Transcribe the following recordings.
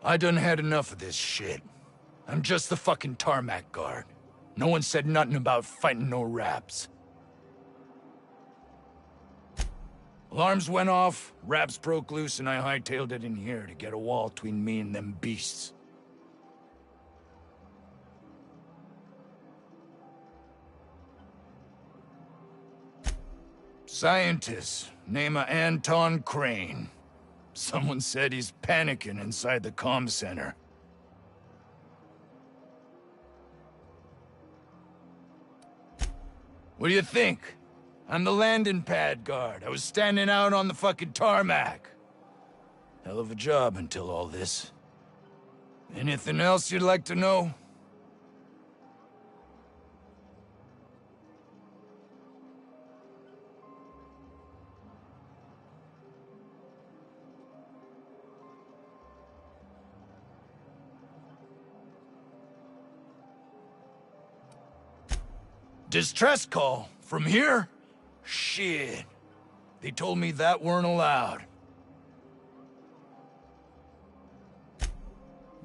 I done had enough of this shit. I'm just the fucking tarmac guard. No one said nothing about fighting no raps. Alarms went off, raps broke loose, and I hightailed it in here to get a wall between me and them beasts. Scientist, name of Anton Crane. Someone said he's panicking inside the comm center. What do you think? I'm the landing pad guard. I was standing out on the fucking tarmac. Hell of a job until all this. Anything else you'd like to know? Distress call? From here? Shit. They told me that weren't allowed.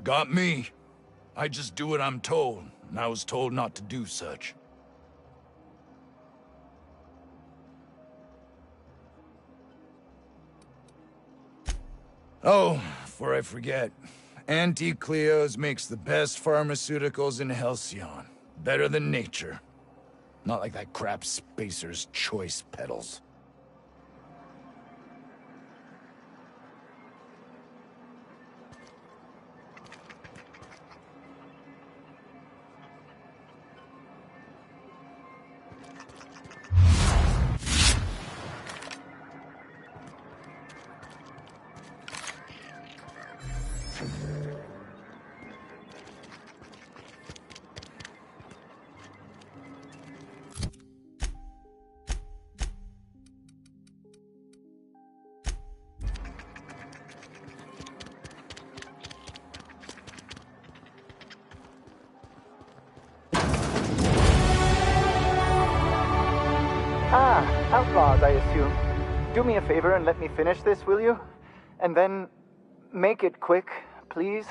Got me. I just do what I'm told, and I was told not to do such. Oh, before I forget, Auntie Cleo's makes the best pharmaceuticals in Halcyon. Better than nature. Not like that crap Spacer's Choice peddles. Outlaws, I assume. Do me a favor and let me finish this, will you? And then make it quick, please.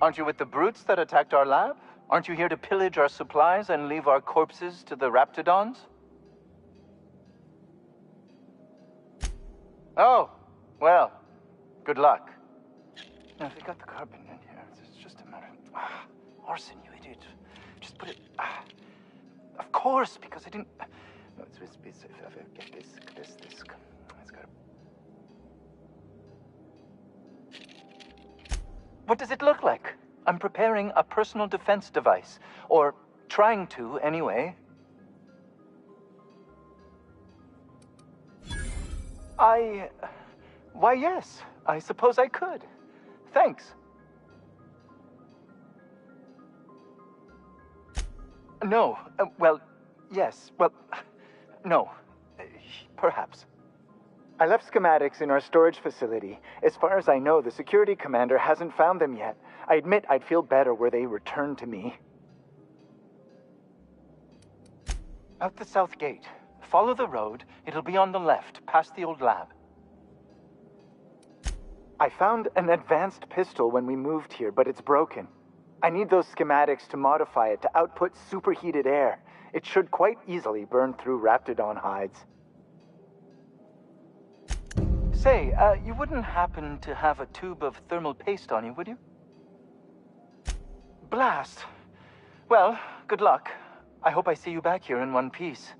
Aren't you with the brutes that attacked our lab? Aren't you here to pillage our supplies and leave our corpses to the raptidons? Oh, well, good luck. Now, if they got the carbon in here, it's just a matter of... Orson, you idiot. Just put it... Of course, because I didn't... No, it's get this. It's got... What does it look like? I'm preparing a personal defense device. Or trying to, anyway. Why, yes. I suppose I could. Thanks. No. Well, yes. Well, no. Perhaps. I left schematics in our storage facility. As far as I know, the security commander hasn't found them yet. I admit I'd feel better were they returned to me. Out the south gate. Follow the road. It'll be on the left, past the old lab. I found an advanced pistol when we moved here, but it's broken. I need those schematics to modify it to output superheated air. It should quite easily burn through Raptidon hides. Say, you wouldn't happen to have a tube of thermal paste on you, would you? Blast. Well, good luck. I hope I see you back here in one piece.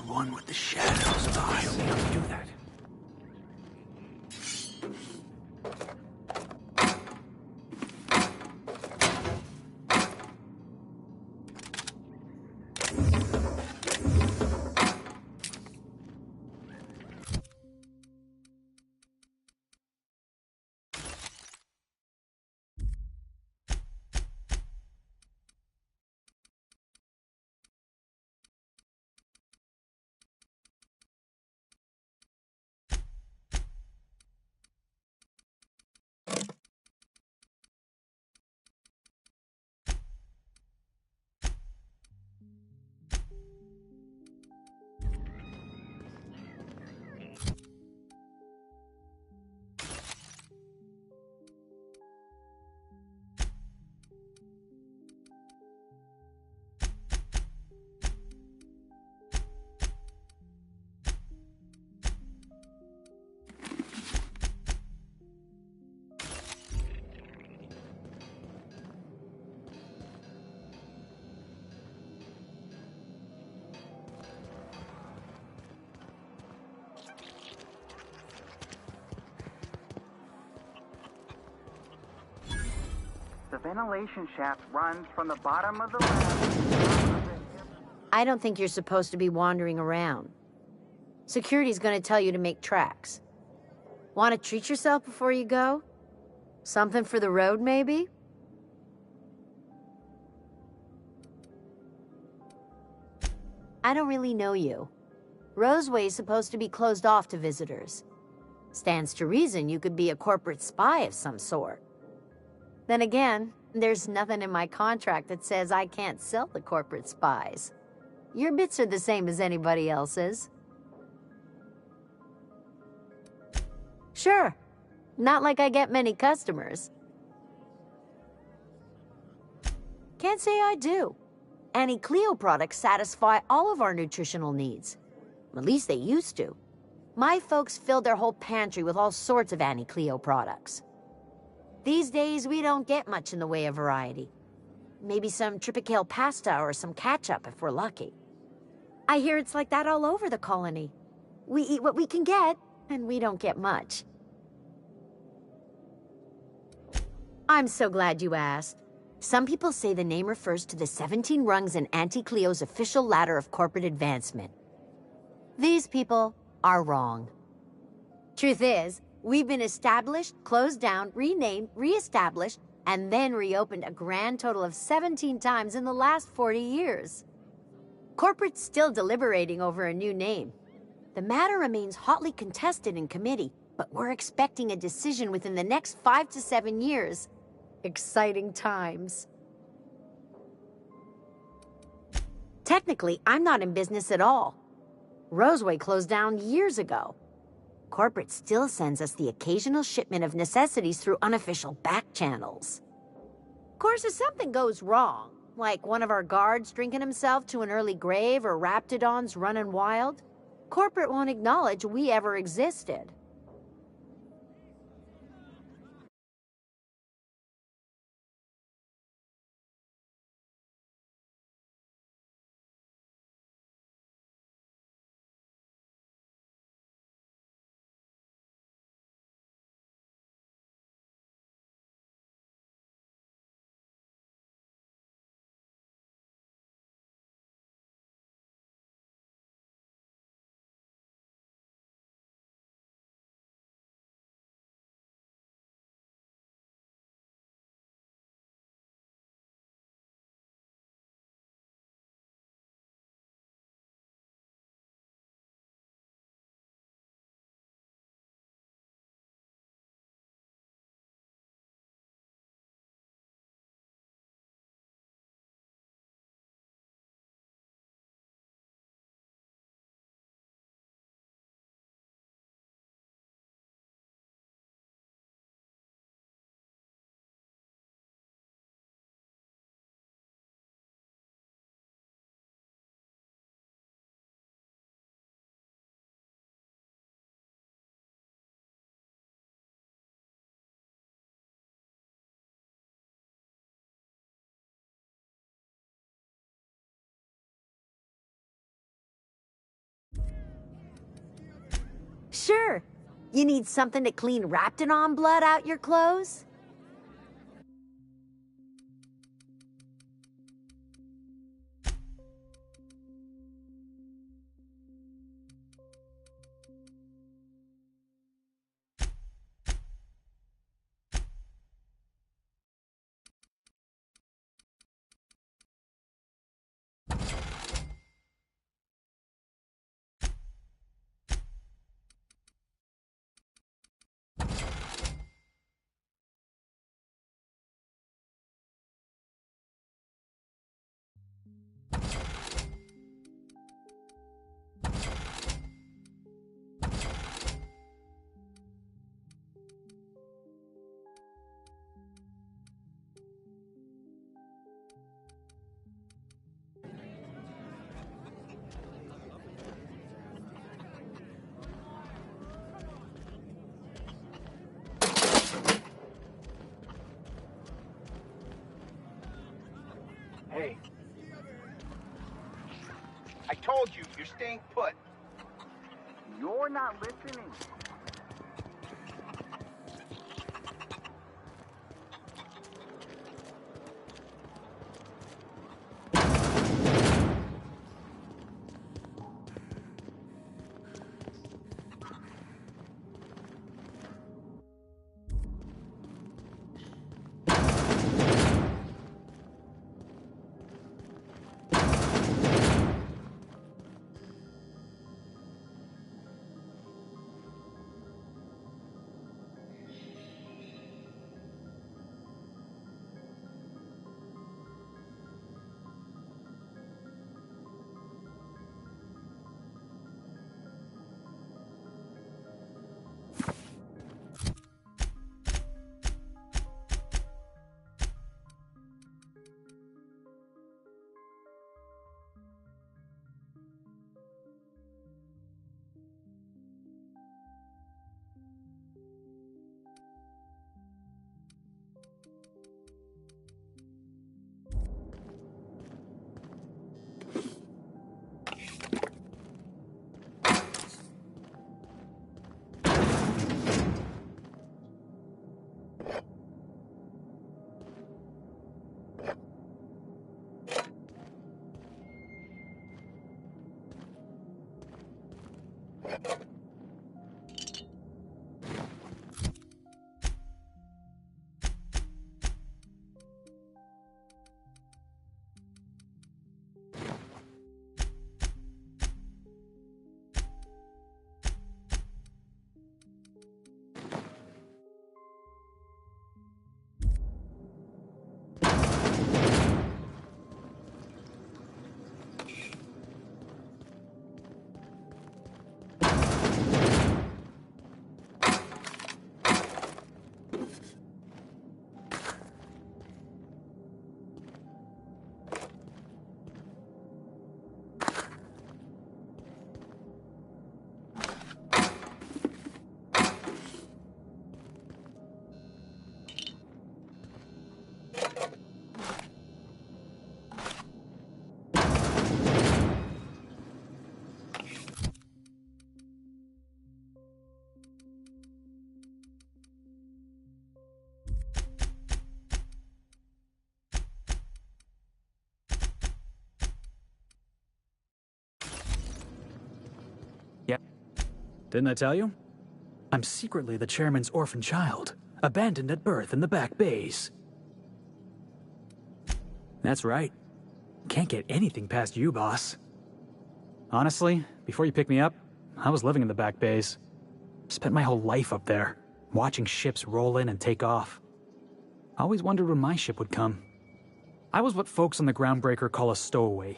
One with the shadows. I don't need to do that. The ventilation shaft runs from the bottom of the lab. I don't think you're supposed to be wandering around. Security's gonna tell you to make tracks. Want to treat yourself before you go? Something for the road, maybe? I don't really know you. Roseway's supposed to be closed off to visitors. Stands to reason you could be a corporate spy of some sort. Then again, there's nothing in my contract that says I can't sell the corporate spies. Your bits are the same as anybody else's. Sure. Not like I get many customers. Can't say I do. Annie Cleo products satisfy all of our nutritional needs. At least they used to. My folks filled their whole pantry with all sorts of Annie Cleo products. These days, we don't get much in the way of variety. Maybe some tripicale pasta or some ketchup if we're lucky. I hear it's like that all over the colony. We eat what we can get, and we don't get much. I'm so glad you asked. Some people say the name refers to the 17 rungs in Auntie Cleo's official ladder of corporate advancement. These people are wrong. Truth is, we've been established, closed down, renamed, re-established, and then reopened a grand total of 17 times in the last 40 years. Corporate's still deliberating over a new name. The matter remains hotly contested in committee, but we're expecting a decision within the next 5 to 7 years. Exciting times. Technically, I'm not in business at all. Roseway closed down years ago. Corporate still sends us the occasional shipment of necessities through unofficial back channels. Of course, if something goes wrong, like one of our guards drinking himself to an early grave or Raptidons running wild, Corporate won't acknowledge we ever existed. Sure. You need something to clean Raptonon blood out your clothes? Hey. I told you, you're staying put. You're not listening. Didn't I tell you? I'm secretly the chairman's orphan child, abandoned at birth in the back bays. That's right. Can't get anything past you, boss. Honestly, before you picked me up, I was living in the back bays. Spent my whole life up there, watching ships roll in and take off. I always wondered when my ship would come. I was what folks on the Groundbreaker call a stowaway.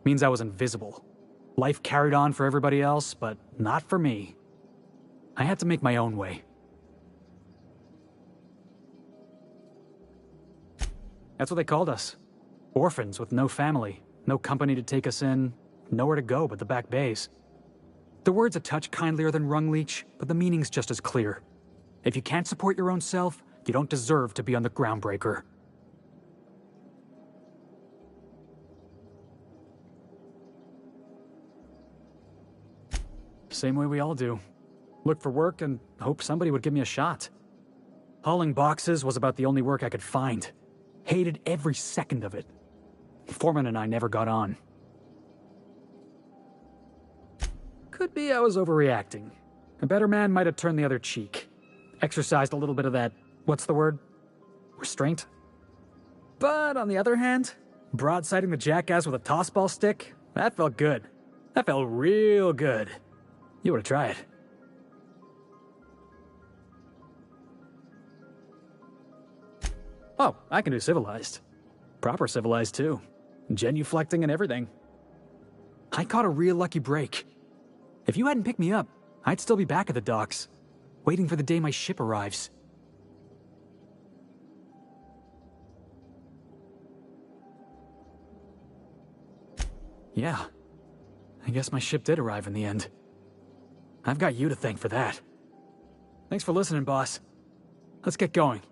Means I was invisible. Life carried on for everybody else, but not for me. I had to make my own way. That's what they called us. Orphans with no family, no company to take us in, nowhere to go but the back bays. The word's a touch kindlier than rung leech, but the meaning's just as clear. If you can't support your own self, you don't deserve to be on the Groundbreaker. Same way we all do. Look for work and hope somebody would give me a shot. Hauling boxes was about the only work I could find. Hated every second of it. Foreman and I never got on. Could be I was overreacting. A better man might have turned the other cheek. Exercised a little bit of that, what's the word? Restraint? But on the other hand, broadsiding the jackass with a tossball stick, that felt good. That felt real good. You ought to try it. Oh, I can do civilized. Proper civilized, too. Genuflecting and everything. I caught a real lucky break. If you hadn't picked me up, I'd still be back at the docks, waiting for the day my ship arrives. Yeah. I guess my ship did arrive in the end. I've got you to thank for that. Thanks for listening, boss. Let's get going.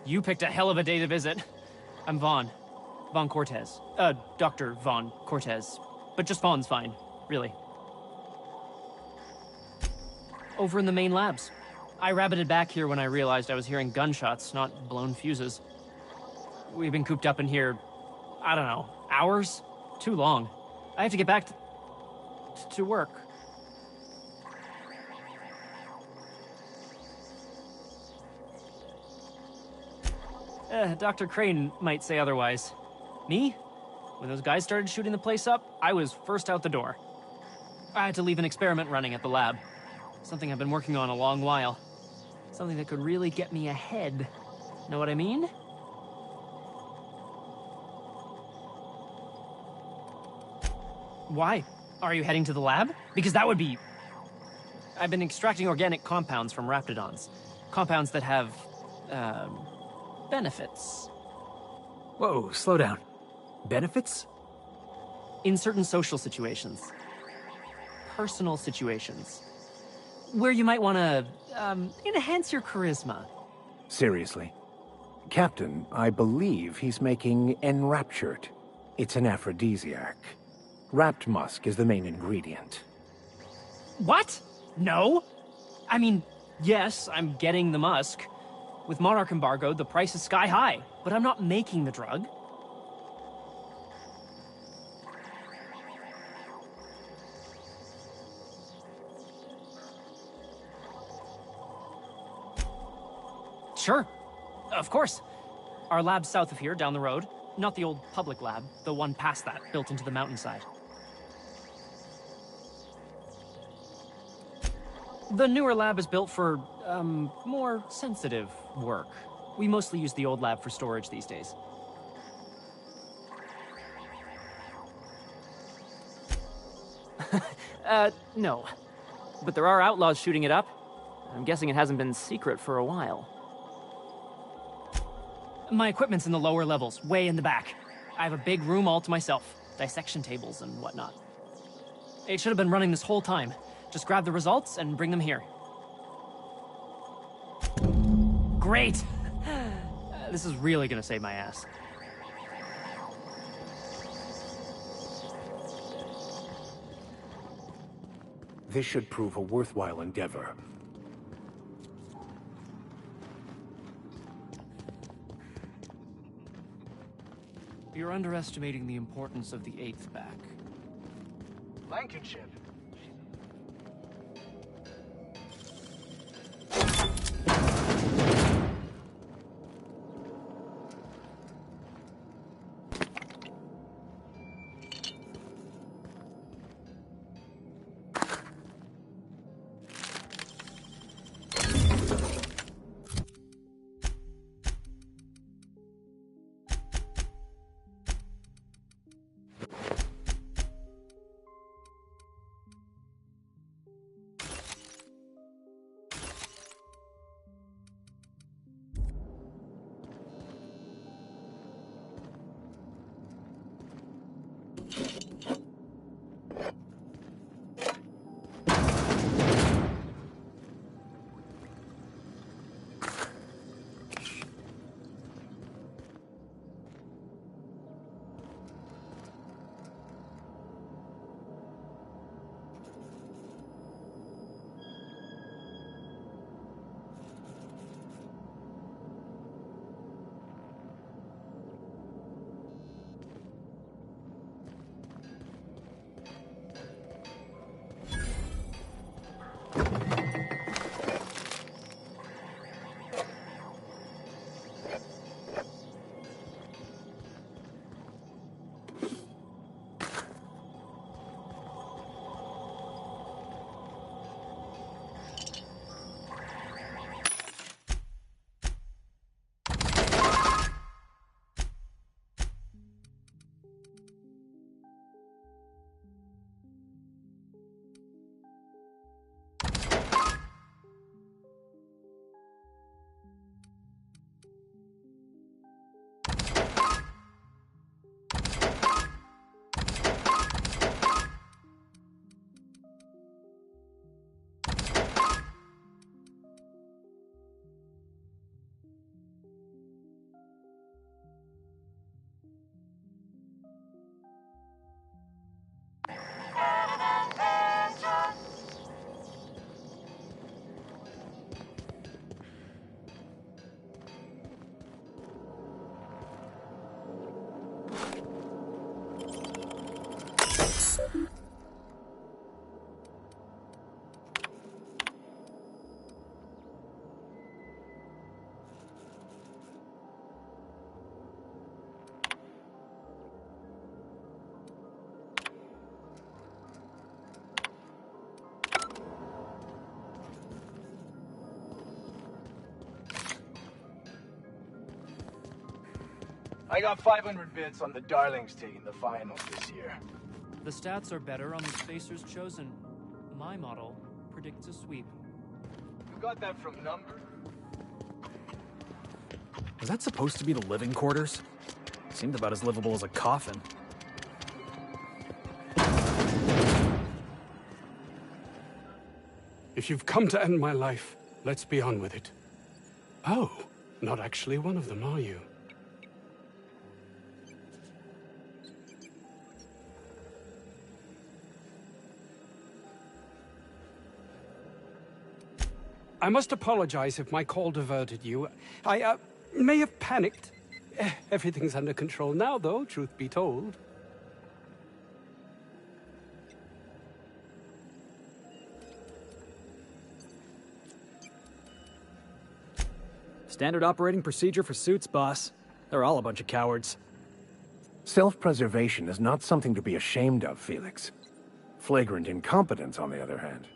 You picked a hell of a day to visit. I'm Vaughn. Vaughn Cortez. Dr. Vaughn Cortez. But just Vaughn's fine, really. Over in the main labs. I rabbited back here when I realized I was hearing gunshots, not blown fuses. We've been cooped up in here, I don't know, hours? Too long. I have to get back to work. Dr. Crane might say otherwise. Me? When those guys started shooting the place up, I was first out the door. I had to leave an experiment running at the lab. Something I've been working on a long while. Something that could really get me ahead. Know what I mean? Why? Are you heading to the lab? Because that would be... I've been extracting organic compounds from raptidons. Compounds that have, benefits. Whoa, slow down. Benefits? In certain social situations. Personal situations. Where you might want to, enhance your charisma. Seriously. Captain, I believe he's making enraptured. It's an aphrodisiac. Wrapped musk is the main ingredient. What? No? I mean, yes, I'm getting the musk. With Monarch embargo, the price is sky high, but I'm not making the drug. Sure. Of course. Our lab's south of here, down the road. Not the old public lab, the one past that, built into the mountainside. The newer lab is built for, more sensitive work. We mostly use the old lab for storage these days. No. But there are outlaws shooting it up. I'm guessing it hasn't been secret for a while. My equipment's in the lower levels, way in the back. I have a big room all to myself, dissection tables and whatnot. It should have been running this whole time. Just grab the results and bring them here. Great! This is really gonna save my ass. This should prove a worthwhile endeavor. You're underestimating the importance of the 8th back. Blankenship. I got 500 bits on the Darlings taking the finals this year. The stats are better on the spacers chosen. My model predicts a sweep. You got that from number? Was that supposed to be the living quarters? Seemed about as livable as a coffin. If you've come to end my life, let's be on with it. Oh, not actually one of them, are you? I must apologize if my call diverted you. I may have panicked. Everything's under control now, though, truth be told. Standard operating procedure for suits, boss. They're all a bunch of cowards. Self-preservation is not something to be ashamed of, Felix. Flagrant incompetence, on the other hand.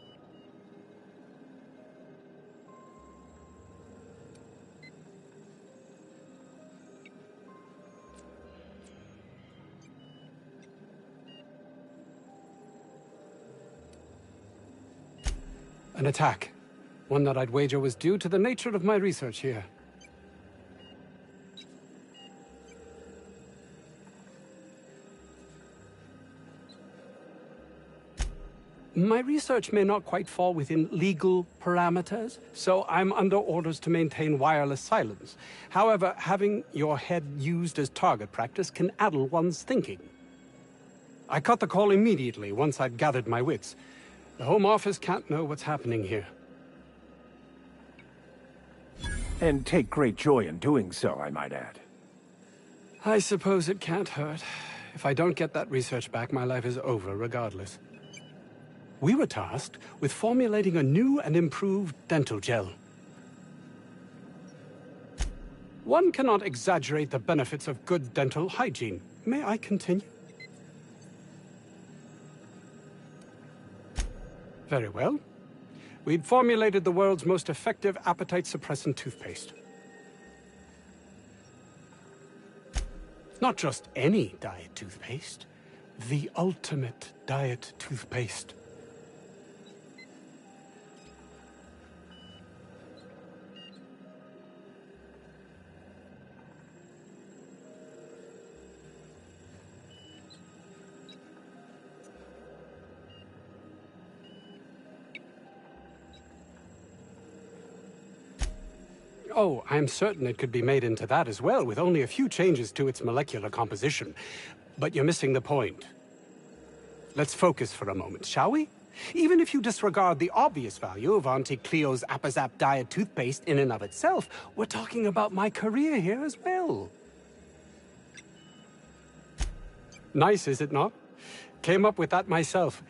An attack. One that I'd wager was due to the nature of my research here. My research may not quite fall within legal parameters, so I'm under orders to maintain wireless silence. However, having your head used as target practice can addle one's thinking. I cut the call immediately once I'd gathered my wits. The Home Office can't know what's happening here. And take great joy in doing so, I might add. I suppose it can't hurt. If I don't get that research back, my life is over regardless. We were tasked with formulating a new and improved dental gel. One cannot exaggerate the benefits of good dental hygiene. May I continue? Very well. We'd formulated the world's most effective appetite-suppressant toothpaste. Not just any diet toothpaste, the ultimate diet toothpaste. Oh, I'm certain it could be made into that as well, with only a few changes to its molecular composition. But you're missing the point. Let's focus for a moment, shall we? Even if you disregard the obvious value of Auntie Cleo's Appazap Diet toothpaste in and of itself, we're talking about my career here as well. Nice, is it not? Came up with that myself.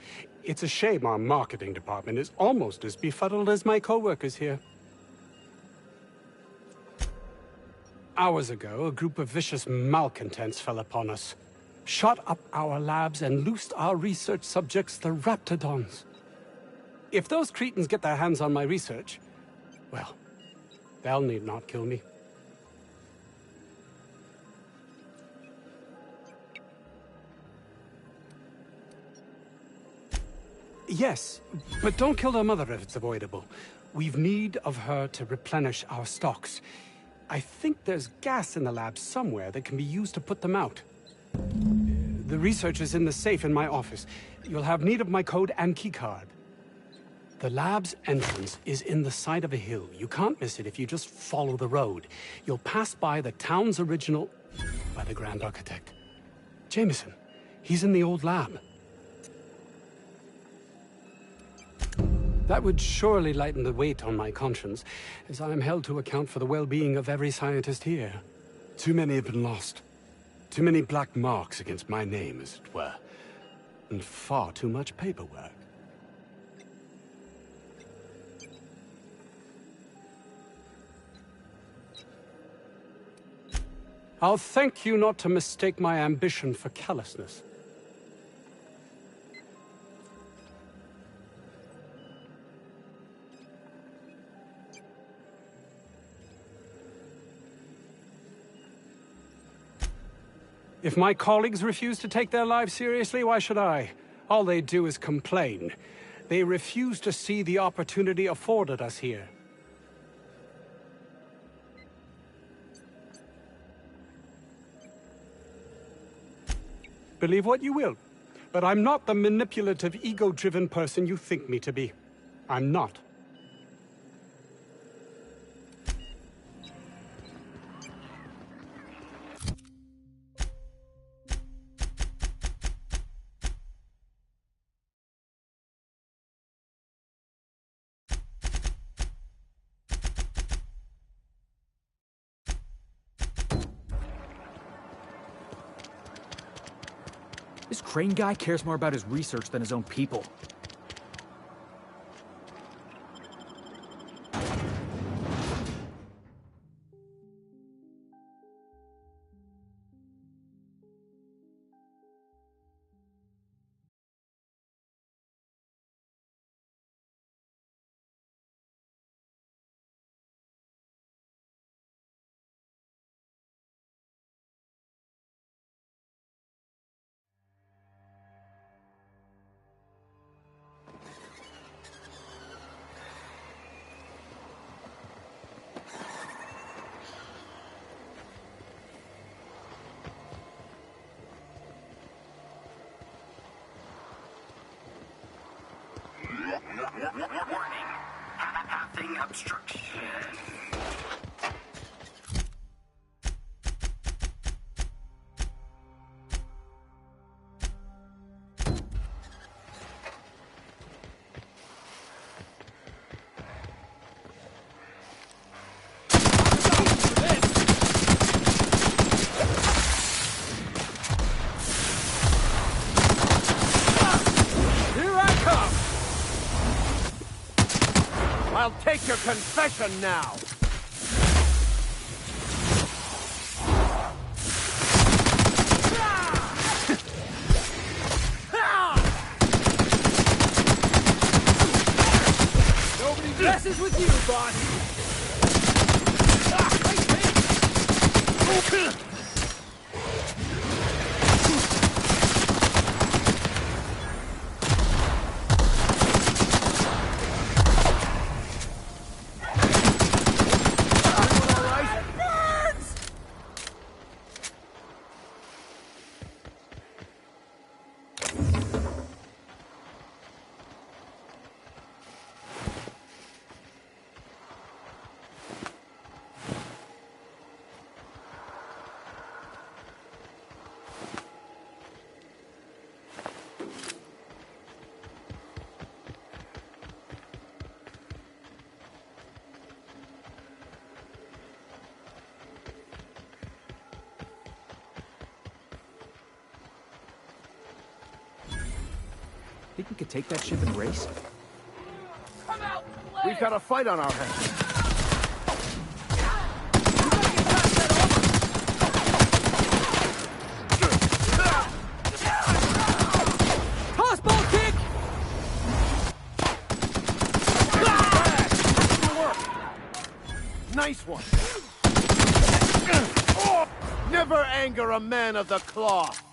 It's a shame our marketing department is almost as befuddled as my co-workers here. Hours ago, a group of vicious malcontents fell upon us, shot up our labs and loosed our research subjects, the Raptidons. If those cretins get their hands on my research, well, they'll need not kill me. Yes, but don't kill their mother if it's avoidable. We've need of her to replenish our stocks. I think there's gas in the lab somewhere that can be used to put them out. The research is in the safe in my office. You'll have need of my code and keycard. The lab's entrance is in the side of a hill. You can't miss it if you just follow the road. You'll pass by the town's original... by the Grand Architect. Jameson. He's in the old lab. That would surely lighten the weight on my conscience, as I am held to account for the well-being of every scientist here. Too many have been lost. Too many black marks against my name, as it were. And far too much paperwork. I'll thank you not to mistake my ambition for callousness. If my colleagues refuse to take their lives seriously, why should I? All they do is complain. They refuse to see the opportunity afforded us here. Believe what you will, but I'm not the manipulative, ego-driven person you think me to be. I'm not. This Crane guy cares more about his research than his own people. I'll take your confession now! Nobody messes with you, boss! Think we could take that ship and race? We've got a fight on our hands. Tossball kick! Nice one. Never anger a man of the cloth.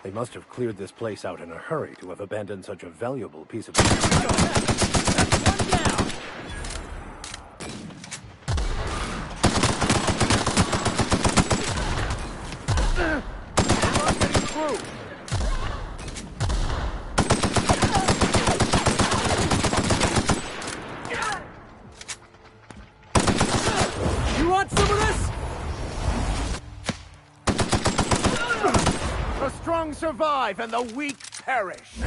They must have cleared this place out in a hurry to have abandoned such a valuable piece of... You want some of this? The strong survive and the weak perish.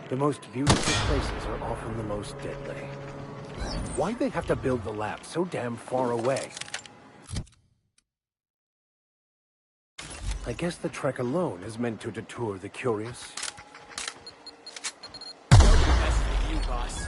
The most beautiful places are often the most deadly. Why'd they have to build the lab so damn far away? I guess the trek alone is meant to deter the curious. You, boss.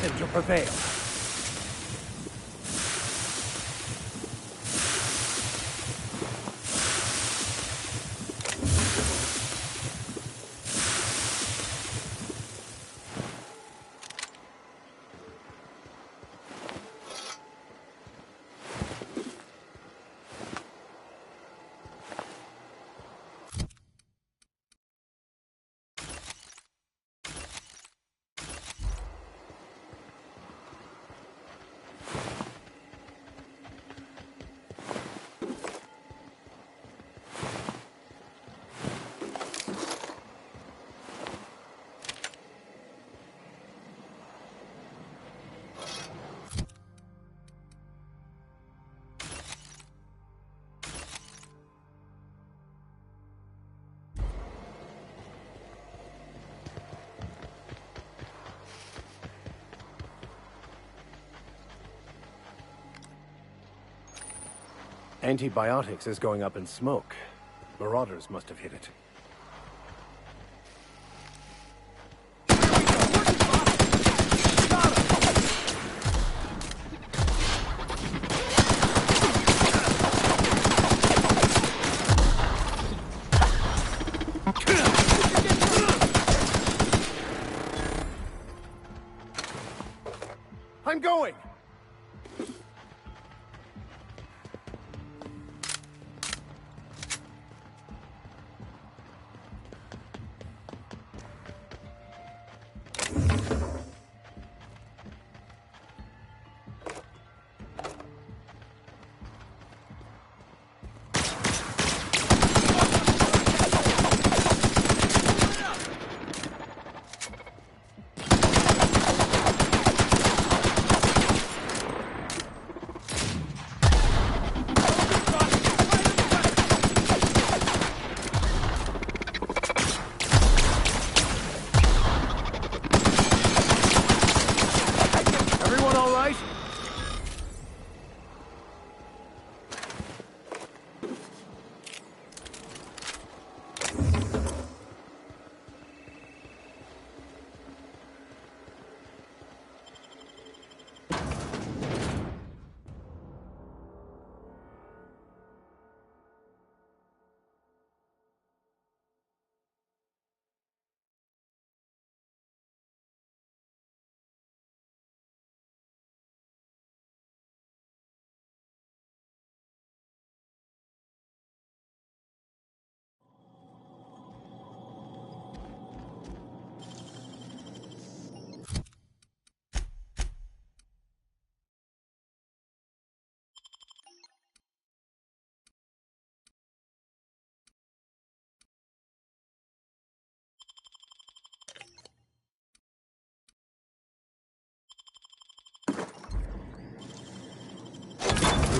destined to prevail. Antibiotics is going up in smoke. Marauders must have hit it. I'm going!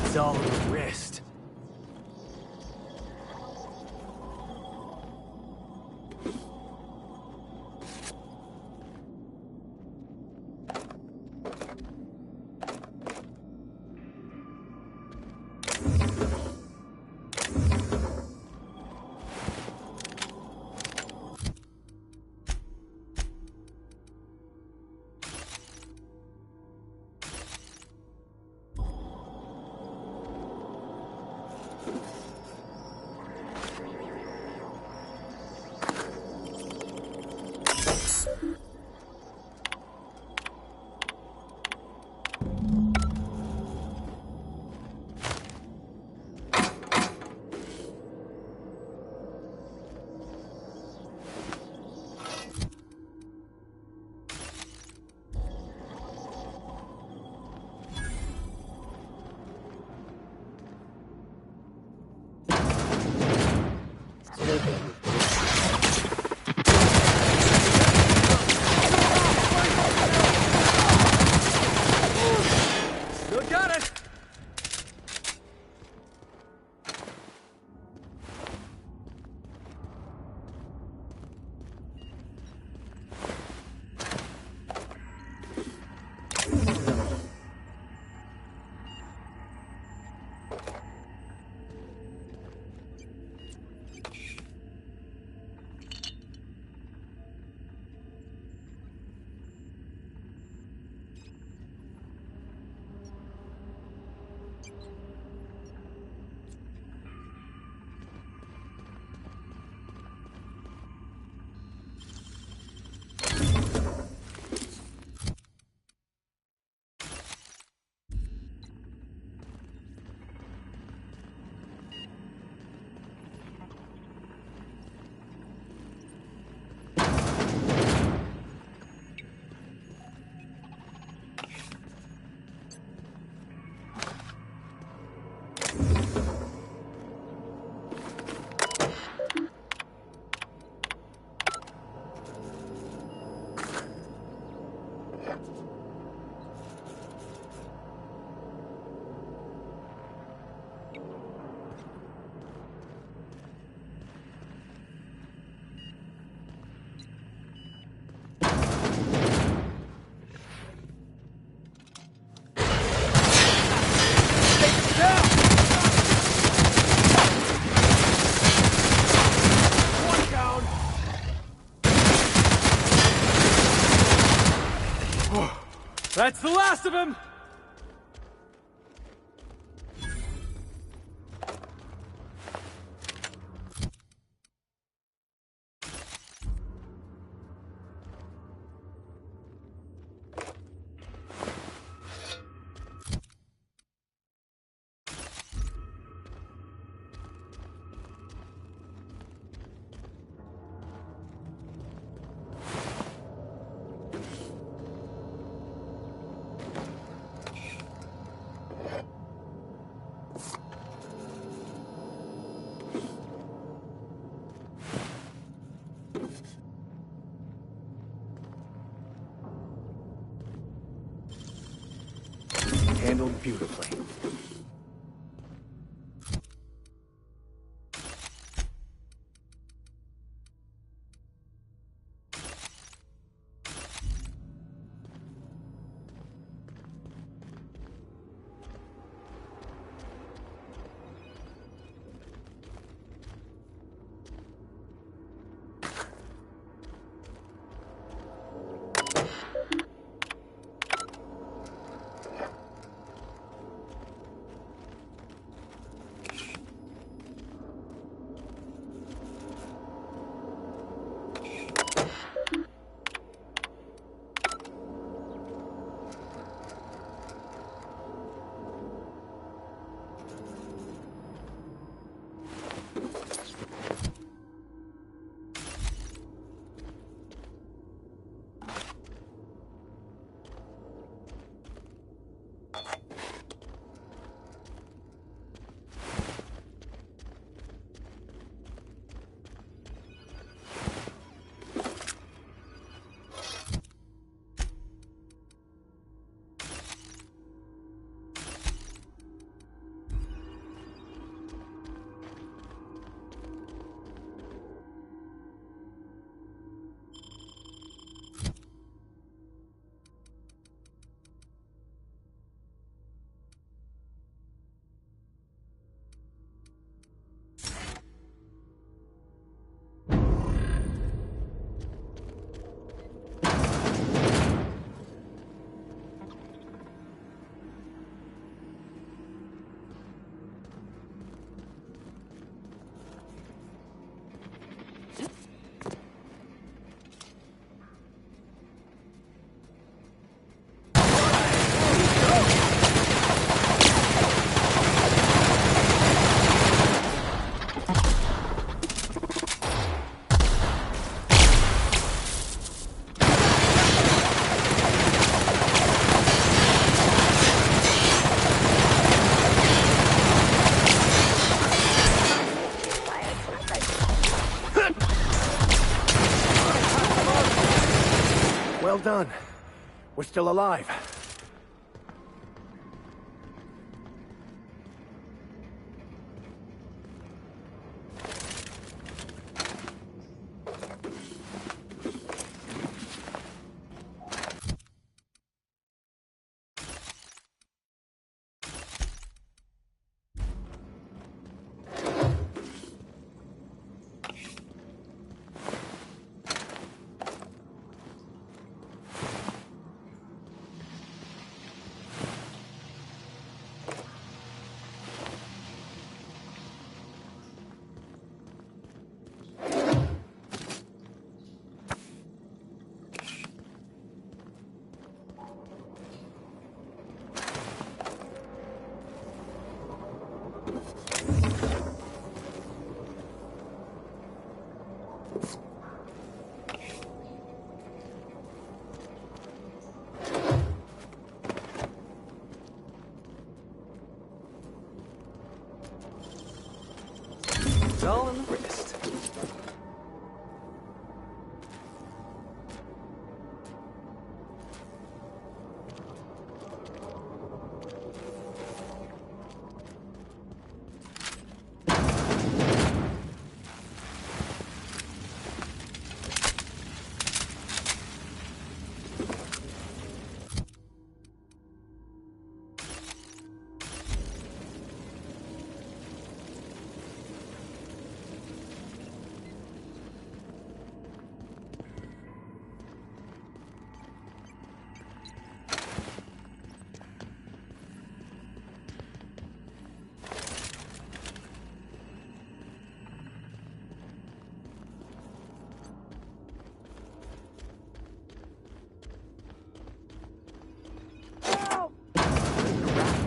It's all in the wrist. That's the last of him! Handled beautifully. Well done. We're still alive. all in the wrist.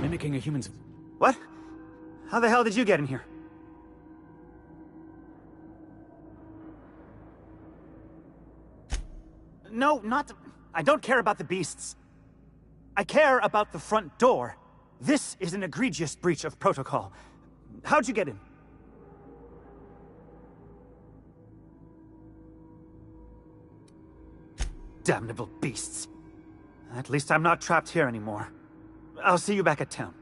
Mimicking a human's... What? How the hell did you get in here? No, not... I don't care about the beasts. I care about the front door. This is an egregious breach of protocol. How'd you get in? Damnable beasts. At least I'm not trapped here anymore. I'll see you back at town.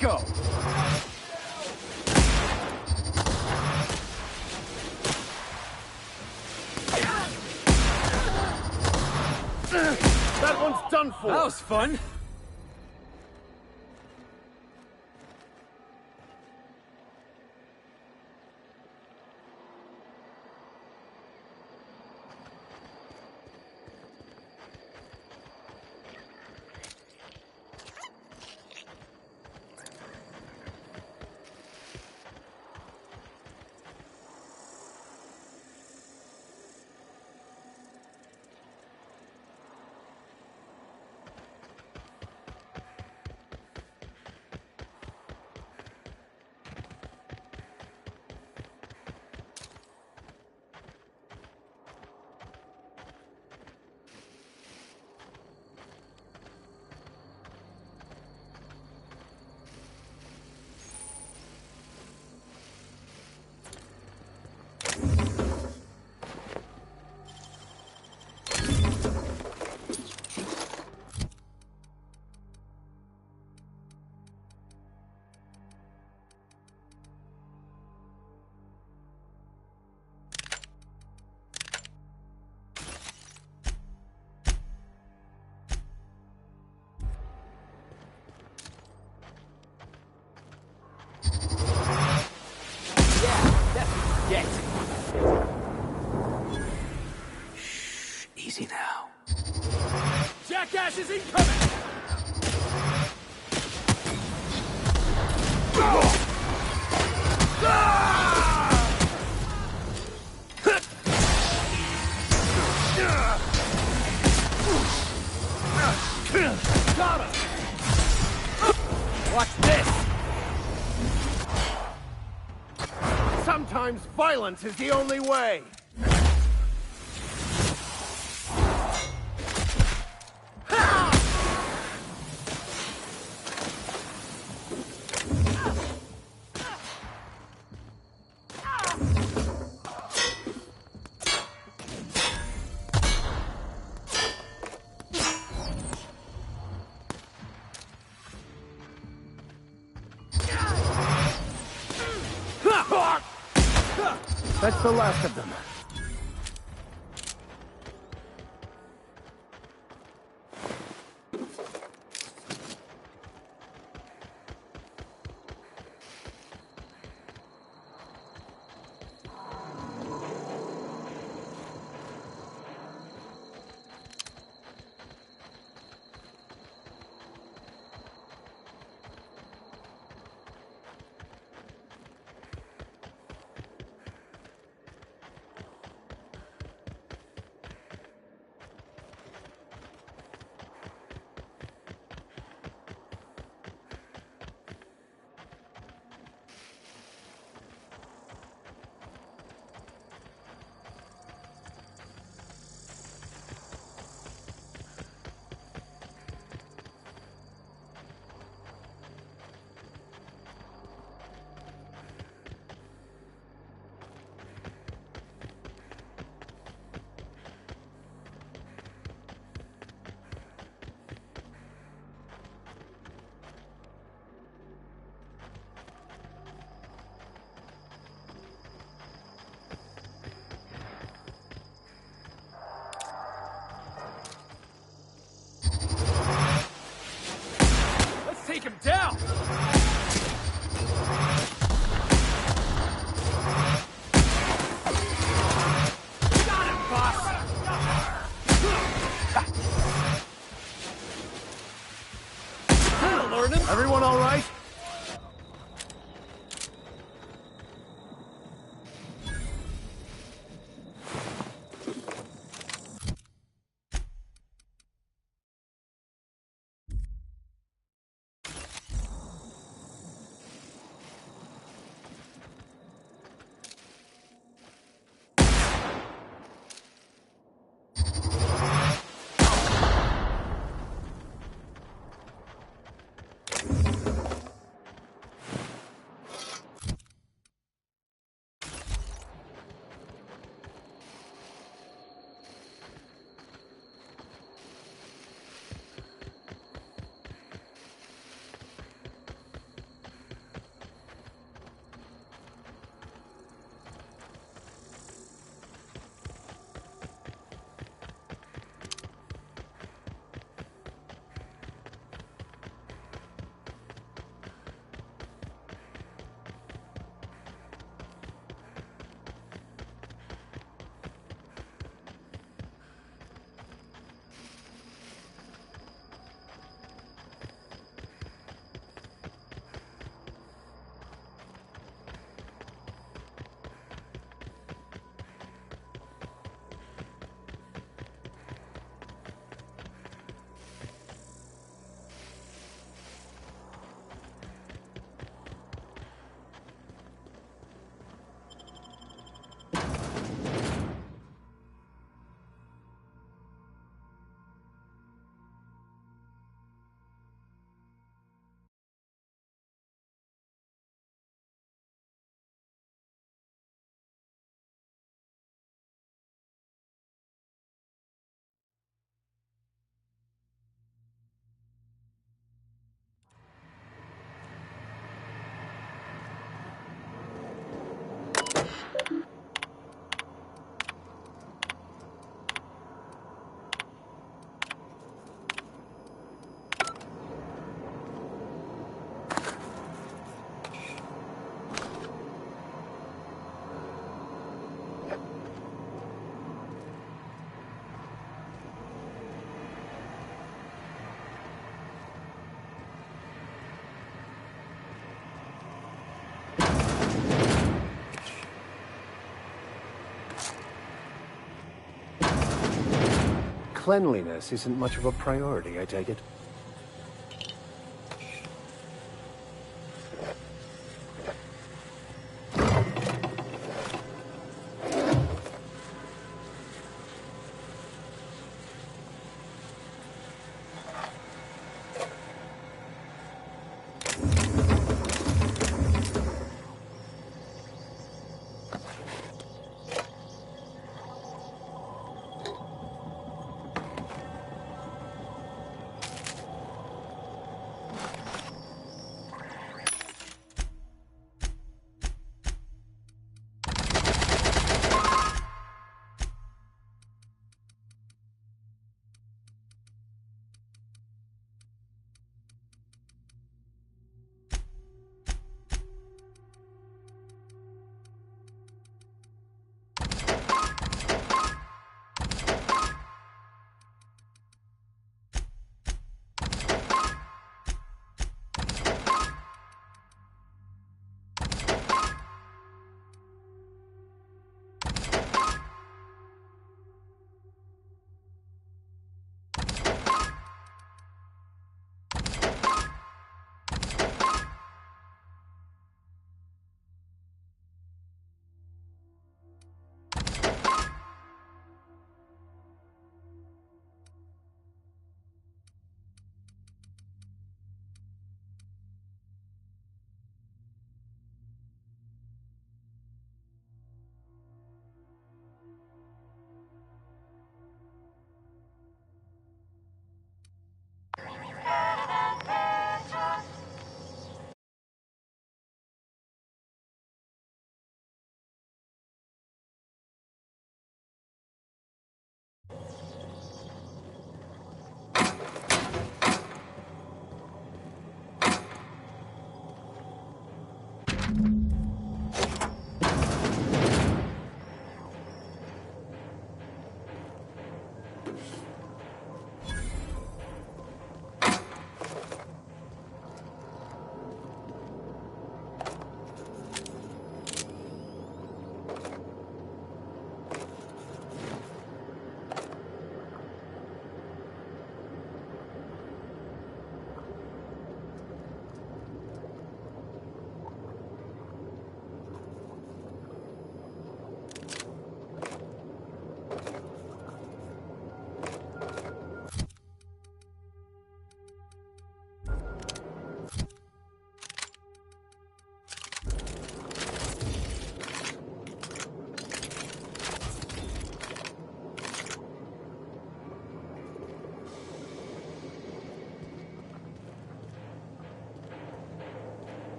Go. That one's done for. That was fun. Sometimes violence is the only way! That's the last of them. Take him down! Got him, boss! That'll learn him! Everyone all right? Cleanliness isn't much of a priority, I take it.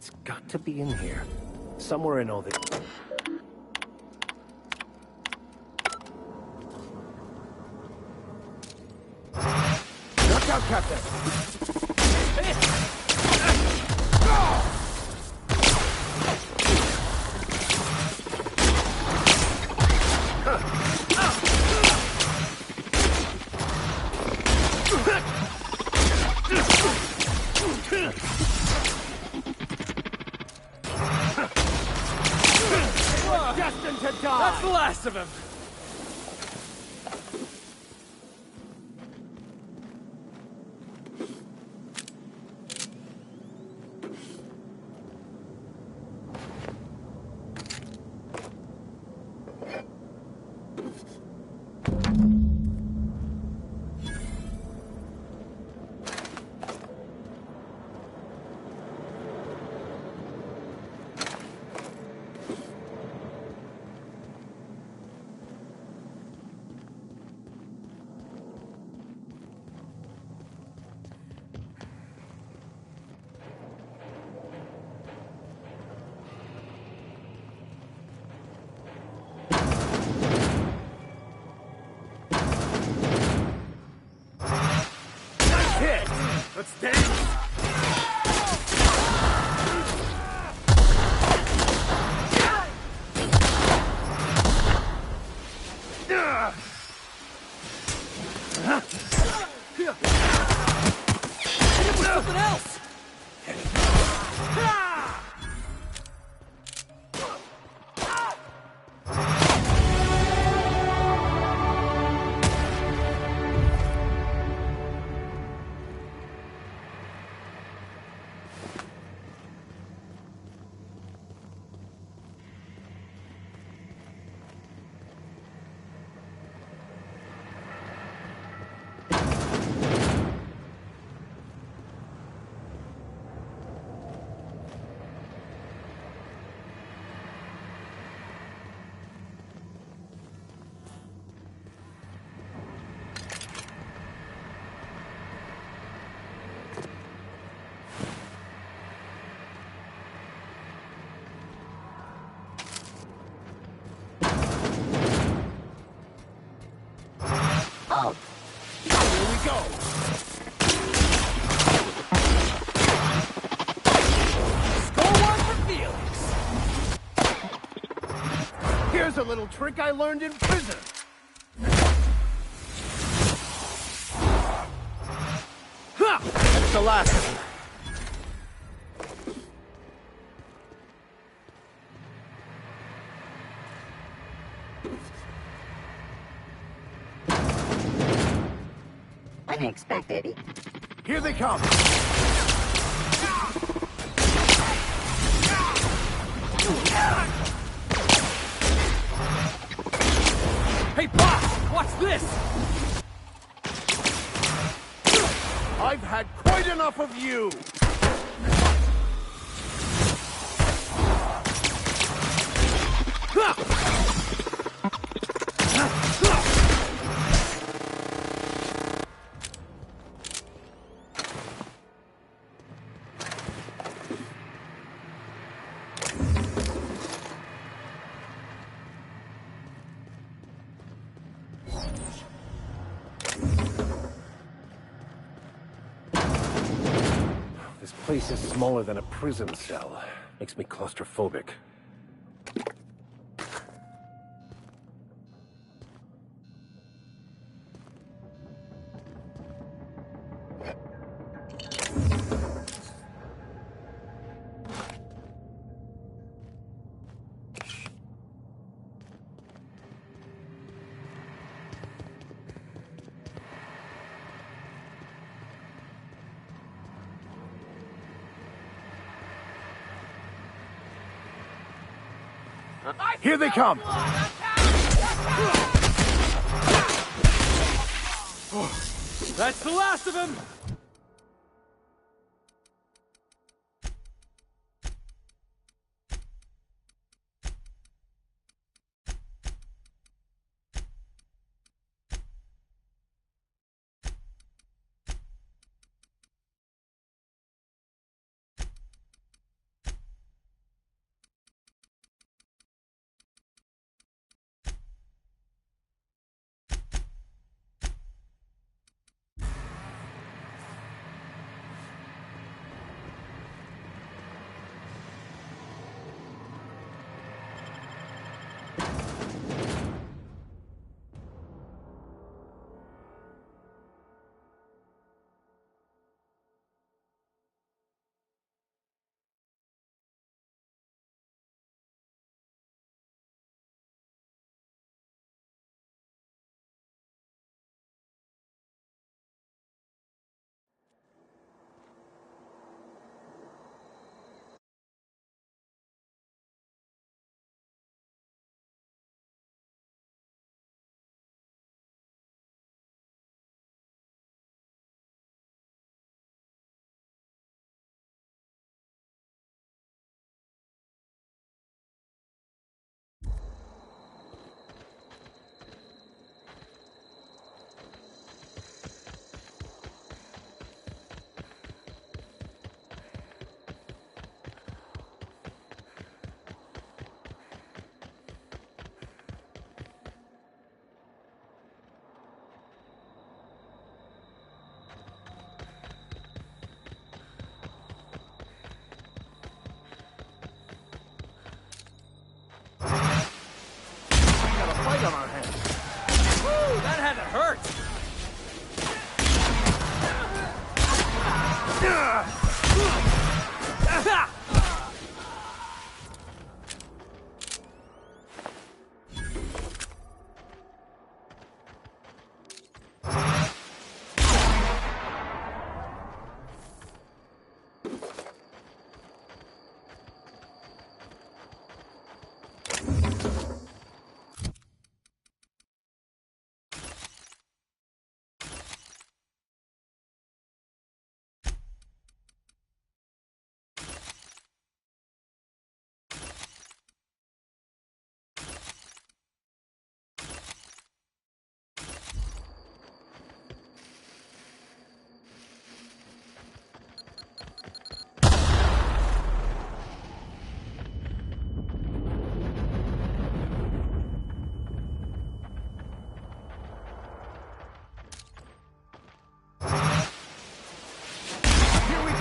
It's got to be in here. Somewhere in all this. Look out, Captain! Destined to die! That's the last of him! Let's dance! Something else! Here we go! Score one for Felix! Here's a little trick I learned in prison. Ha! That's the last of them. Unexpected. Here they come! Hey, boss! What's this? I've had quite enough of you! This place is smaller than a prison cell. Makes me claustrophobic. Here they come! That's the last of him!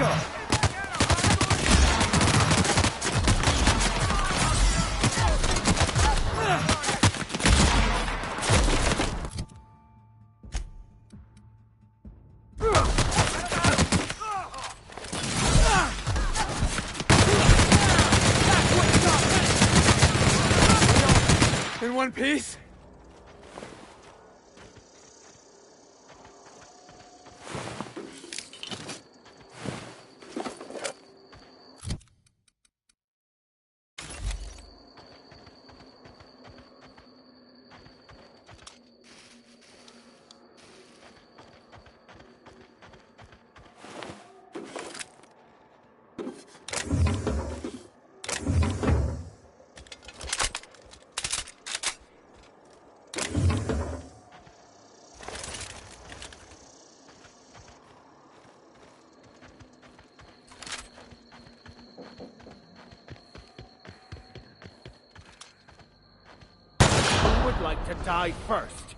go! In one piece? Who would like to die first?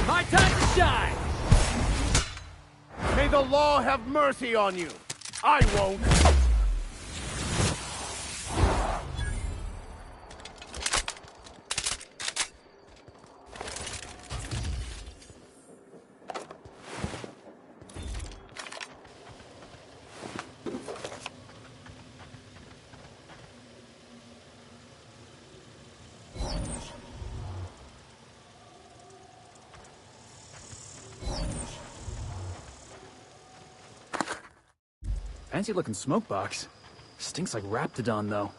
My time to shine! May the law have mercy on you. I won't. Fancy looking smoke box. Stinks like Raptidon, though.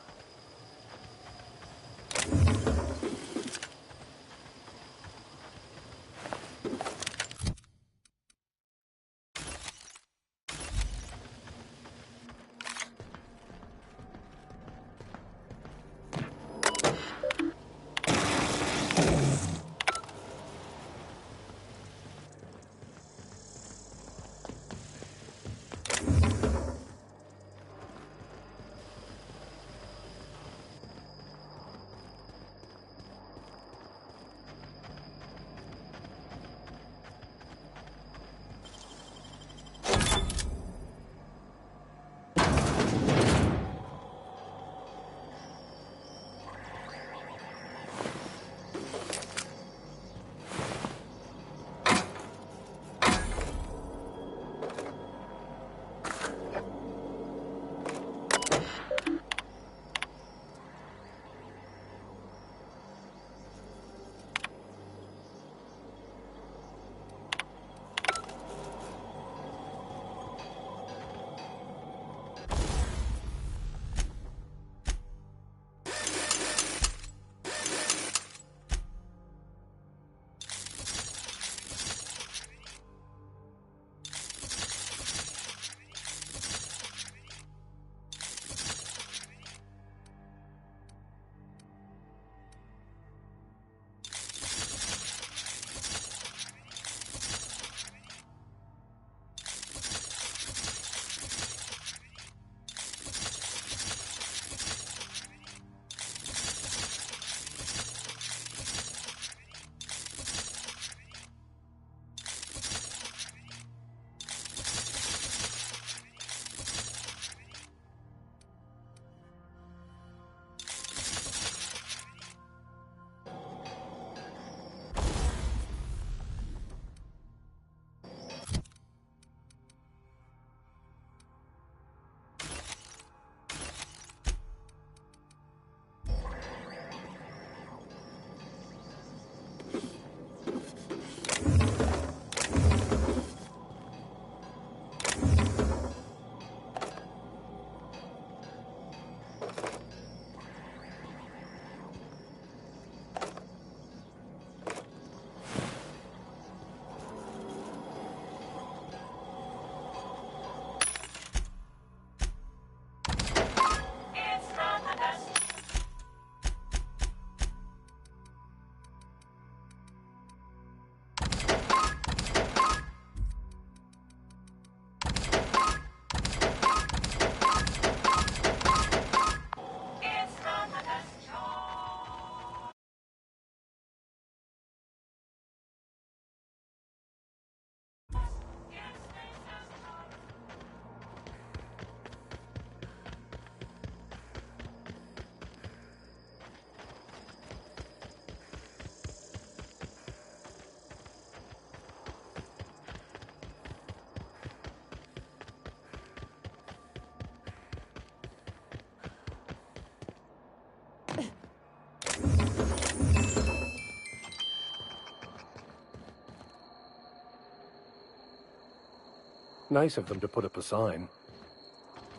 Nice of them to put up a sign.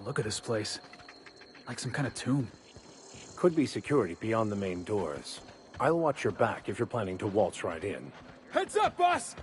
Look at this place. Like some kind of tomb. Could be security beyond the main doors. I'll watch your back if you're planning to waltz right in. Heads up, boss!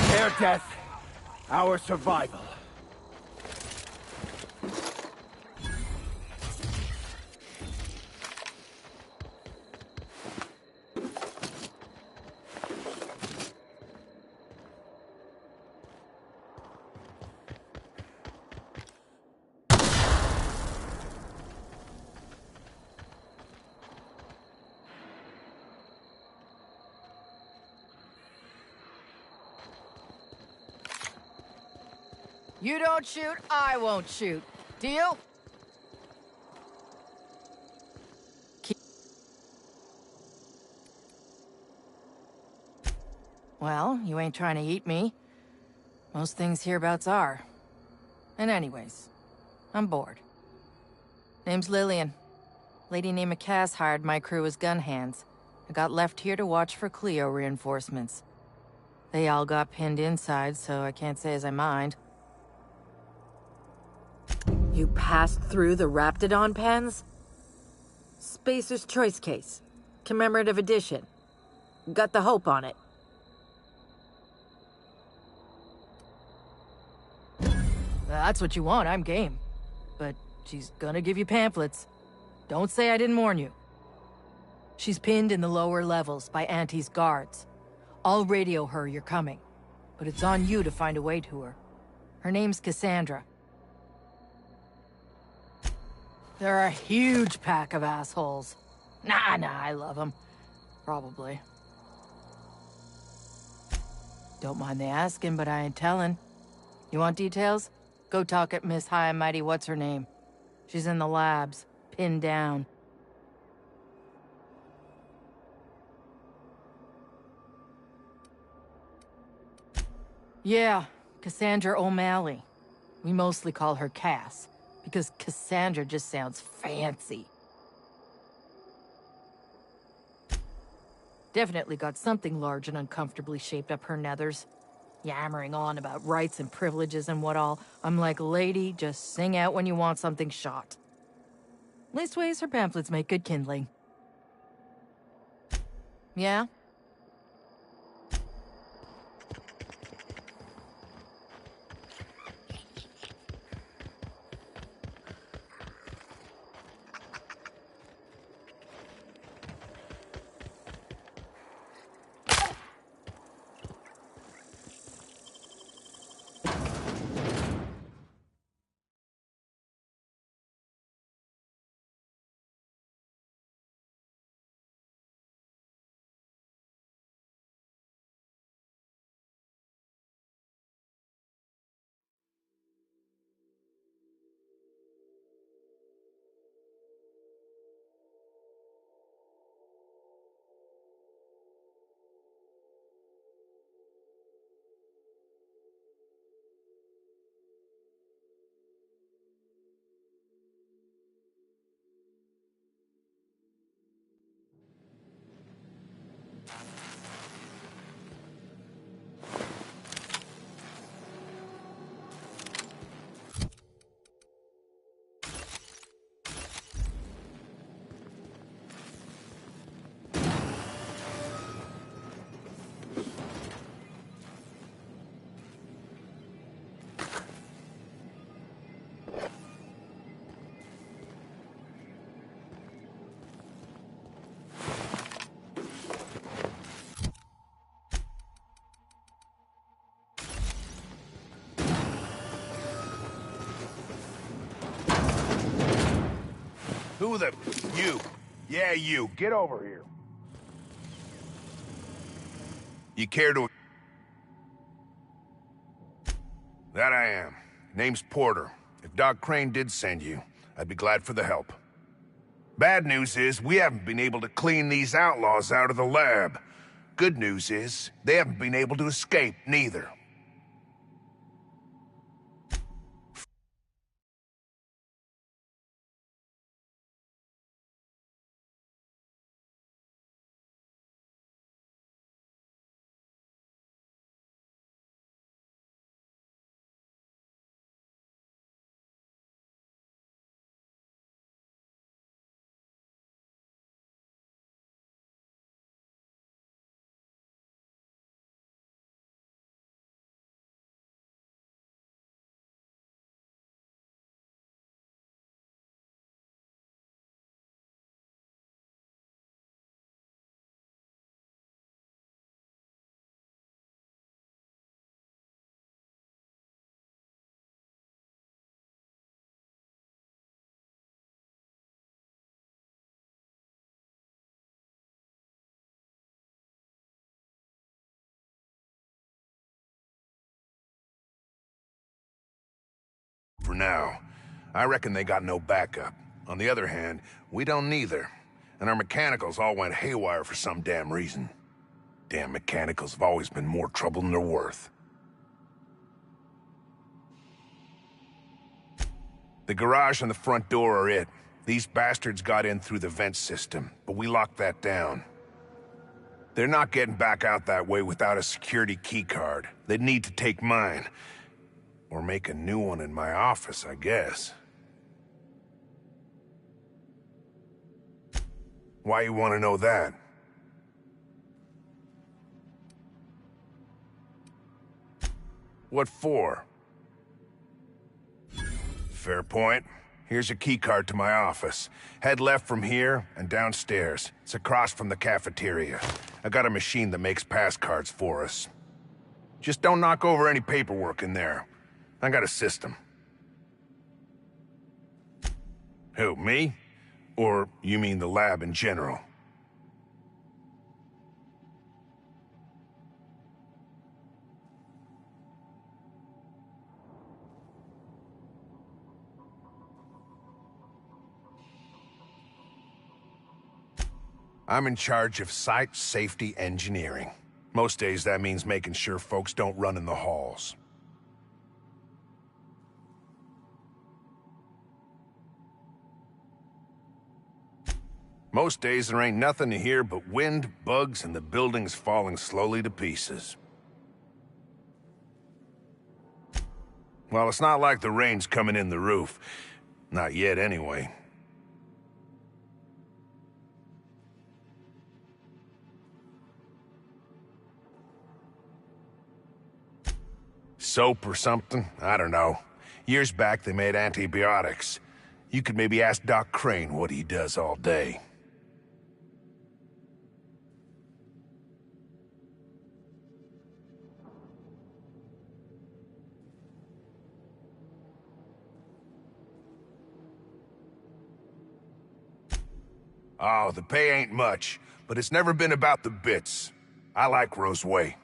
Their death, our survival. You don't shoot, I won't shoot. Deal? Well, you ain't trying to eat me. Most things hereabouts are. And anyways, I'm bored. Name's Lillian. Lady named Cass hired my crew as gun hands. I got left here to watch for Cleo reinforcements. They all got pinned inside, so I can't say as I mind. You passed through the Raptidon pens? Spacer's Choice case. Commemorative edition. Got the hope on it. That's what you want, I'm game. But she's gonna give you pamphlets. Don't say I didn't warn you. She's pinned in the lower levels by Auntie's guards. I'll radio her you're coming, but it's on you to find a way to her. Her name's Cassandra. They're a huge pack of assholes. Nah, I love them. Probably. Don't mind the asking, but I ain't telling. You want details? Go talk at Miss High and Mighty What's-Her-Name. She's in the labs, pinned down. Yeah, Cassandra O'Malley. We mostly call her Cass, because Cassandra just sounds fancy. Definitely got something large and uncomfortably shaped up her nethers. Yammering on about rights and privileges and what all. I'm like, lady, just sing out when you want something shot. Leastways, her pamphlets make good kindling. Yeah? Who the... You. Yeah, you. Get over here. You care to... That I am. Name's Porter. If Doc Crane did send you, I'd be glad for the help. Bad news is, we haven't been able to clean these outlaws out of the lab. Good news is, they haven't been able to escape, neither. For now. I reckon they got no backup. On the other hand, we don't neither. And our mechanicals all went haywire for some damn reason. Damn mechanicals have always been more trouble than they're worth. The garage and the front door are it. These bastards got in through the vent system, but we locked that down. They're not getting back out that way without a security keycard. They'd need to take mine. Or make a new one in my office, I guess. Why you want to know that? What for? Fair point. Here's a keycard to my office. Head left from here and downstairs. It's across from the cafeteria. I got a machine that makes pass cards for us. Just don't knock over any paperwork in there. I got a system. Who, me? Or you mean the lab in general? I'm in charge of site safety engineering. Most days that means making sure folks don't run in the halls. Most days there ain't nothing to hear but wind, bugs, and the buildings falling slowly to pieces. Well, it's not like the rain's coming in the roof. Not yet, anyway. Soap or something? I don't know. Years back, they made antibiotics. You could maybe ask Doc Crane what he does all day. Oh, the pay ain't much, but it's never been about the bits. I like Roseway.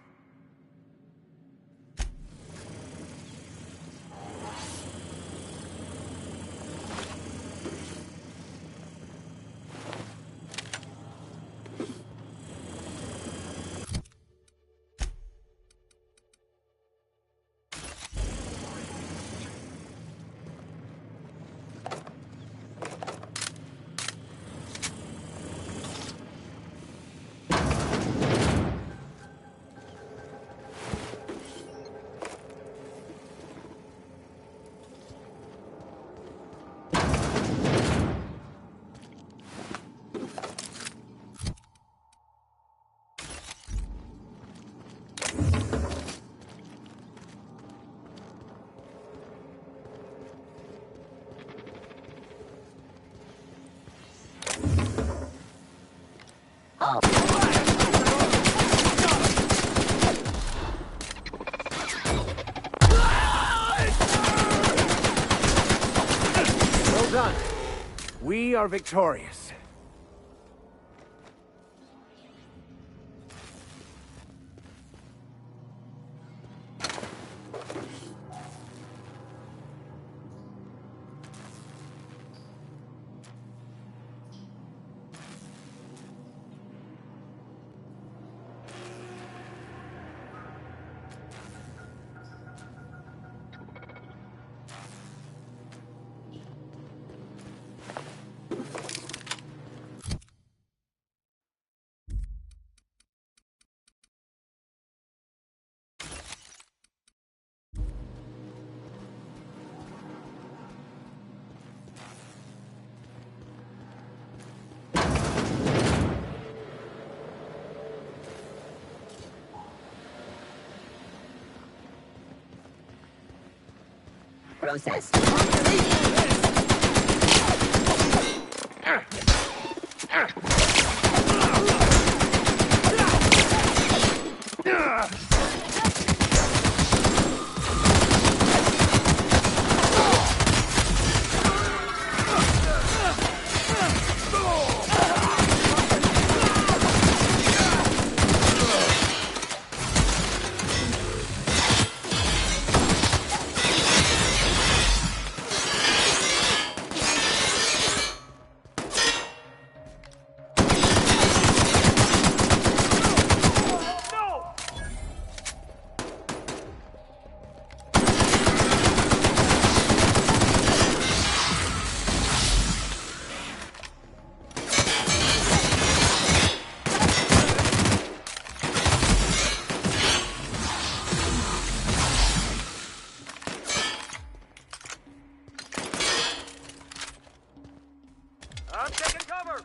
Well done. We are victorious. process. I'm taking cover!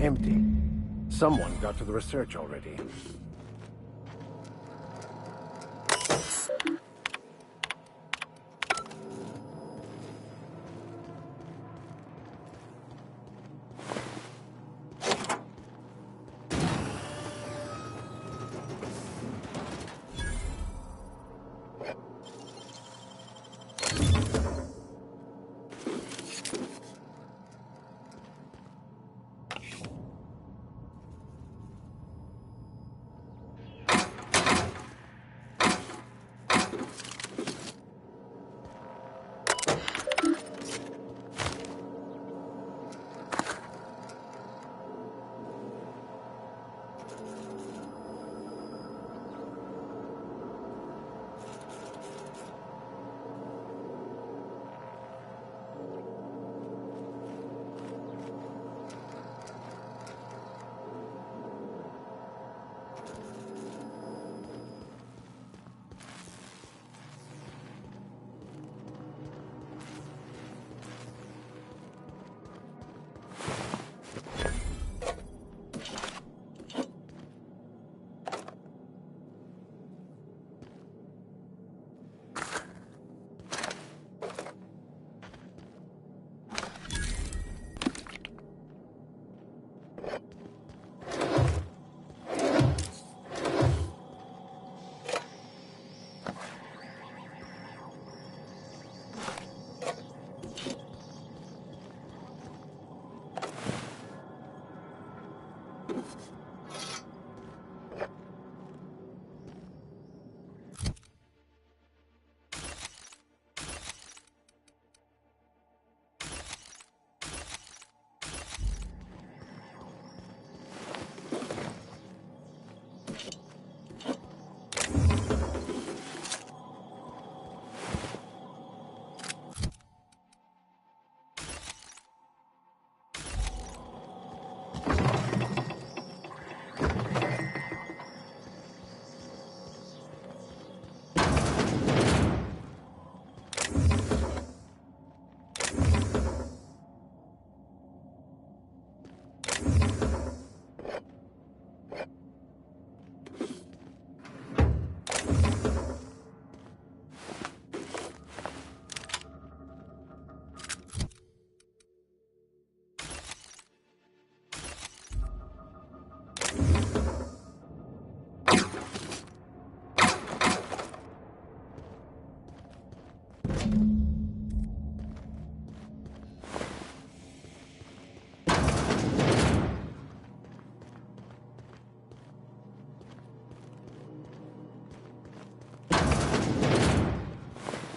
Empty. Someone got to the research already.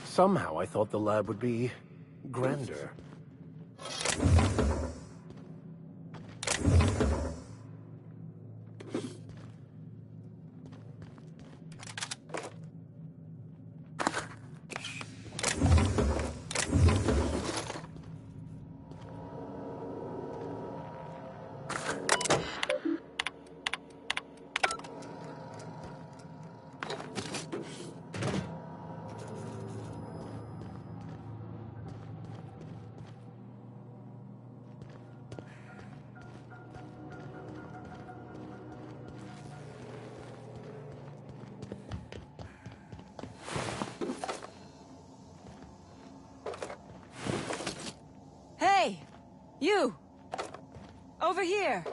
Somehow I thought the lab would be grander. Hey! You! Over here!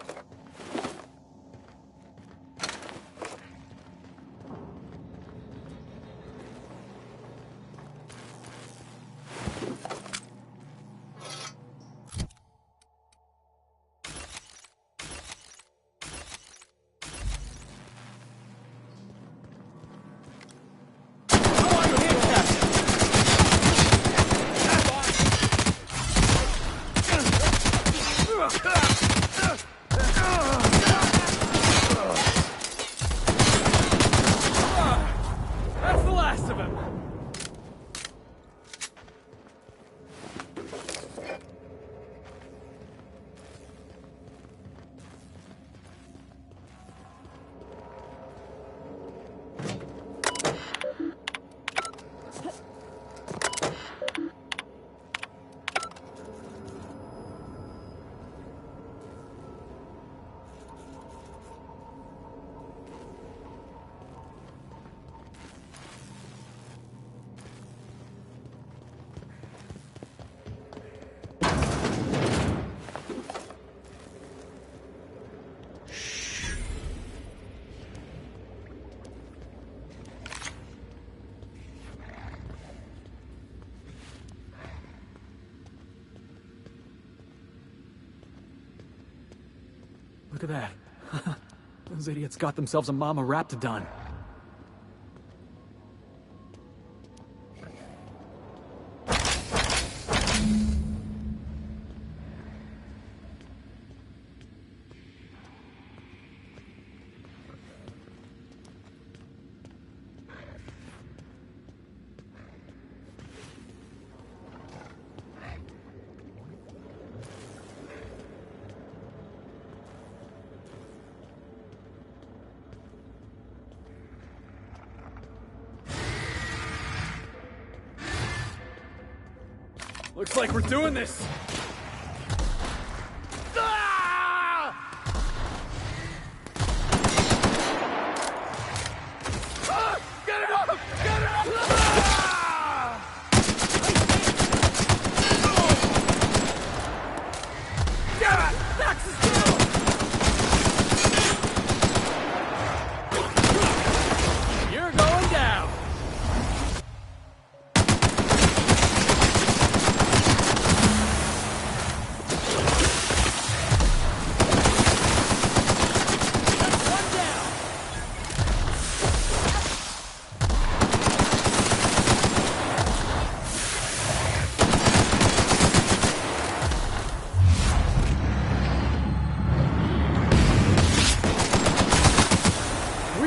That's the last of him! Look at that. Those idiots got themselves a mama raptidon. Looks like we're doing this! Get it up! Get it up! Max is down! You're going down!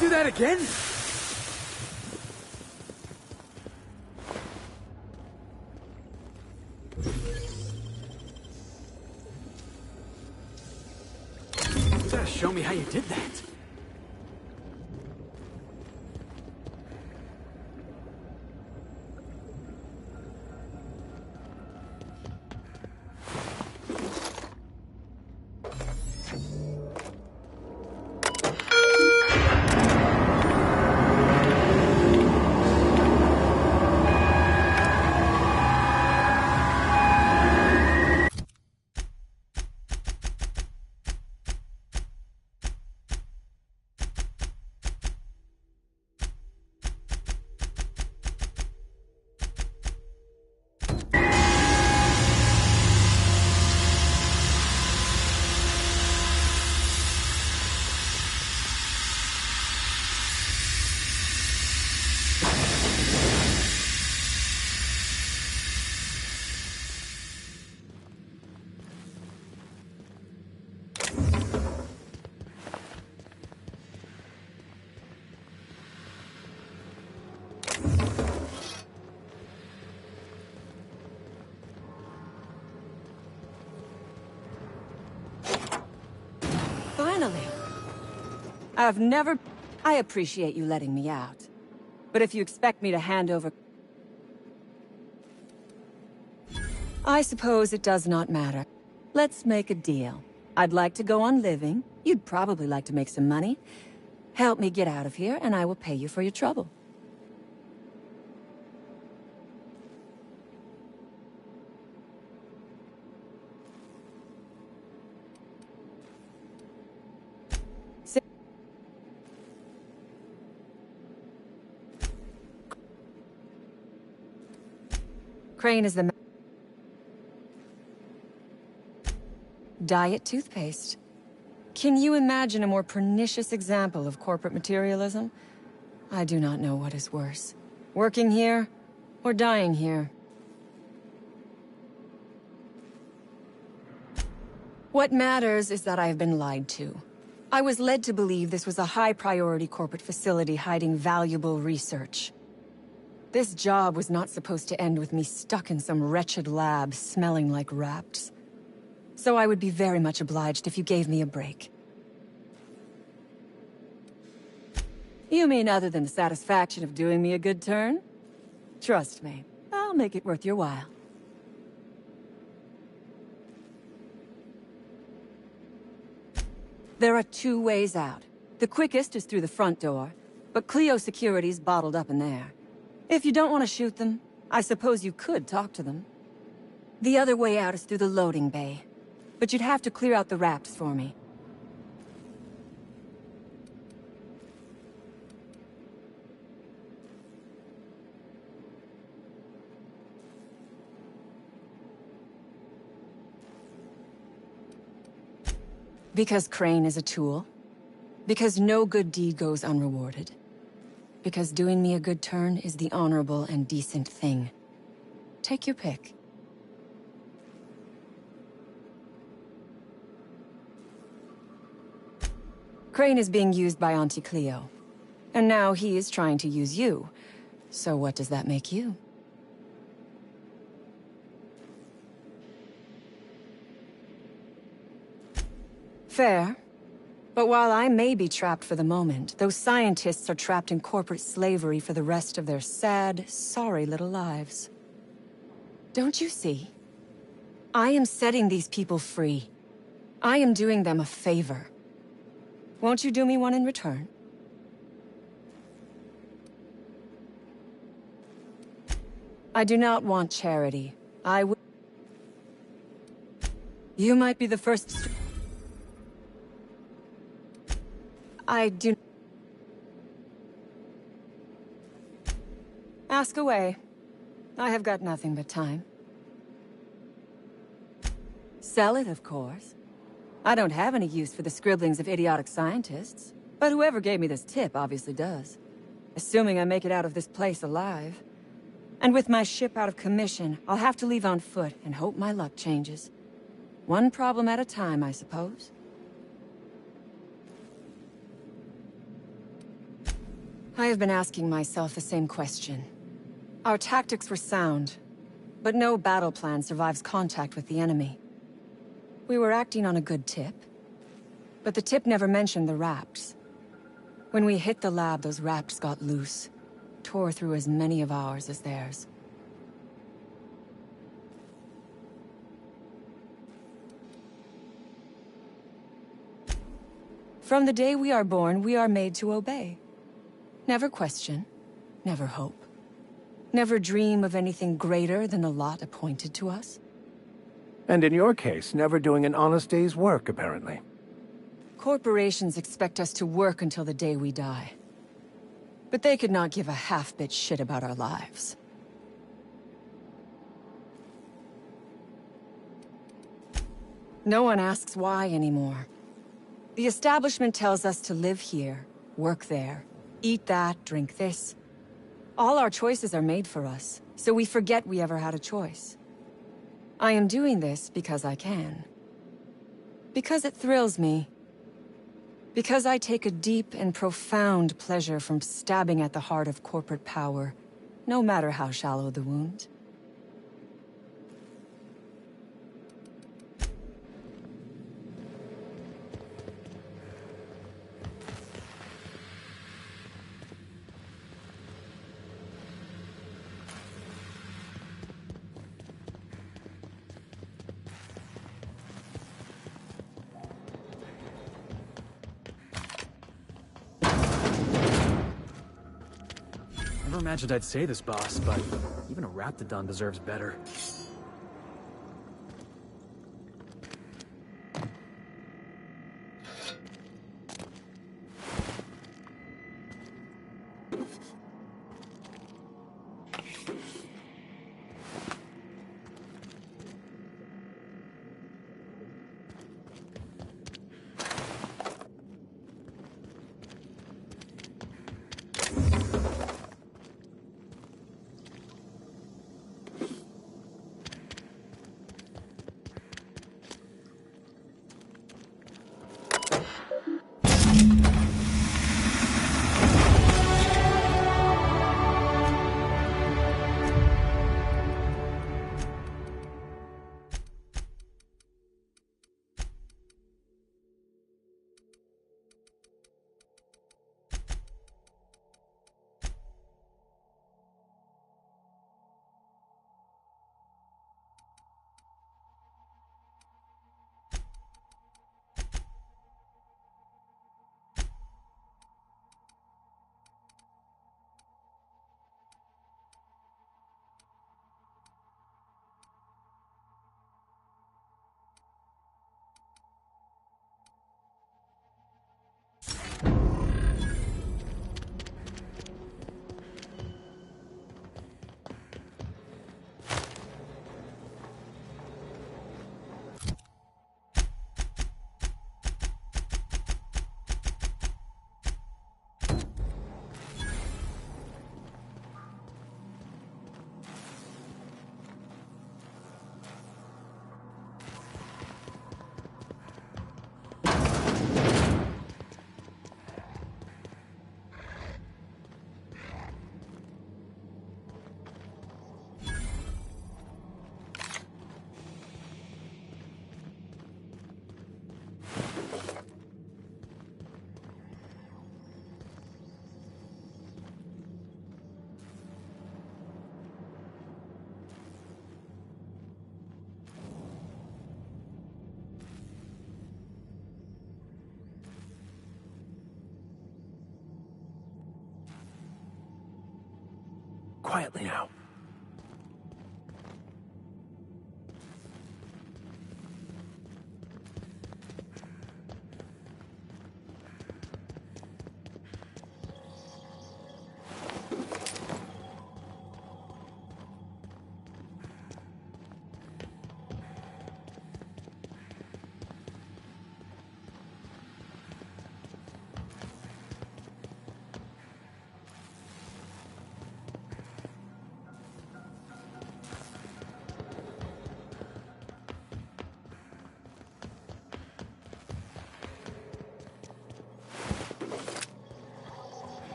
Do that again? You gotta show me how you did that. I've never... I appreciate you letting me out. But if you expect me to hand over... I suppose it does not matter. Let's make a deal. I'd like to go on living. You'd probably like to make some money. Help me get out of here, and I will pay you for your trouble. Crane is the... Diet toothpaste. Can you imagine a more pernicious example of corporate materialism? I do not know what is worse. Working here, or dying here. What matters is that I have been lied to. I was led to believe this was a high-priority corporate facility hiding valuable research. This job was not supposed to end with me stuck in some wretched lab smelling like rats. So I would be very much obliged if you gave me a break. You mean other than the satisfaction of doing me a good turn? Trust me, I'll make it worth your while. There are 2 ways out. The quickest is through the front door, but Cleo security's bottled up in there. If you don't want to shoot them, I suppose you could talk to them. The other way out is through the loading bay, but you'd have to clear out the rafts for me. Because Crane is a tool. Because no good deed goes unrewarded. Because doing me a good turn is the honorable and decent thing. Take your pick. Crane is being used by Auntie Cleo. And now he is trying to use you. So what does that make you? Fair. But while I may be trapped for the moment, those scientists are trapped in corporate slavery for the rest of their sad, sorry little lives. Don't you see? I am setting these people free. I am doing them a favor. Won't you do me one in return? I do not want charity. I would... You might be the first... I do... Ask away. I have got nothing but time. Sell it, of course. I don't have any use for the scribblings of idiotic scientists, but whoever gave me this tip obviously does. Assuming I make it out of this place alive. And with my ship out of commission, I'll have to leave on foot and hope my luck changes. One problem at a time, I suppose. I have been asking myself the same question. Our tactics were sound, but no battle plan survives contact with the enemy. We were acting on a good tip, but the tip never mentioned the raps. When we hit the lab, those raps got loose, tore through as many of ours as theirs. From the day we are born, we are made to obey. Never question, never hope. Never dream of anything greater than the lot appointed to us. And in your case, never doing an honest day's work, apparently. Corporations expect us to work until the day we die. But they could not give a half-bit shit about our lives. No one asks why anymore. The establishment tells us to live here, work there, eat that, drink this. All our choices are made for us, so we forget we ever had a choice. I am doing this because I can. Because it thrills me. Because I take a deep and profound pleasure from stabbing at the heart of corporate power, no matter how shallow the wound. Never imagined I'd say this, boss, but even a Raptidon deserves better. Quietly now.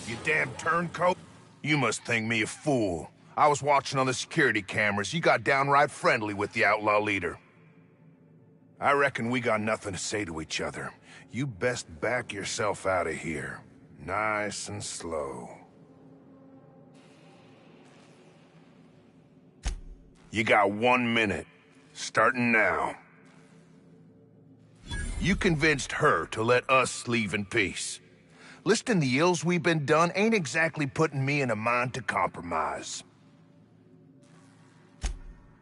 You damn turncoat. You must think me a fool. I was watching on the security cameras. You got downright friendly with the outlaw leader. I reckon we got nothing to say to each other. You best back yourself out of here. Nice and slow. You got 1 minute. Starting now. You convinced her to let us leave in peace. Listing the ills we've been done ain't exactly putting me in a mind to compromise.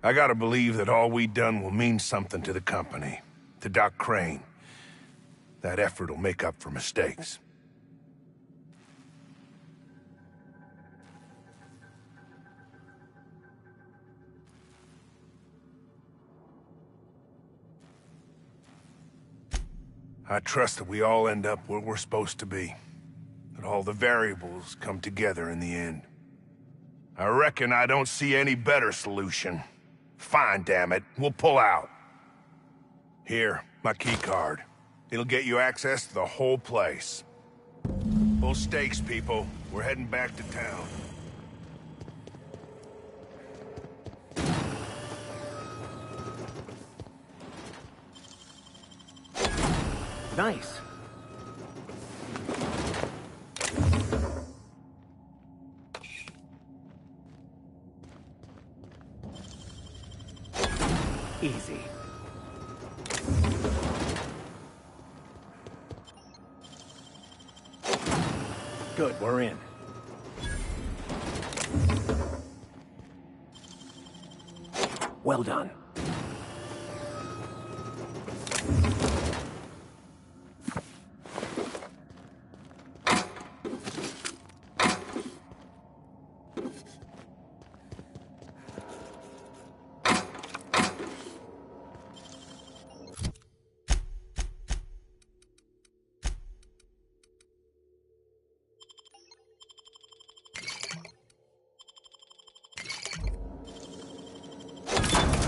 I gotta believe that all we done will mean something to the company, to Doc Crane. That effort will make up for mistakes. I trust that we all end up where we're supposed to be. That all the variables come together in the end. I reckon I don't see any better solution. Fine, damn it. We'll pull out. Here, my key card. It'll get you access to the whole place. Full stakes, people. We're heading back to town. Nice. Easy. Good, we're in. Well done.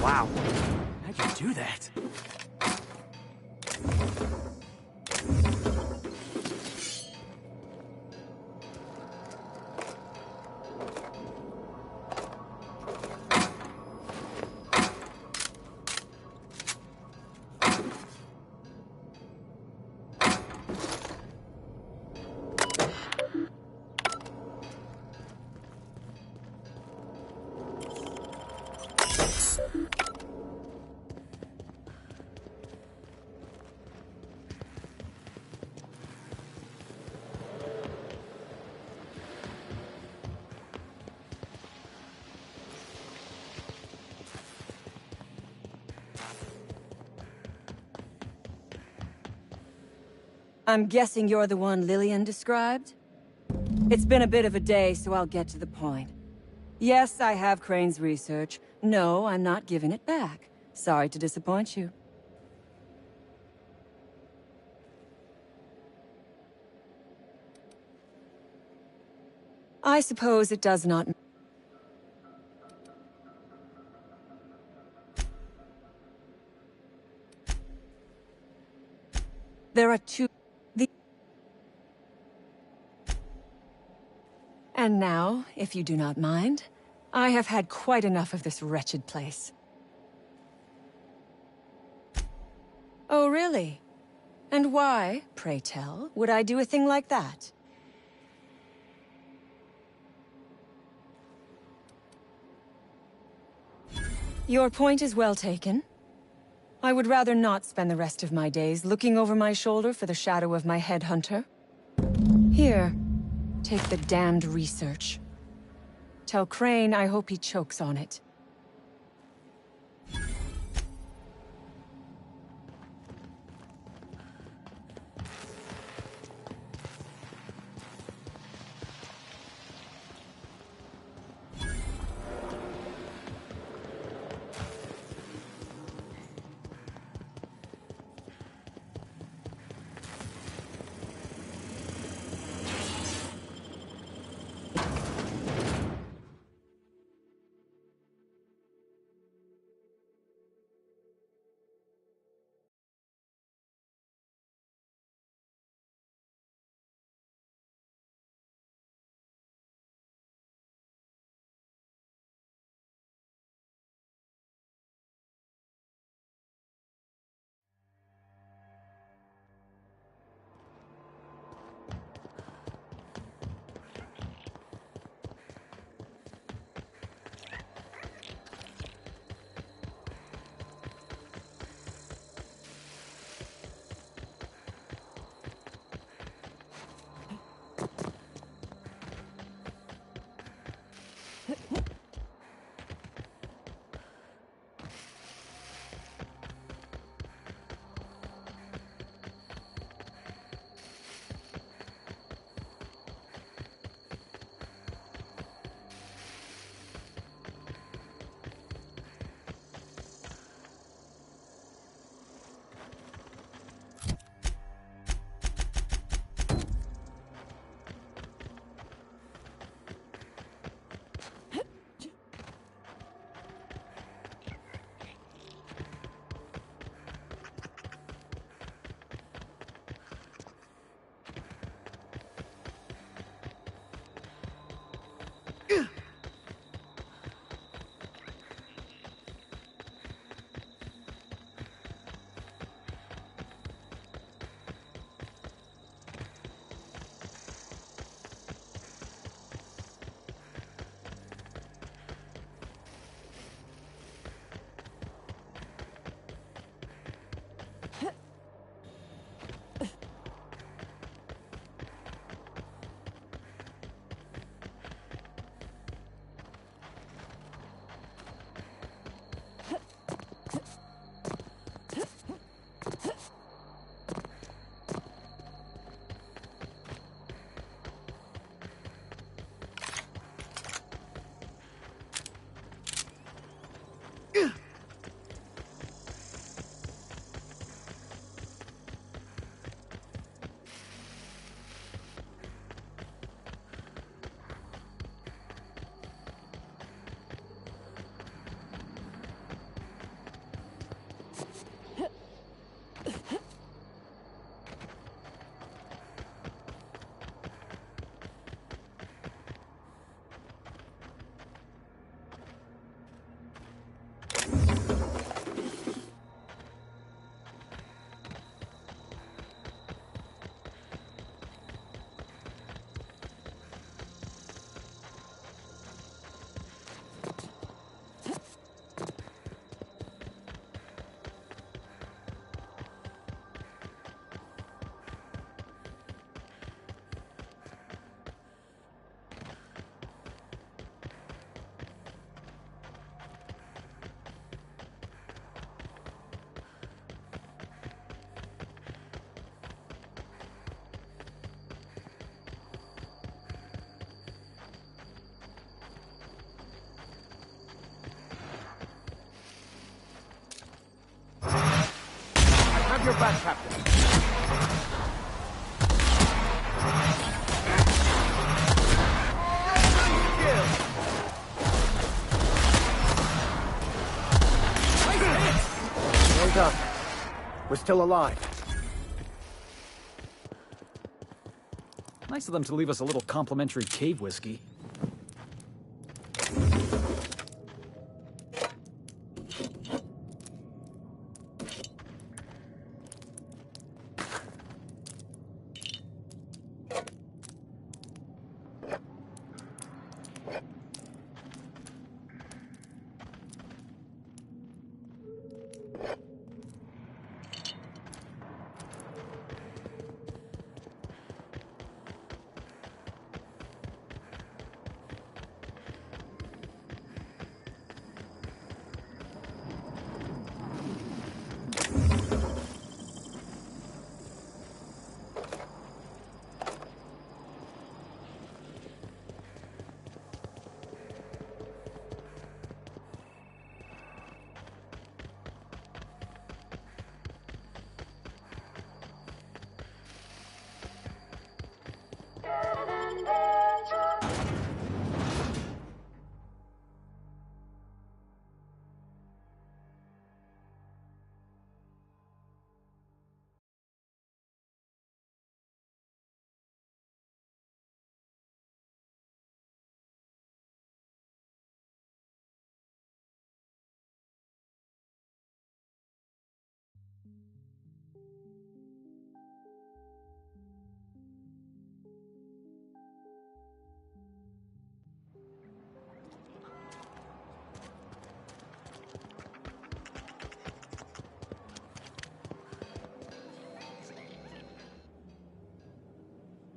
Wow. How'd you do that? I'm guessing you're the one Lillian described? It's been a bit of a day, so I'll get to the point. Yes, I have Crane's research. No, I'm not giving it back. Sorry to disappoint you. I suppose it does not... There are two... And now, if you do not mind, I have had quite enough of this wretched place. Oh, really? And why, pray tell, would I do a thing like that? Your point is well taken. I would rather not spend the rest of my days looking over my shoulder for the shadow of my headhunter. Here, take the damned research. Tell Crane I hope he chokes on it. have your back, Captain. Well done. We're still alive. Nice of them to leave us a little complimentary cave whiskey.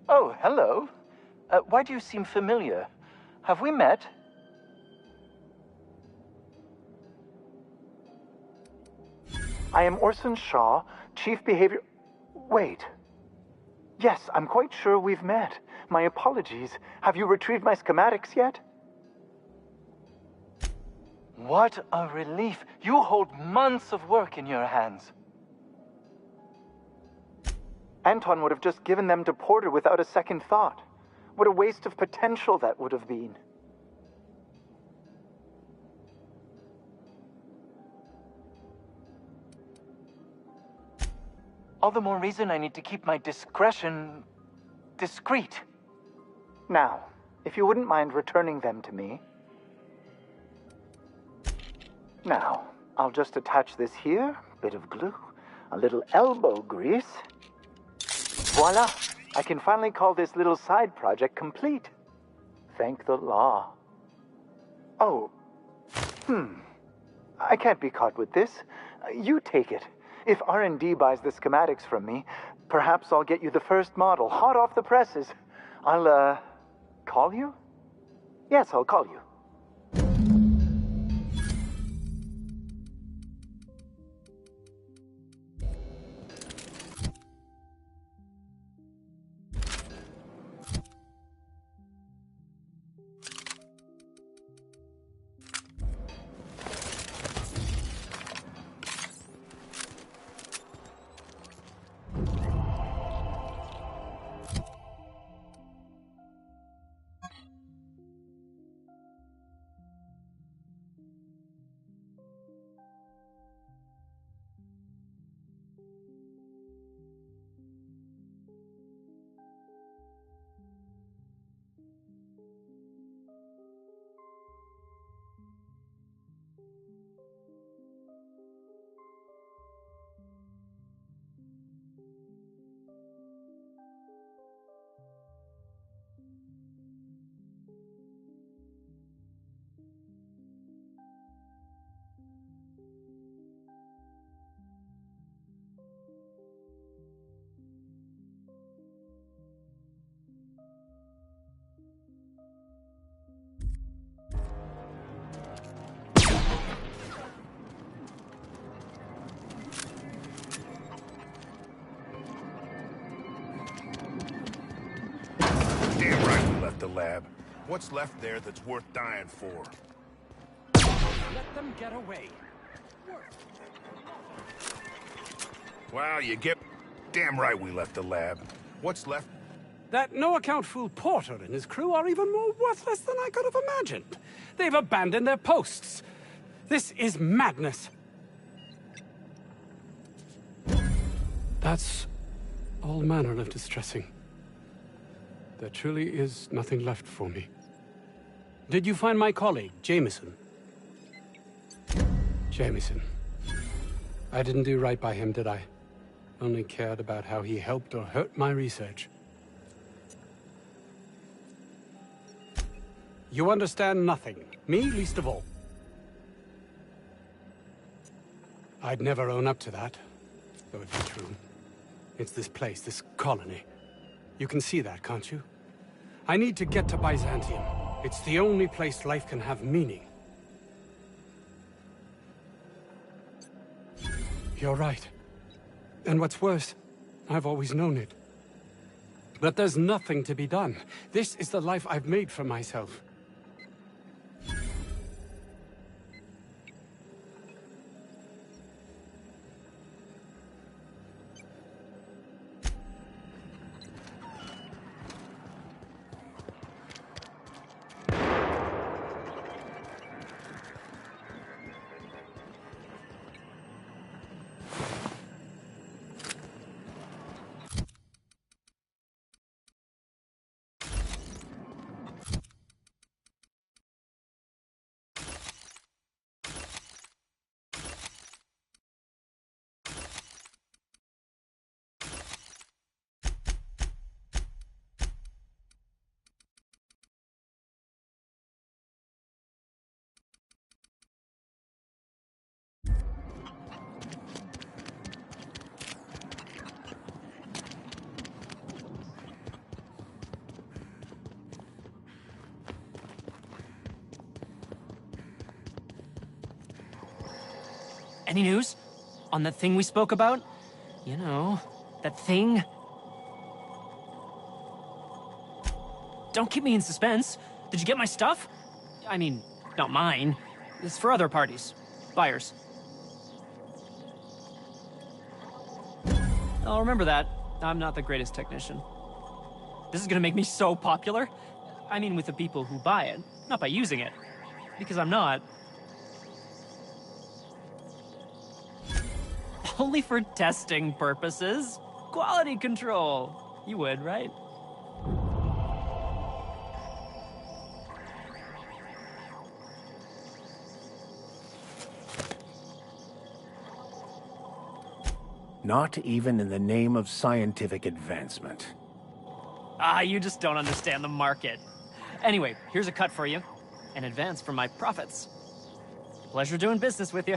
Oh, hello. Why do you seem familiar? Have we met? I am Orson Shaw, Chief Behavior... Wait. Yes, I'm quite sure we've met. My apologies. Have you retrieved my schematics yet? What a relief. You hold months of work in your hands. Anton would have just given them to Porter without a second thought. What a waste of potential that would have been. All the more reason I need to keep my discretion discreet. Now, if you wouldn't mind returning them to me. Now, I'll just attach this here, bit of glue, a little elbow grease. Voila! I can finally call this little side project complete. Thank the law. Oh. I can't be caught with this. You take it. If R&D buys the schematics from me, perhaps I'll get you the first model, hot off the presses. I'll, call you? Yes, I'll call you. The lab. What's left there that's worth dying for? Let them get away. Well, you get... Damn right we left the lab. What's left? That no-account fool Porter and his crew are even more worthless than I could have imagined. They've abandoned their posts. This is madness. That's all manner of distressing. There truly is nothing left for me. Did you find my colleague, Jameson? Jameson. I didn't do right by him, did I? Only cared about how he helped or hurt my research. You understand nothing. Me least of all. I'd never own up to that, though it be true. It's this place, this colony. You can see that, can't you? I need to get to Byzantium. It's the only place life can have meaning. You're right. And what's worse, I've always known it. But there's nothing to be done. This is the life I've made for myself. Any news? On that thing we spoke about? You know, that thing? Don't keep me in suspense. Did you get my stuff? I mean, not mine. It's for other parties. Buyers. I'll remember that. I'm not the greatest technician. This is gonna make me so popular. I mean, with the people who buy it, not by using it. Because I'm not. Only for testing purposes. Quality control. You would, right? Not even in the name of scientific advancement. Ah, you just don't understand the market. Anyway, here's a cut for you. An advance for my profits. Pleasure doing business with you.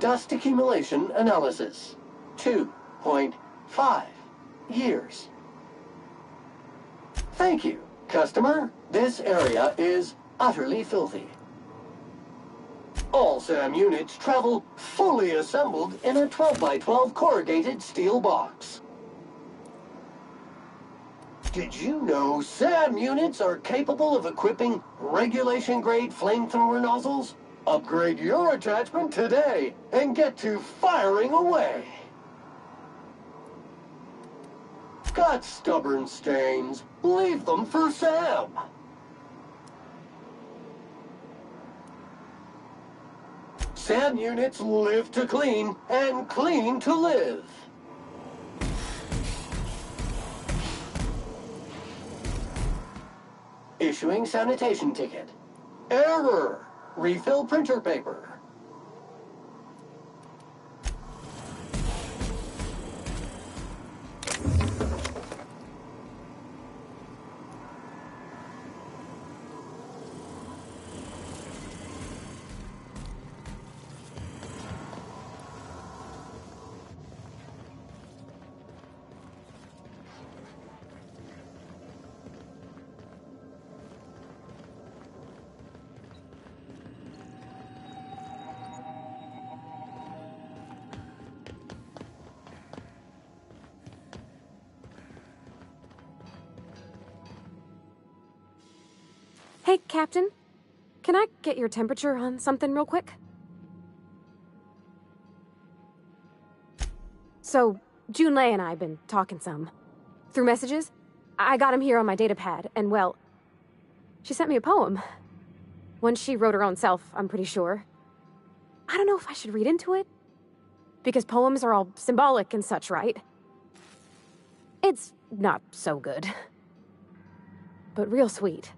Dust accumulation analysis. 2.5 years. Thank you, customer. This area is utterly filthy. All SAM units travel fully assembled in a 12x12 corrugated steel box. Did you know SAM units are capable of equipping regulation-grade flamethrower nozzles? Upgrade your attachment today and get to firing away. Got stubborn stains? Leave them for Sam. SAM units live to clean and clean to live. Issuing sanitation ticket. Error. Refill printer paper. Hey, Captain. Can I get your temperature on something real quick? So, Junlei and I have been talking some. Through messages. I got him here on my datapad, and well, she sent me a poem. One she wrote her own self, I'm pretty sure. I don't know if I should read into it. Because poems are all symbolic and such, right? It's not so good. But real sweet.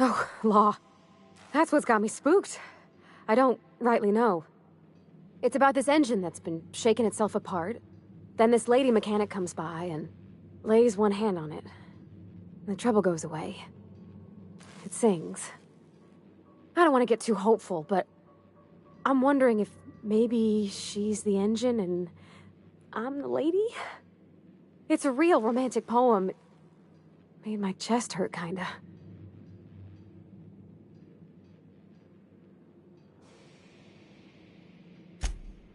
Oh, law. That's what's got me spooked. I don't rightly know. It's about this engine that's been shaking itself apart. Then this lady mechanic comes by and lays one hand on it. The trouble goes away. It sings. I don't want to get too hopeful, but I'm wondering if maybe she's the engine and I'm the lady? It's a real romantic poem. It made my chest hurt, kinda.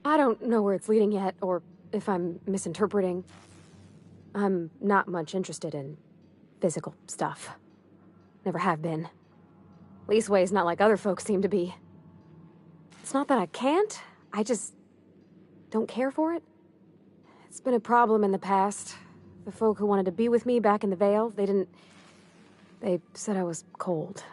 I don't know where it's leading yet, or if I'm misinterpreting. I'm not much interested in physical stuff. Never have been. Leastways, not like other folks seem to be. It's not that I can't, I just don't care for it. It's been a problem in the past. The folk who wanted to be with me back in the Vale, they said I was cold.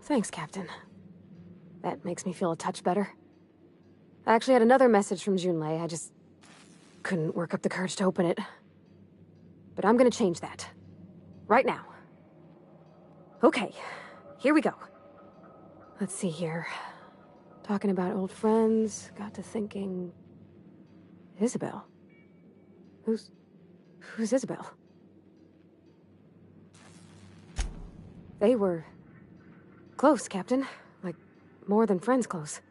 Thanks, Captain. That makes me feel a touch better. I actually had another message from Junlei. I just couldn't work up the courage to open it. But I'm gonna change that. Right now. Okay, here we go. Let's see here. Talking about old friends, got to thinking... Isabel? Who's Isabel? They were... close, Captain. Like, more than friends close.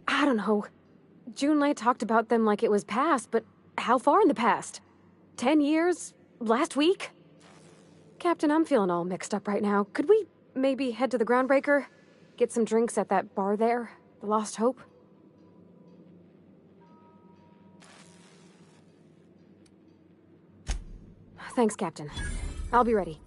I don't know. Junlei talked about them like it was past, but how far in the past? 10 years? Last week? Captain, I'm feeling all mixed up right now. Could we maybe head to the Groundbreaker? Get some drinks at that bar there? The Lost Hope? Thanks, Captain. I'll be ready.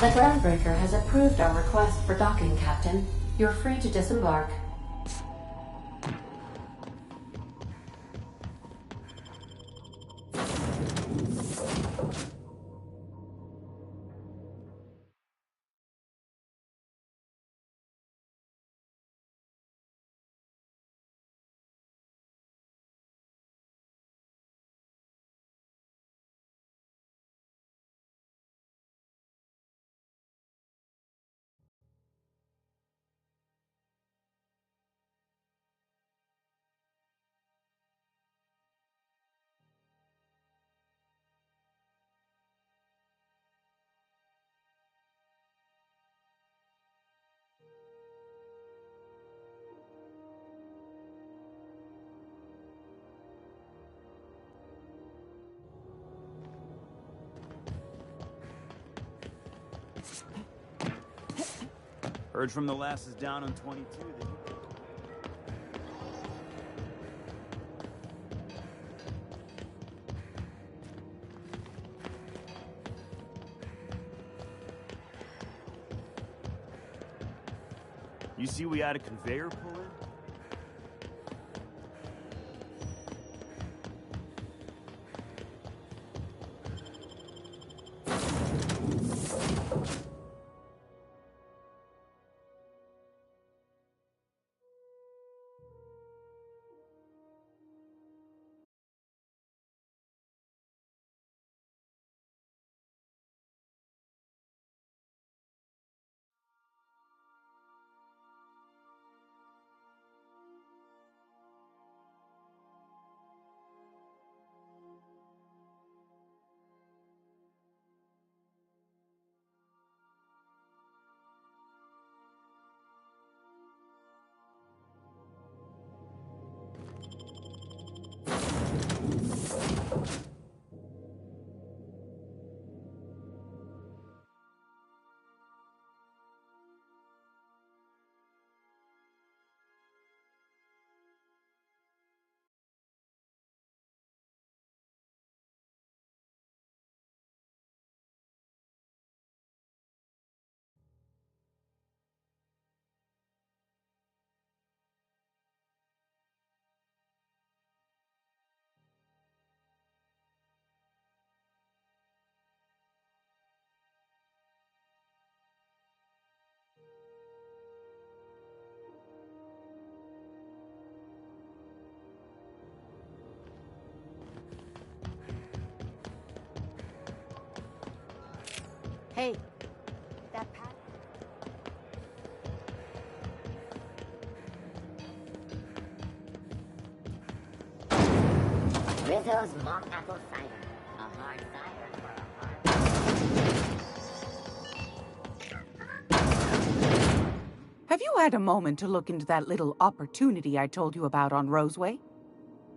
The groundbreaker has approved our request for docking, Captain. You're free to disembark. Heard from the lasses down on 22 that... You see we had a conveyor pull in? Hey, that pad. Rizzo's mock apple cider. A hard cider for a hard... Have you had a moment to look into that little opportunity I told you about on Roseway?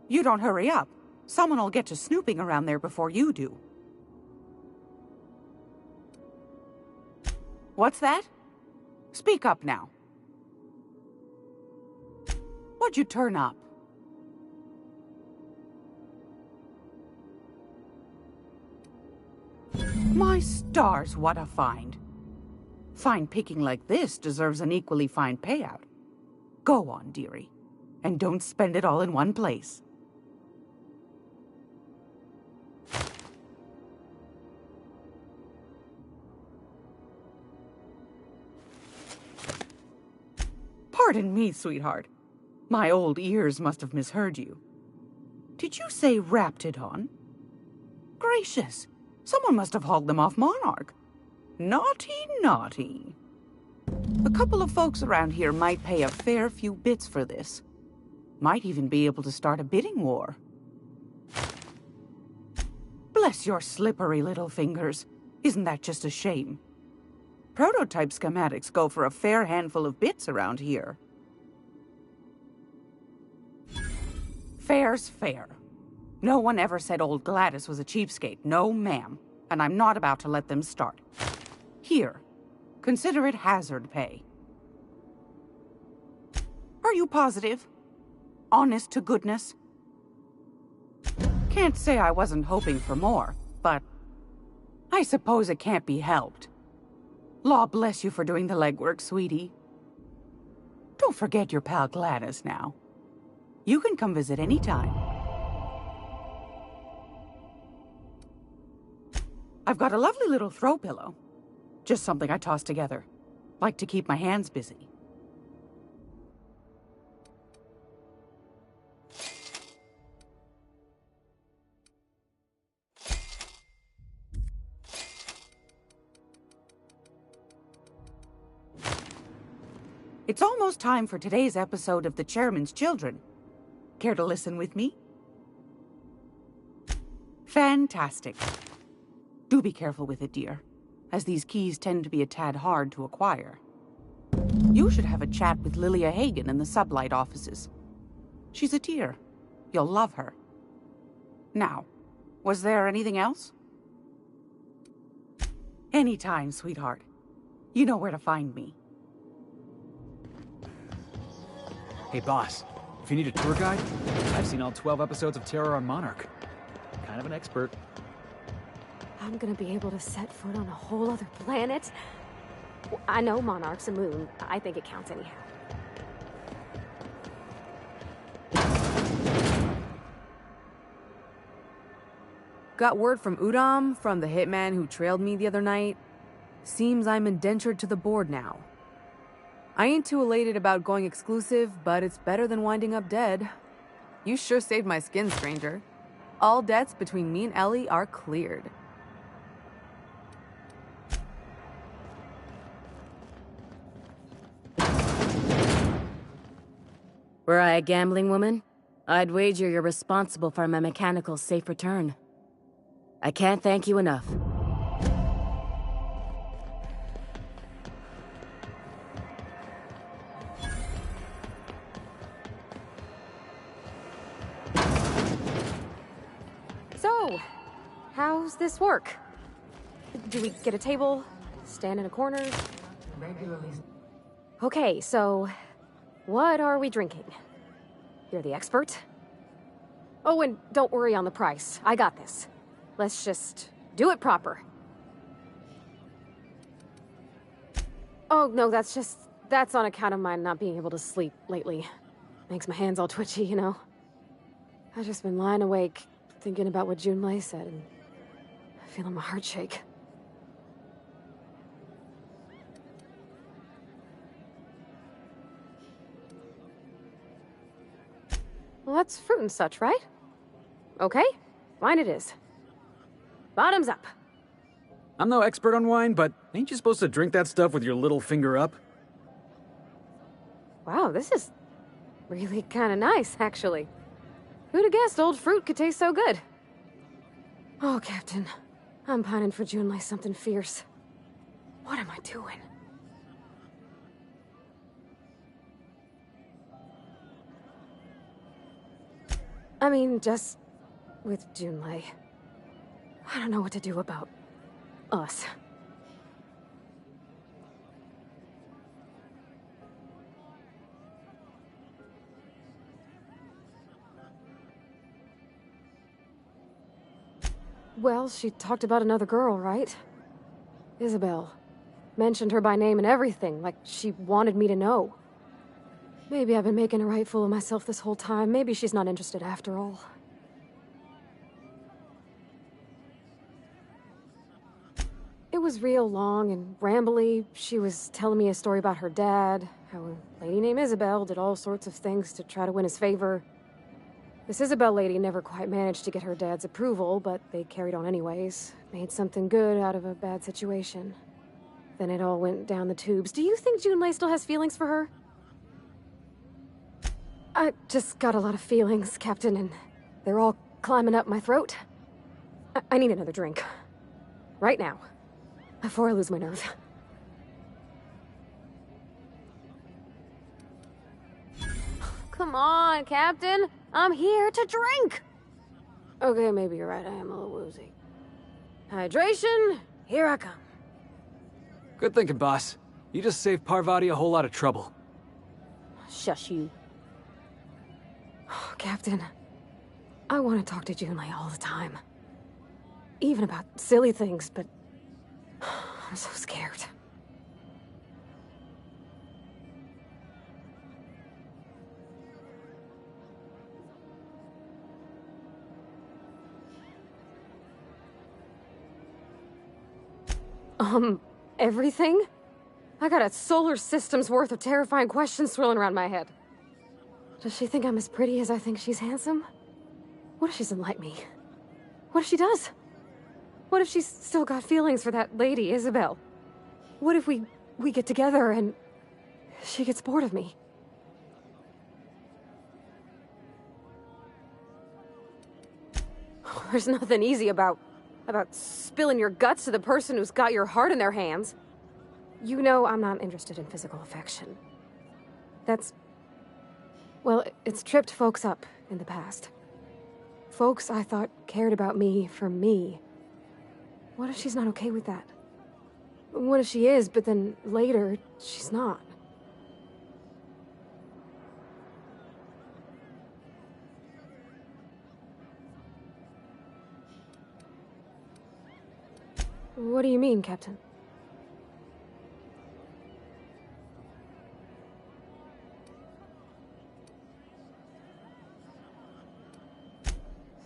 You don't hurry up. Someone will get to snooping around there before you do. What's that? Speak up now. What'd you turn up? My stars, what a find. Fine picking like this deserves an equally fine payout. Go on, dearie, and don't spend it all in one place. Pardon me, sweetheart. My old ears must have misheard you. Did you say Raptidon? Gracious, someone must have hauled them off Monarch. Naughty, naughty. A couple of folks around here might pay a fair few bits for this. Might even be able to start a bidding war. Bless your slippery little fingers. Isn't that just a shame? Prototype schematics go for a fair handful of bits around here. Fair's fair. No one ever said old Gladys was a cheapskate. No, ma'am. And I'm not about to let them start. Here, consider it hazard pay. Are you positive? Honest to goodness? Can't say I wasn't hoping for more, but I suppose it can't be helped. Law bless you for doing the legwork, sweetie. Don't forget your pal Gladys now. You can come visit any time. I've got a lovely little throw pillow. Just something I toss together. Like to keep my hands busy. It's almost time for today's episode of The Chairman's Children. Care to listen with me? Fantastic. Do be careful with it, dear, as these keys tend to be a tad hard to acquire. You should have a chat with Lilia Hagen in the Sublight offices. She's a dear. You'll love her. Now, was there anything else? Anytime, sweetheart. You know where to find me. Hey, boss. If you need a tour guide, I've seen all 12 episodes of Terror on Monarch. Kind of an expert. I'm gonna be able to set foot on a whole other planet? I know Monarch's a moon. I think it counts anyhow. Got word from Udam, from the hitman who trailed me the other night. Seems I'm indentured to the board now. I ain't too elated about going exclusive, but it's better than winding up dead. You sure saved my skin, stranger. All debts between me and Ellie are cleared. Were I a gambling woman, I'd wager you're responsible for my mechanical safe return. I can't thank you enough. So, how's this work? Do we get a table? Stand in a corner? Regularly. Okay, so what are we drinking? You're the expert? Oh, and don't worry on the price. I got this. Let's just do it proper. Oh, no, that's on account of my not being able to sleep lately. Makes my hands all twitchy, you know? I've just been lying awake, thinking about what Junlei said, and feeling my heart shake. Well, that's fruit and such, right? Okay, wine it is. Bottoms up. I'm no expert on wine, but ain't you supposed to drink that stuff with your little finger up? Wow, this is really kind of nice, actually. Who'd have guessed old fruit could taste so good? Oh, Captain, I'm pining for Junlei something fierce. What am I doing? I mean, just with Junlei. I don't know what to do about us. Well, she talked about another girl, right? Isabel. Mentioned her by name and everything, like she wanted me to know. Maybe I've been making a right fool of myself this whole time. Maybe she's not interested after all. It was real long and rambly. She was telling me a story about her dad, how a lady named Isabel did all sorts of things to try to win his favor. This Isabel lady never quite managed to get her dad's approval, but they carried on anyways. Made something good out of a bad situation. Then it all went down the tubes. Do you think Junlei still has feelings for her? I just got a lot of feelings, Captain, and they're all climbing up my throat. I need another drink. Right now. Before I lose my nerve. Come on, Captain. I'm here to drink. Okay, maybe you're right. I am a little woozy. Hydration, here I come. Good thinking, boss. You just saved Parvati a whole lot of trouble. Shush you. Captain, I want to talk to Junlei all the time. Even about silly things, but I'm so scared. Everything? I got a solar system's worth of terrifying questions swirling around my head. Does she think I'm as pretty as I think she's handsome? What if she doesn't like me? What if she does? What if she's still got feelings for that lady, Isabel? What if we get together and she gets bored of me? There's nothing easy about spilling your guts to the person who's got your heart in their hands. You know I'm not interested in physical affection. Well, it's tripped folks up in the past. Folks I thought cared about me for me. What if she's not okay with that? What if she is, but then later, she's not? What do you mean, Captain?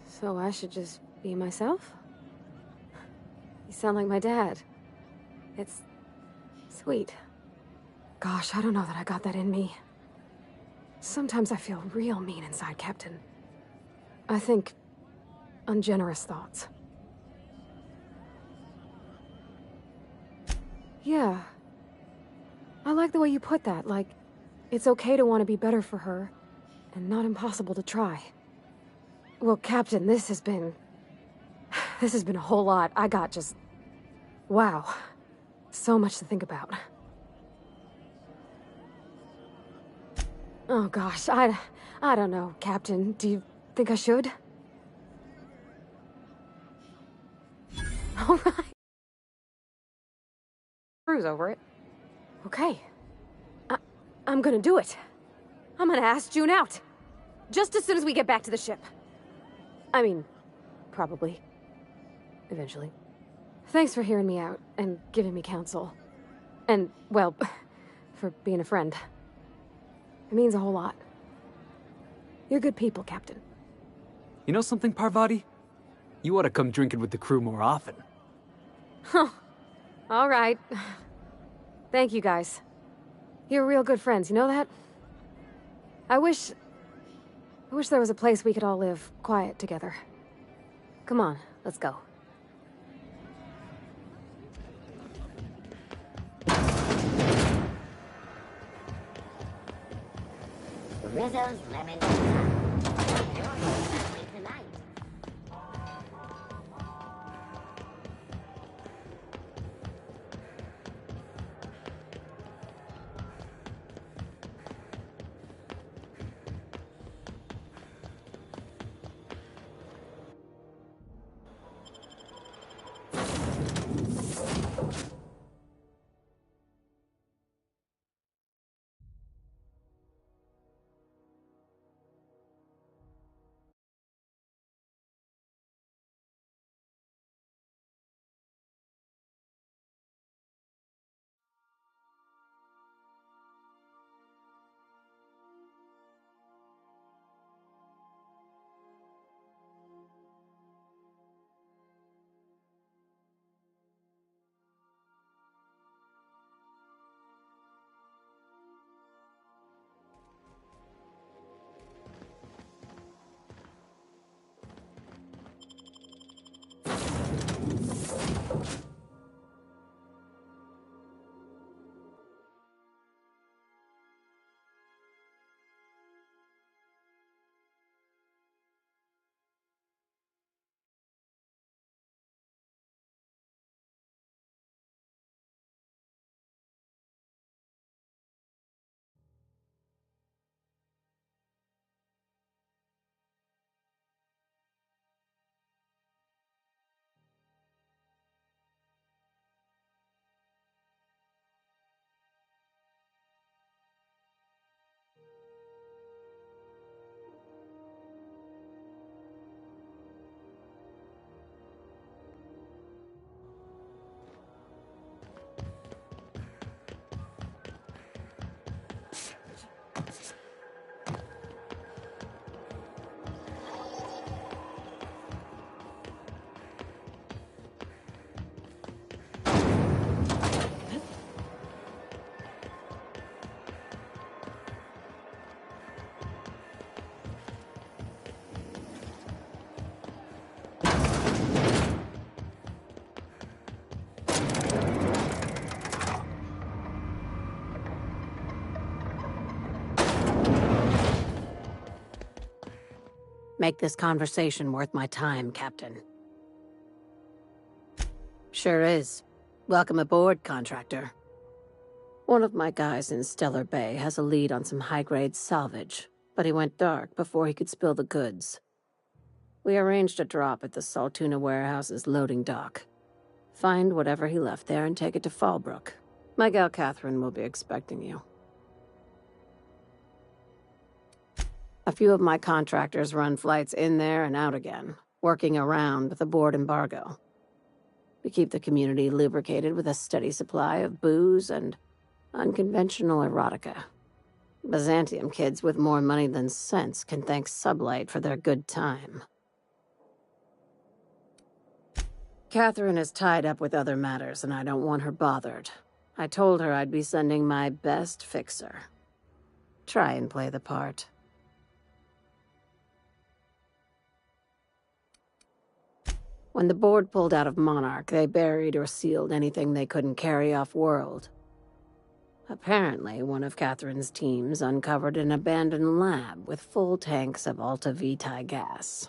So I should just be myself? You sound like my dad. It's sweet. Gosh, I don't know that I got that in me. Sometimes I feel real mean inside, Captain. I think ungenerous thoughts. Yeah. I like the way you put that, like, it's okay to want to be better for her, and not impossible to try. Well, Captain, this has been a whole lot. I got just... wow. So much to think about. Oh gosh, I don't know, Captain. Do you think I should? All right. Cruise over it. Okay. I'm gonna do it. I'm gonna ask June out. Just as soon as we get back to the ship. I mean, probably. Eventually. Thanks for hearing me out and giving me counsel. And, well, for being a friend. It means a whole lot. You're good people, Captain. You know something, Parvati? You ought to come drinking with the crew more often. Huh. All right. Thank you, guys. You're real good friends, you know that? I wish there was a place we could all live quiet together. Come on, let's go. Rizzo's Lemon. Make this conversation worth my time, Captain. Sure is. Welcome aboard, contractor. One of my guys in Stellar Bay has a lead on some high-grade salvage, but he went dark before he could spill the goods. We arranged a drop at the Saltuna warehouse's loading dock. Find whatever he left there and take it to Fallbrook. My gal Catherine will be expecting you. A few of my contractors run flights in there and out again, working around the board embargo. We keep the community lubricated with a steady supply of booze and unconventional erotica. Byzantium kids with more money than sense can thank Sublight for their good time. Catherine is tied up with other matters, and I don't want her bothered. I told her I'd be sending my best fixer. Try and play the part. When the board pulled out of Monarch, they buried or sealed anything they couldn't carry off-world. Apparently, one of Catherine's teams uncovered an abandoned lab with full tanks of Alta Vitae gas.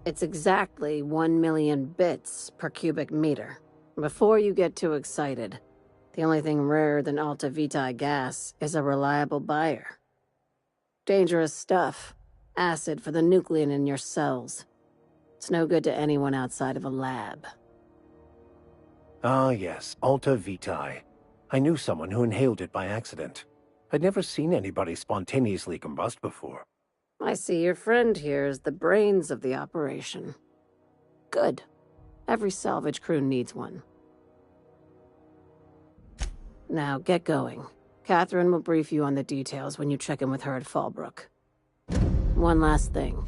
It's exactly 1 million bits per cubic meter. Before you get too excited, the only thing rarer than Alta Vitae gas is a reliable buyer. Dangerous stuff. Acid for the nuclein in your cells. It's no good to anyone outside of a lab. Ah, yes, Alta Vitae. I knew someone who inhaled it by accident. I'd never seen anybody spontaneously combust before. I see your friend here is the brains of the operation. Good. Every salvage crew needs one. Now, get going. Catherine will brief you on the details when you check in with her at Fallbrook. One last thing.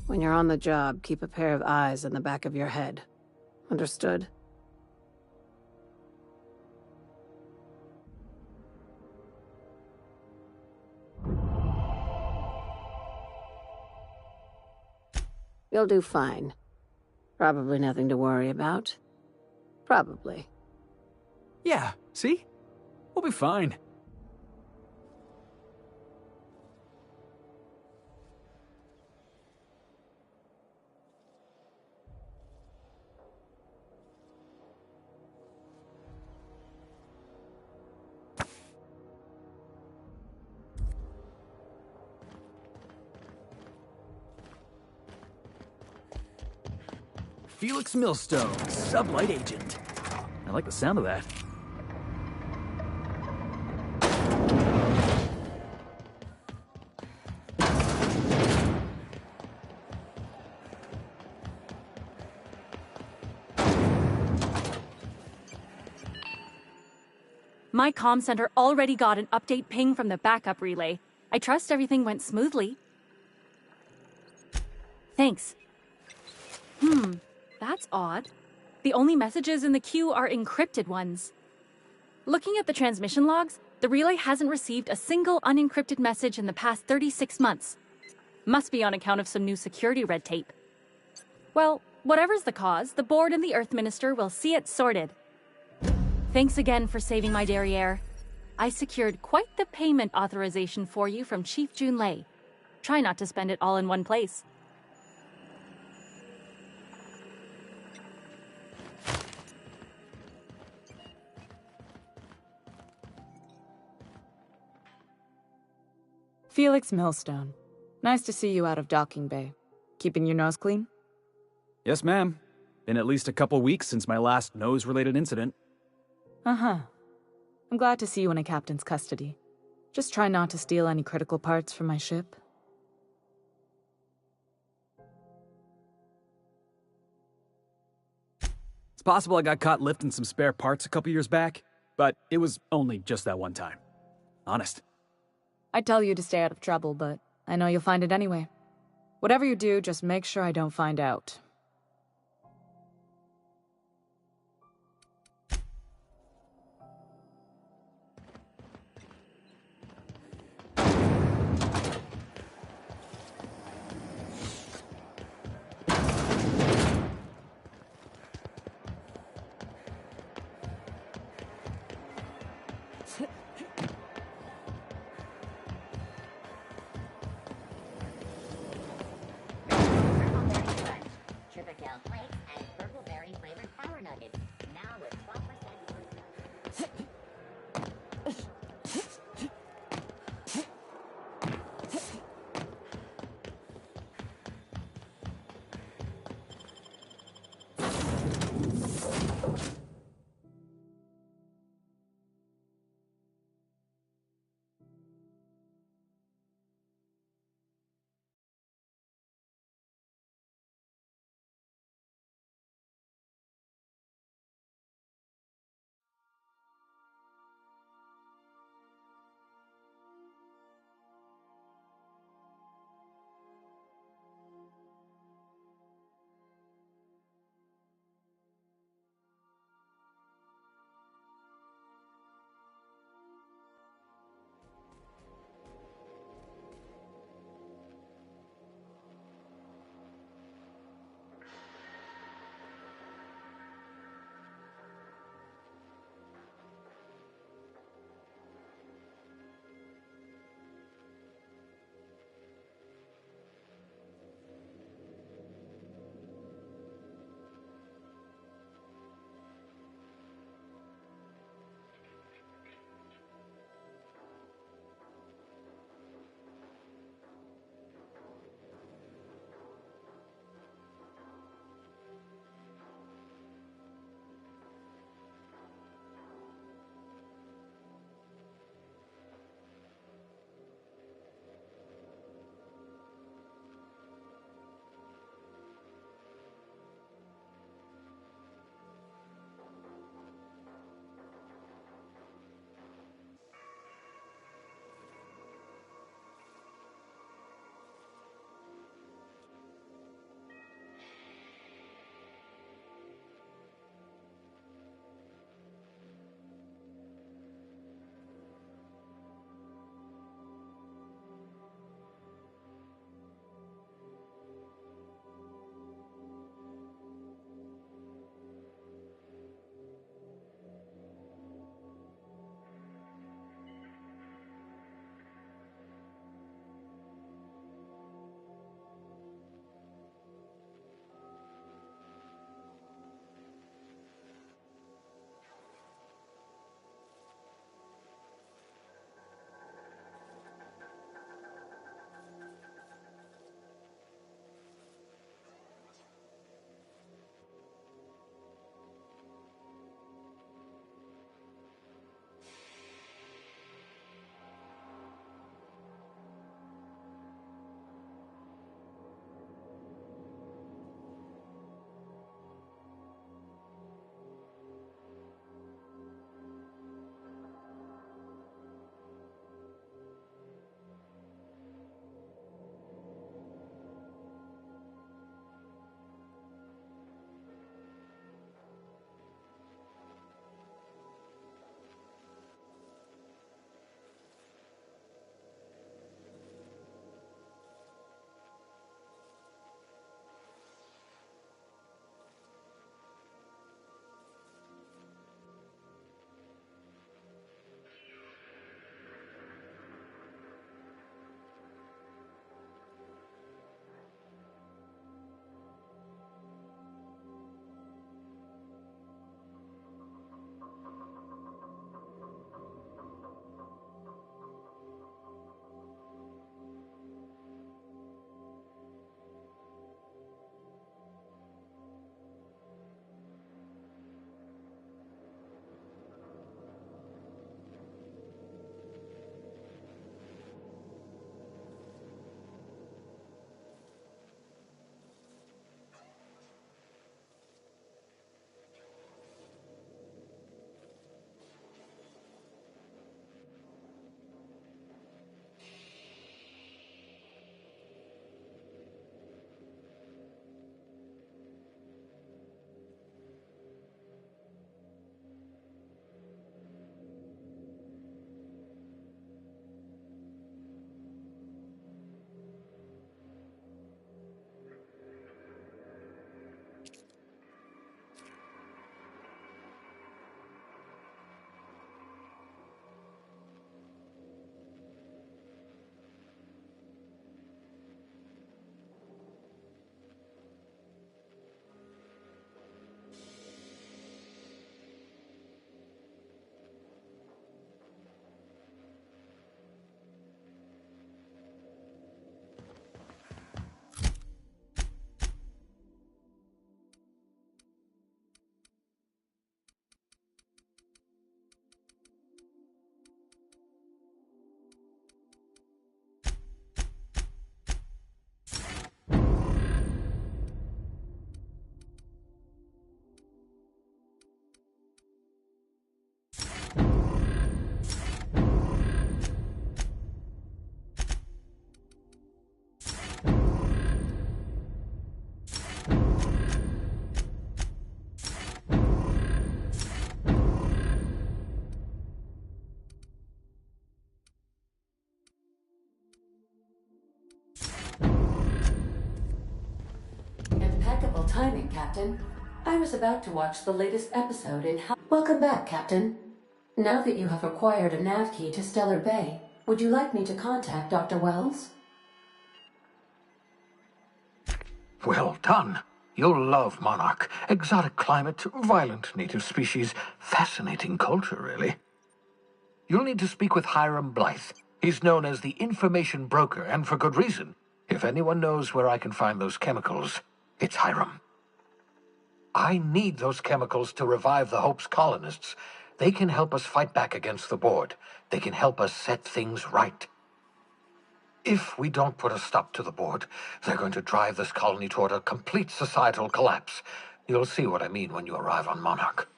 When you're on the job, keep a pair of eyes in the back of your head. Understood? You'll do fine. Probably nothing to worry about. Probably. Yeah, see? We'll be fine. Felix Millstone, Sublight Agent. I like the sound of that. My comm center already got an update ping from the backup relay. I trust everything went smoothly. Thanks. That's odd. The only messages in the queue are encrypted ones. Looking at the transmission logs, the relay hasn't received a single unencrypted message in the past 36 months. Must be on account of some new security red tape. Well, whatever's the cause, the board and the Earth Minister will see it sorted. Thanks again for saving my derriere. I secured quite the payment authorization for you from Chief Junlei. Try not to spend it all in one place. Felix Millstone. Nice to see you out of docking bay. Keeping your nose clean? Yes, ma'am. Been at least a couple weeks since my last nose-related incident. Uh-huh. I'm glad to see you in a captain's custody. Just try not to steal any critical parts from my ship. It's possible I got caught lifting some spare parts a couple years back, but it was only just that one time. Honest. I'd tell you to stay out of trouble, but I know you'll find it anyway. Whatever you do, just make sure I don't find out. timing, Captain. I was about to watch the latest episode in Welcome back, Captain. Now that you have acquired a nav key to Stellar Bay, would you like me to contact Dr. Wells? Well done. You'll love Monarch. Exotic climate, violent native species, fascinating culture, really. You'll need to speak with Hiram Blythe. He's known as the information broker, and for good reason. If anyone knows where I can find those chemicals, it's Hiram. I need those chemicals to revive the Hope's colonists. They can help us fight back against the Board. They can help us set things right. If we don't put a stop to the Board, they're going to drive this colony toward a complete societal collapse. You'll see what I mean when you arrive on Monarch.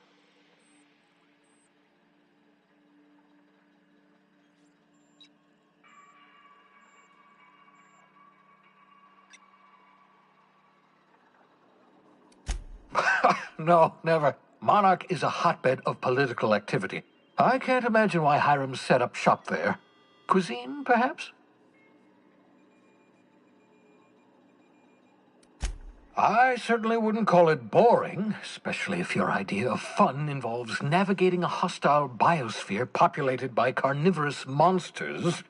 No, never. Monarch is a hotbed of political activity. I can't imagine why Hiram set up shop there. Cuisine, perhaps? I certainly wouldn't call it boring, especially if your idea of fun involves navigating a hostile biosphere populated by carnivorous monsters.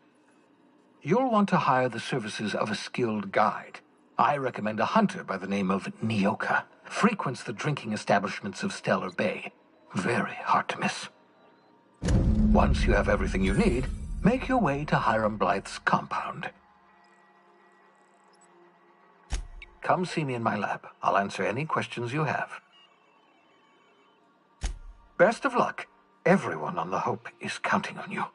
You'll want to hire the services of a skilled guide. I recommend a hunter by the name of Nyoka. Frequents the drinking establishments of Stellar Bay. Very hard to miss. Once you have everything you need, make your way to Hiram Blythe's compound. Come see me in my lab. I'll answer any questions you have. Best of luck. Everyone on the Hope is counting on you.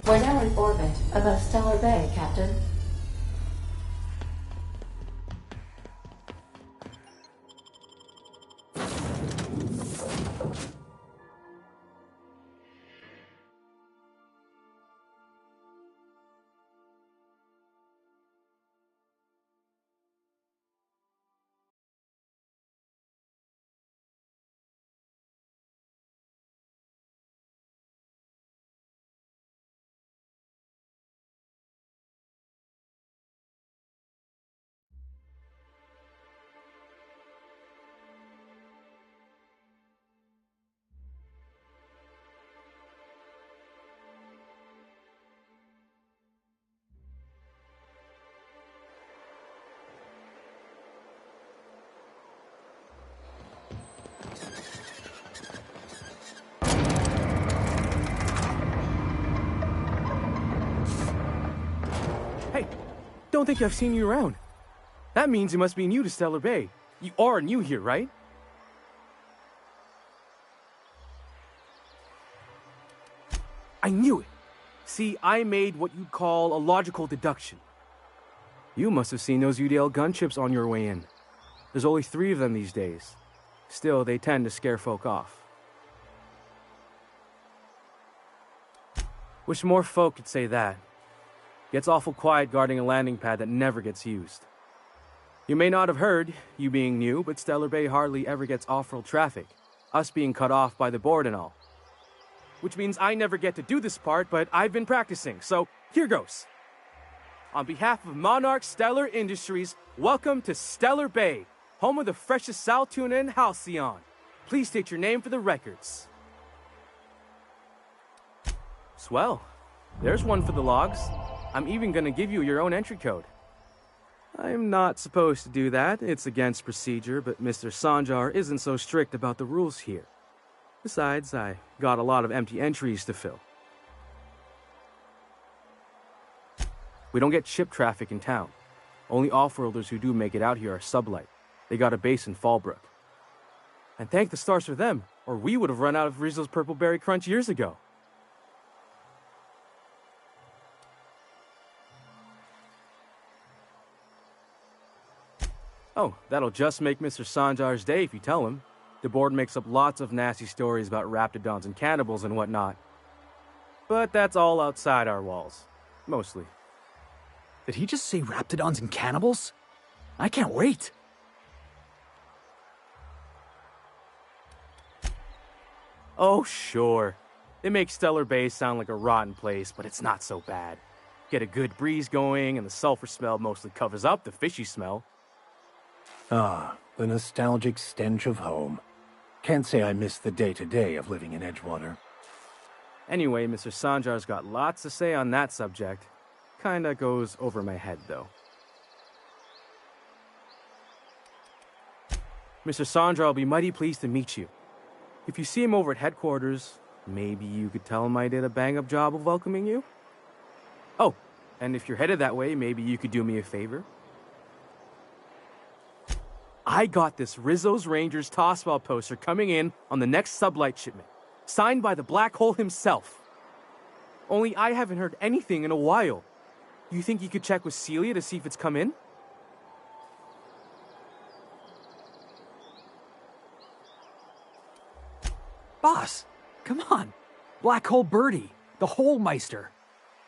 We're now in orbit above Stellar Bay, Captain. Hey, don't think I've seen you around. That means you must be new to Stellar Bay. You are new here, right? I knew it. See, I made what you'd call a logical deduction. You must have seen those UDL gunships on your way in. There's only 3 of them these days. Still, they tend to scare folk off. Wish more folk could say that. Gets awful quiet guarding a landing pad that never gets used. You may not have heard, you being new, but Stellar Bay hardly ever gets off-road traffic, us being cut off by the Board and all. Which means I never get to do this part, but I've been practicing, so here goes. On behalf of Monarch Stellar Industries, welcome to Stellar Bay, home of the freshest sal tuna and halcyon. Please state your name for the records. Swell. There's one for the logs. I'm even gonna give you your own entry code. I'm not supposed to do that. It's against procedure, but Mr. Sanjar isn't so strict about the rules here. Besides, I got a lot of empty entries to fill. We don't get ship traffic in town. Only off-worlders who do make it out here are sublight. They got a base in Fallbrook. And thank the stars for them, or we would have run out of Rizzo's Purple Berry Crunch years ago. Oh, that'll just make Mr. Sanjar's day if you tell him. The board makes up lots of nasty stories about raptidons and cannibals and whatnot. But that's all outside our walls. Mostly. Did he just say raptidons and cannibals? I can't wait. Oh, sure. It makes Stellar Bay sound like a rotten place, but it's not so bad. Get a good breeze going, and the sulfur smell mostly covers up the fishy smell. Ah, the nostalgic stench of home. Can't say I miss the day-to-day of living in Edgewater. Anyway, Mr. Sanjar's got lots to say on that subject. Kinda goes over my head, though. Mr. Sanjar will be mighty pleased to meet you. If you see him over at headquarters, maybe you could tell him I did a bang-up job of welcoming you? Oh, and if you're headed that way, maybe you could do me a favor? I got this Rizzo's Rangers tossball poster coming in on the next sublight shipment, signed by the Black Hole himself. Only I haven't heard anything in a while. You think you could check with Celia to see if it's come in? Boss, come on. Black Hole Birdie, the Holmeister,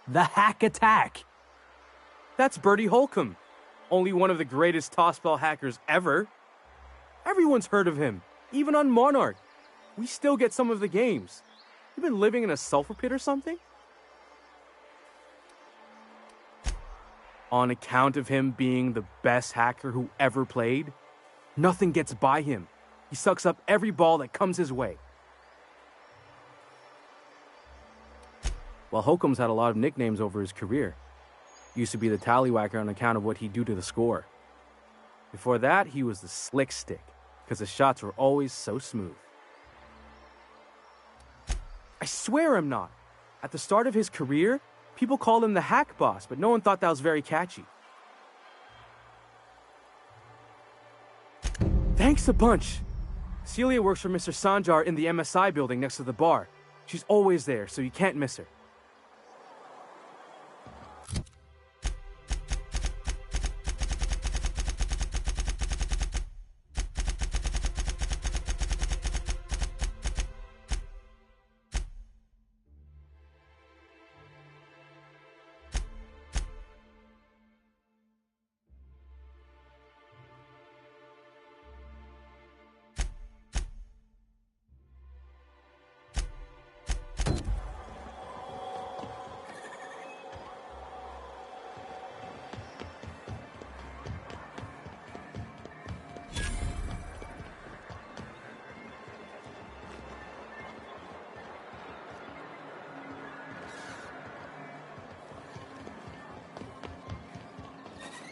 the Hack Attack. That's Bertie Holcomb, only one of the greatest tossball hackers ever. Everyone's heard of him, even on Monarch. We still get some of the games. You been living in a sulfur pit or something? On account of him being the best hacker who ever played, nothing gets by him. He sucks up every ball that comes his way. Well, Holcomb's had a lot of nicknames over his career. Used to be the tallywhacker on account of what he'd do to the score. Before that, he was the slick stick, because his shots were always so smooth. I swear I'm not. At the start of his career, people called him the hack boss, but no one thought that was very catchy. Thanks a bunch. Celia works for Mr. Sanjar in the MSI building next to the bar. She's always there, so you can't miss her.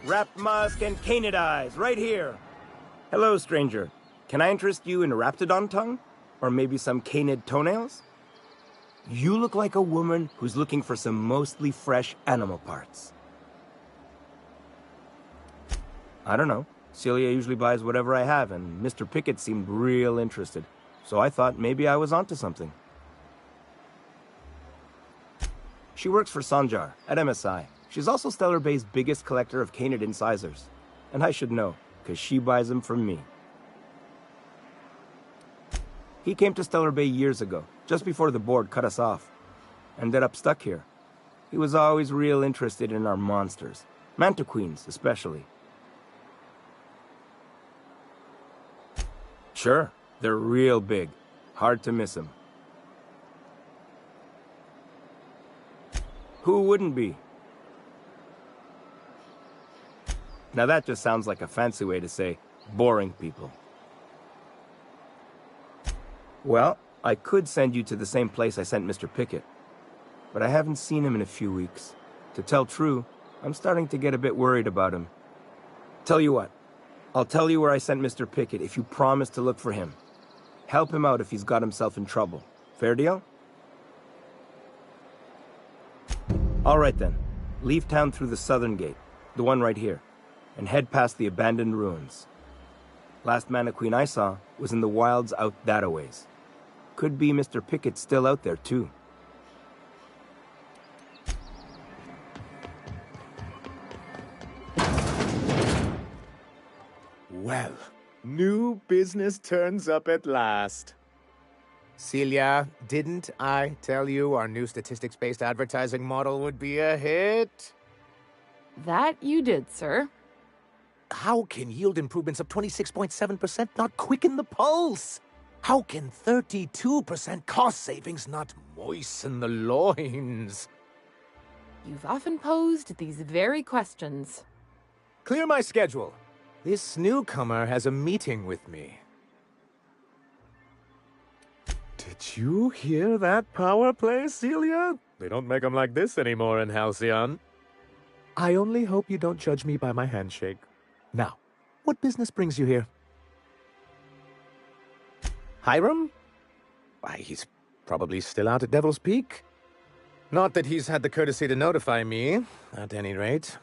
Wrapped musk and canid eyes, right here. Hello, stranger. Can I interest you in raptidon tongue? Or maybe some canid toenails? You look like a woman who's looking for some mostly fresh animal parts. I don't know. Celia usually buys whatever I have, and Mr. Pickett seemed real interested. So I thought maybe I was onto something. She works for Sanjar at MSI. She's also Stellar Bay's biggest collector of canid incisors. And I should know, because she buys them from me. He came to Stellar Bay years ago, just before the board cut us off. Ended up stuck here. He was always real interested in our monsters. Mantiqueens, especially. Sure, they're real big. Hard to miss them. Who wouldn't be? Now that just sounds like a fancy way to say boring people. Well, I could send you to the same place I sent Mr. Pickett, but I haven't seen him in a few weeks. To tell true, I'm starting to get a bit worried about him. Tell you what, I'll tell you where I sent Mr. Pickett if you promise to look for him. Help him out if he's got himself in trouble. Fair deal? All right then. Leave town through the southern gate, the one right here, and head past the abandoned ruins. Last Mannequin I saw was in the wilds out that-a-ways. Could be Mr. Pickett still out there, too. Well, new business turns up at last. Celia, didn't I tell you our new statistics-based advertising model would be a hit? That you did, sir. How can yield improvements of 26.7% not quicken the pulse? How can 32% cost savings not moisten the loins? You've often posed these very questions. Clear my schedule. This newcomer has a meeting with me. Did you hear that power play, Celia? They don't make them like this anymore in Halcyon. I only hope you don't judge me by my handshake. Now, what business brings you here? Hiram? Why, he's probably still out at Devil's Peak. Not that he's had the courtesy to notify me, at any rate.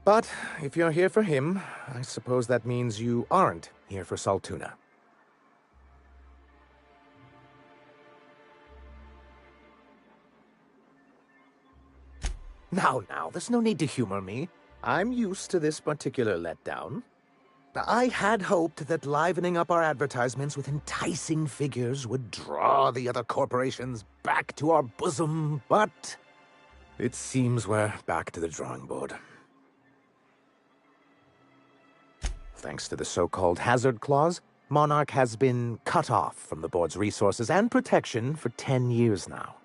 But if you're here for him, I suppose that means you aren't here for Saltuna. Now, there's no need to humor me. I'm used to this particular letdown. I had hoped that livening up our advertisements with enticing figures would draw the other corporations back to our bosom, but it seems we're back to the drawing board. Thanks to the so-called hazard clause, Monarch has been cut off from the board's resources and protection for 10 years now.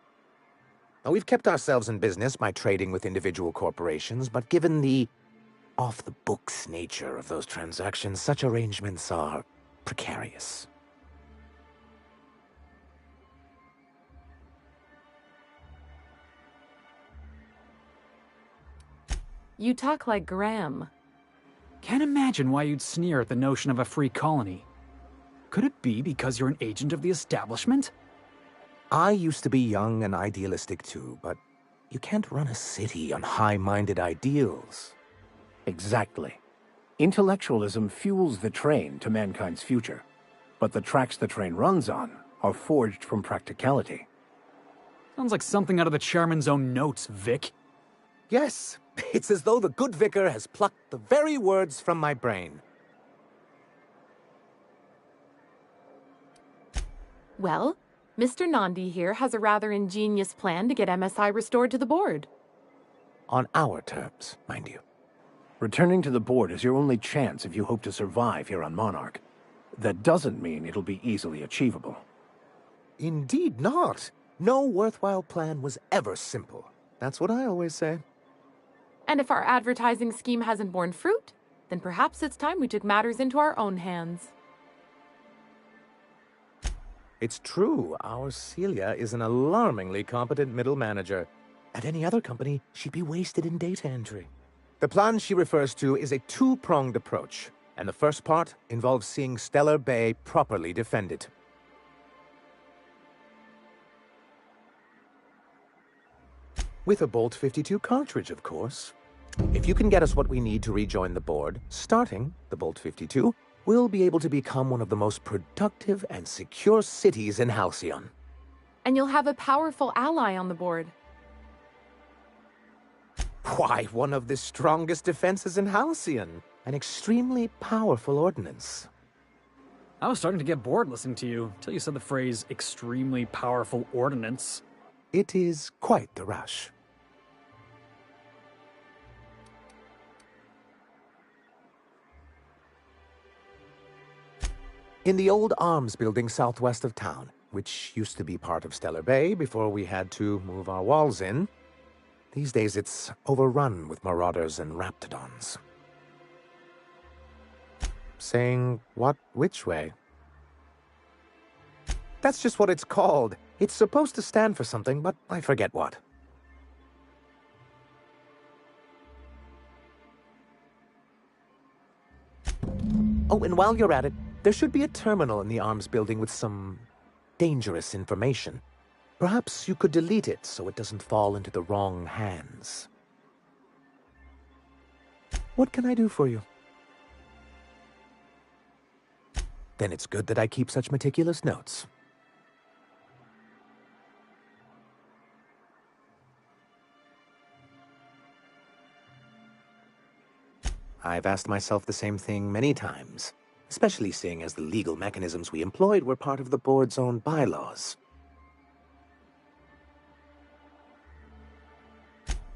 Now, we've kept ourselves in business by trading with individual corporations, but given the off-the-books nature of those transactions, such arrangements are precarious. You talk like Graham. Can't imagine why you'd sneer at the notion of a free colony. Could it be because you're an agent of the establishment? I used to be young and idealistic too, but you can't run a city on high-minded ideals. Exactly. Intellectualism fuels the train to mankind's future, but the tracks the train runs on are forged from practicality. Sounds like something out of the chairman's own notes, Vic. Yes, it's as though the good vicar has plucked the very words from my brain. Well, Mr. Nandi here has a rather ingenious plan to get MSI restored to the board. On our terms, mind you. Returning to the board is your only chance if you hope to survive here on Monarch. That doesn't mean it'll be easily achievable. Indeed not. No worthwhile plan was ever simple. That's what I always say. And if our advertising scheme hasn't borne fruit, then perhaps it's time we took matters into our own hands. It's true, our Celia is an alarmingly competent middle manager. At any other company, she'd be wasted in data entry. The plan she refers to is a two-pronged approach, and the first part involves seeing Stellar Bay properly defended. With a Bolt 52 cartridge, of course. If you can get us what we need to rejoin the board, starting the Bolt 52, we'll be able to become one of the most productive and secure cities in Halcyon. And you'll have a powerful ally on the board. Why, one of the strongest defenses in Halcyon. An extremely powerful ordnance. I was starting to get bored listening to you, till you said the phrase, extremely powerful ordnance. It is quite the rush. In the old arms building southwest of town, which used to be part of Stellar Bay before we had to move our walls in, these days it's overrun with marauders and raptidons. Saying what which way? That's just what it's called. It's supposed to stand for something, but I forget what. Oh, and while you're at it, there should be a terminal in the arms building with some dangerous information. Perhaps you could delete it so it doesn't fall into the wrong hands. What can I do for you? Then it's good that I keep such meticulous notes. I've asked myself the same thing many times, especially seeing as the legal mechanisms we employed were part of the board's own bylaws.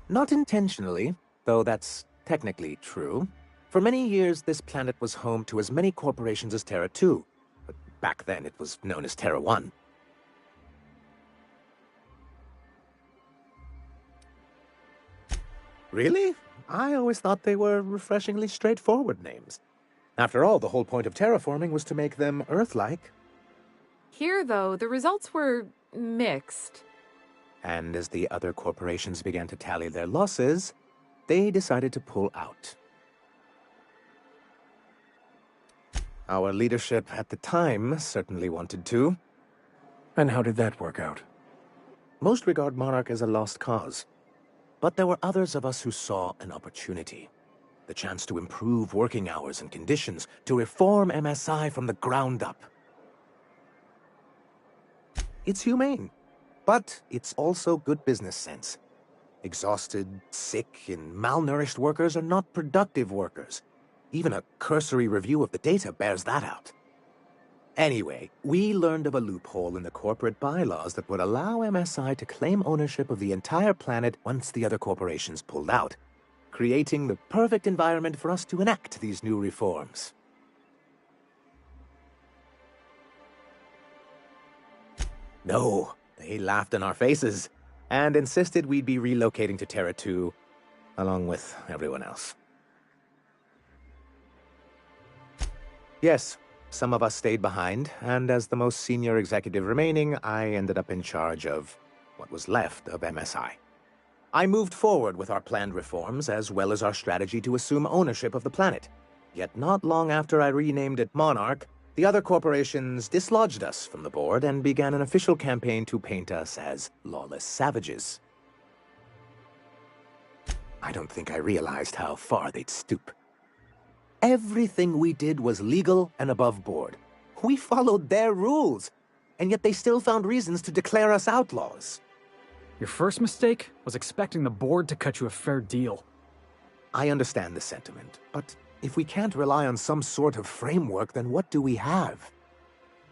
Not intentionally, though that's technically true. For many years, this planet was home to as many corporations as Terra 2, but back then it was known as Terra 1. Really? I always thought they were refreshingly straightforward names. After all, the whole point of terraforming was to make them Earth-like. Here, though, the results were mixed. And as the other corporations began to tally their losses, they decided to pull out. Our leadership at the time certainly wanted to. And how did that work out? Most regard Monarch as a lost cause. But there were others of us who saw an opportunity. The chance to improve working hours and conditions, to reform MSI from the ground up. It's humane, but it's also good business sense. Exhausted, sick, and malnourished workers are not productive workers. Even a cursory review of the data bears that out. Anyway, we learned of a loophole in the corporate bylaws that would allow MSI to claim ownership of the entire planet once the other corporations pulled out, creating the perfect environment for us to enact these new reforms. No, they laughed in our faces and insisted we'd be relocating to Terra 2, along with everyone else. Yes, some of us stayed behind, and as the most senior executive remaining, I ended up in charge of what was left of MSI. I moved forward with our planned reforms, as well as our strategy to assume ownership of the planet. Yet not long after I renamed it Monarch, the other corporations dislodged us from the board and began an official campaign to paint us as lawless savages. I don't think I realized how far they'd stoop. Everything we did was legal and above board. We followed their rules, and yet they still found reasons to declare us outlaws. Your first mistake was expecting the board to cut you a fair deal. I understand the sentiment, but if we can't rely on some sort of framework, then what do we have?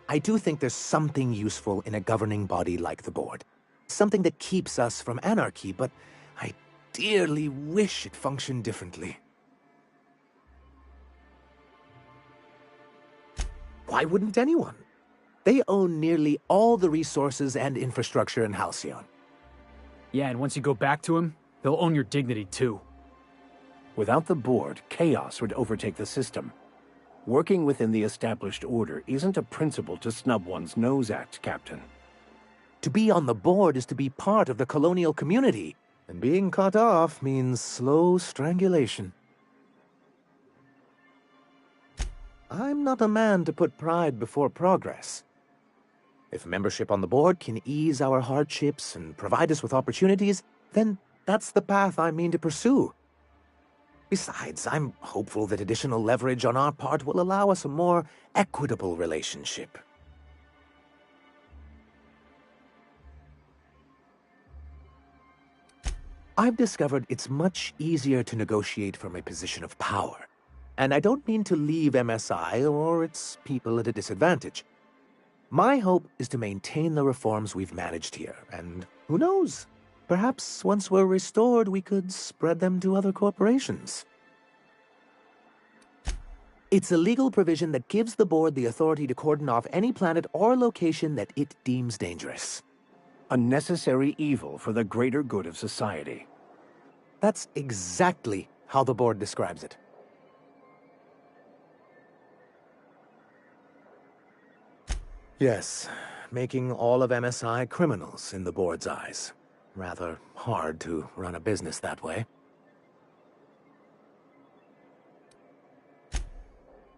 I do think there's something useful in a governing body like the board. Something that keeps us from anarchy, but I dearly wish it functioned differently. Why wouldn't anyone? They own nearly all the resources and infrastructure in Halcyon. Yeah, and once you go back to him, they'll own your dignity too. Without the board, chaos would overtake the system. Working within the established order isn't a principle to snub one's nose at, Captain. To be on the board is to be part of the colonial community, and being cut off means slow strangulation. I'm not a man to put pride before progress. If membership on the board can ease our hardships and provide us with opportunities, then that's the path I mean to pursue. Besides, I'm hopeful that additional leverage on our part will allow us a more equitable relationship. I've discovered it's much easier to negotiate from a position of power. And I don't mean to leave MSI or its people at a disadvantage. My hope is to maintain the reforms we've managed here, and who knows? Perhaps once we're restored, we could spread them to other corporations. It's a legal provision that gives the board the authority to cordon off any planet or location that it deems dangerous. A necessary evil for the greater good of society. That's exactly how the board describes it. Yes, making all of MSI criminals in the board's eyes. Rather hard to run a business that way.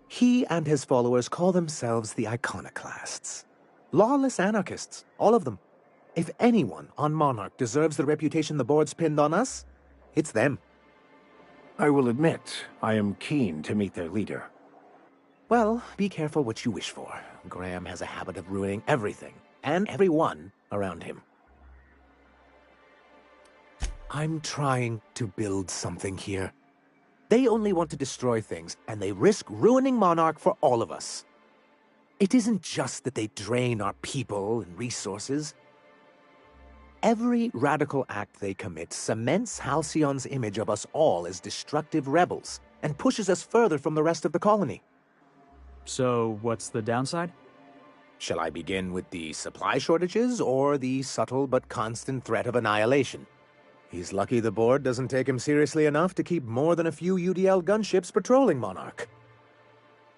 He and his followers call themselves the Iconoclasts. Lawless anarchists, all of them. If anyone on Monarch deserves the reputation the board's pinned on us, it's them. I will admit, I am keen to meet their leader. Well, be careful what you wish for. Graham has a habit of ruining everything, and everyone around him. I'm trying to build something here. They only want to destroy things, and they risk ruining Monarch for all of us. It isn't just that they drain our people and resources. Every radical act they commit cements Halcyon's image of us all as destructive rebels, and pushes us further from the rest of the colony. So, what's the downside? Shall I begin with the supply shortages, or the subtle but constant threat of annihilation? He's lucky the board doesn't take him seriously enough to keep more than a few UDL gunships patrolling Monarch.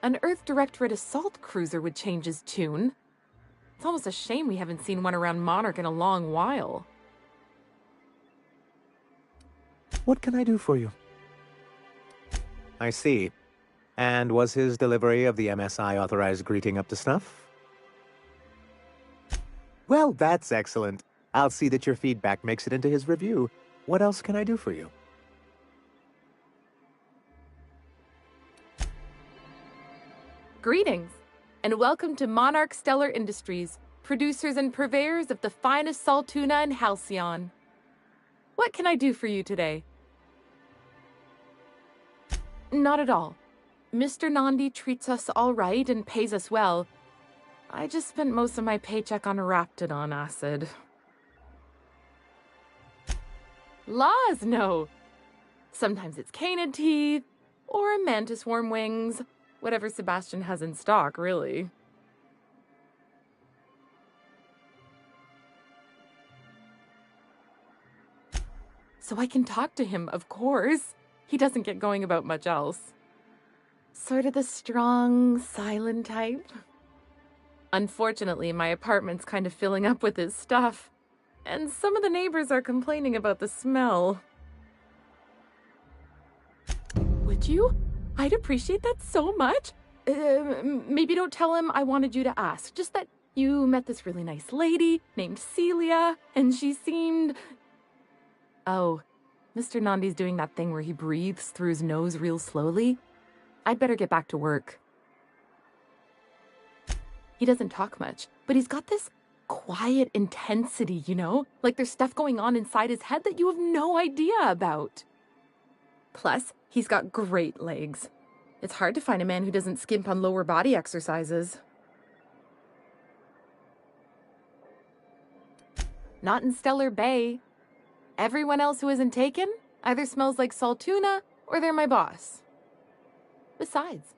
An Earth Directorate assault cruiser would change his tune. It's almost a shame we haven't seen one around Monarch in a long while. What can I do for you? I see. And was his delivery of the MSI authorized greeting up to snuff? Well, that's excellent. I'll see that your feedback makes it into his review. What else can I do for you? Greetings, and welcome to Monarch Stellar Industries, producers and purveyors of the finest salt tuna in Halcyon. What can I do for you today? Not at all. Mr. Nandi treats us all right and pays us well. I just spent most of my paycheck on Raptidon acid. Laws, no. Sometimes it's canid teeth, or mantis worm wings. Whatever Sebastian has in stock, really. So I can talk to him, of course. He doesn't get going about much else. Sort of the strong, silent type. Unfortunately, my apartment's kind of filling up with his stuff, and some of the neighbors are complaining about the smell. Would you? I'd appreciate that so much. Maybe don't tell him I wanted you to ask. Just that you met this really nice lady named Celia, and she seemed... Oh, Mr. Nandi's doing that thing where he breathes through his nose real slowly. I'd better get back to work. He doesn't talk much, but he's got this quiet intensity, you know? Like there's stuff going on inside his head that you have no idea about. Plus, he's got great legs. It's hard to find a man who doesn't skimp on lower body exercises. Not in Stellar Bay. Everyone else who isn't taken either smells like salt tuna or they're my boss. Besides,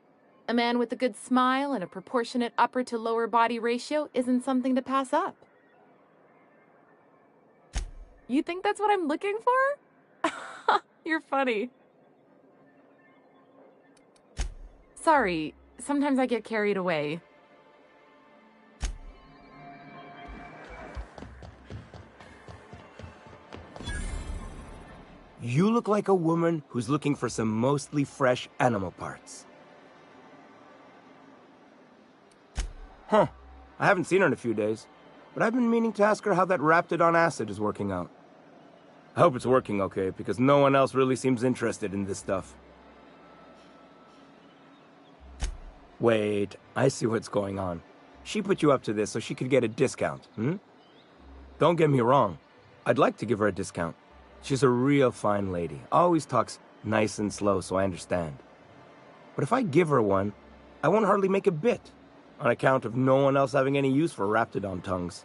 a man with a good smile and a proportionate upper to lower body ratio isn't something to pass up. You think that's what I'm looking for? You're funny. Sorry, sometimes I get carried away. You look like a woman who's looking for some mostly fresh animal parts. Huh. I haven't seen her in a few days, but I've been meaning to ask her how that Raptidon acid is working out. I hope it's working okay, because no one else really seems interested in this stuff. Wait, I see what's going on. She put you up to this so she could get a discount, hmm? Don't get me wrong. I'd like to give her a discount. She's a real fine lady. Always talks nice and slow, so I understand. But if I give her one, I won't hardly make a bit, on account of no one else having any use for Raptidon tongues.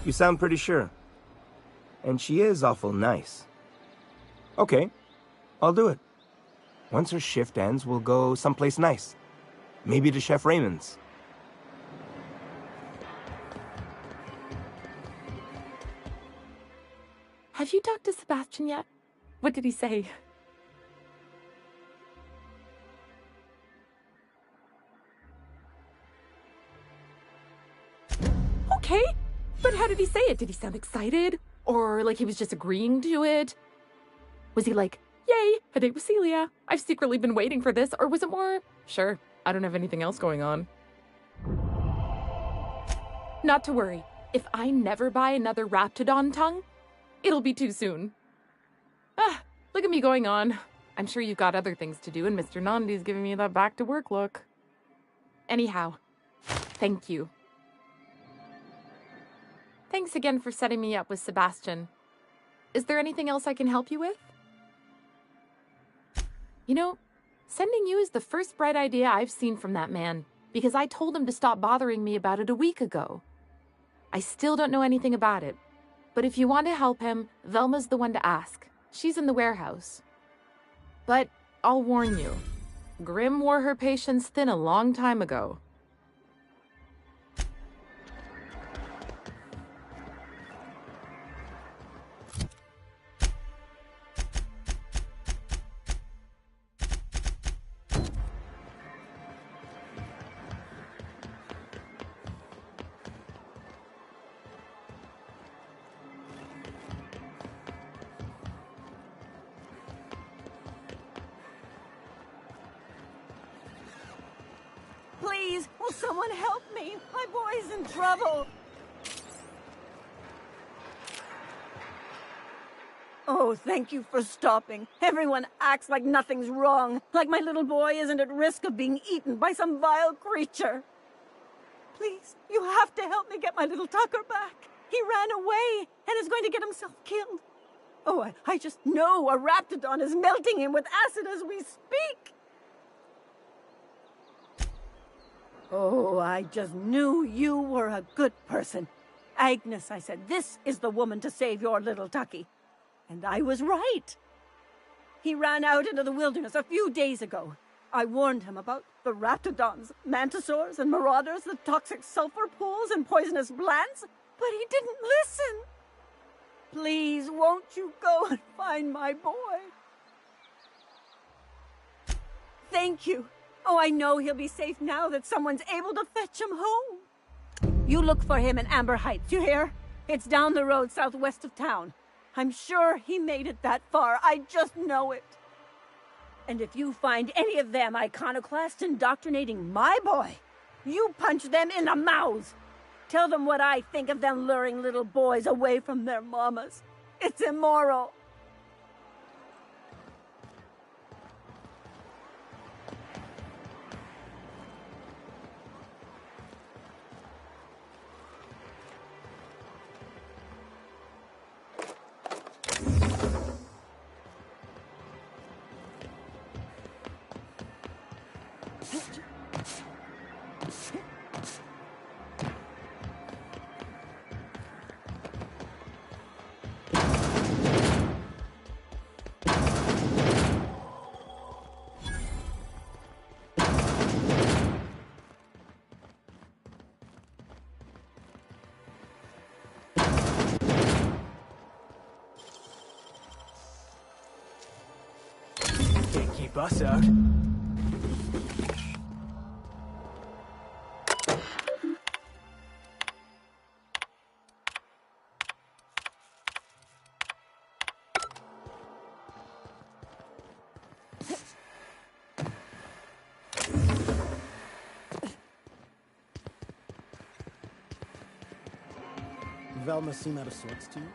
You sound pretty sure. And she is awful nice. Okay, I'll do it. Once her shift ends, we'll go someplace nice. Maybe to Chef Raymond's. Have you talked to Sebastian yet? What did he say? Okay, but how did he say it? Did he sound excited? Or like he was just agreeing to it? Was he like, yay, a date with Celia. I've secretly been waiting for this. Or was it more, sure, I don't have anything else going on. Not to worry. If I never buy another Raptidon tongue, it'll be too soon. Ah, at me going on. I'm sure you've got other things to do, and Mr. Nandi's giving me that back-to-work look. Anyhow, thank you. Thanks again for setting me up with Sebastian. Is there anything else I can help you with? You know, sending you is the first bright idea I've seen from that man, because I told him to stop bothering me about it a week ago. I still don't know anything about it, but if you want to help him, Velma's the one to ask. She's in the warehouse. But I'll warn you, Grimm wore her patience thin a long time ago. Please, will someone help me? My boy's in trouble. Oh, thank you for stopping. Everyone acts like nothing's wrong, like my little boy isn't at risk of being eaten by some vile creature. Please, you have to help me get my little Tucker back. He ran away and is going to get himself killed. Oh, I just know a raptidon is melting him with acid as we speak. Oh, I just knew you were a good person. Agnes, I said, this is the woman to save your little Tucky. And I was right. He ran out into the wilderness a few days ago. I warned him about the raptidons, mantisaurs, and marauders, the toxic sulfur pools and poisonous plants, but he didn't listen. Please, won't you go and find my boy? Thank you. Oh, I know he'll be safe now that someone's able to fetch him home. You look for him in Amber Heights, you hear? It's down the road southwest of town. I'm sure he made it that far. I just know it. And if you find any of them iconoclasts indoctrinating my boy, you punch them in the mouths. Tell them what I think of them luring little boys away from their mamas. It's immoral. Can't keep us out. Velma seem out of sorts to you?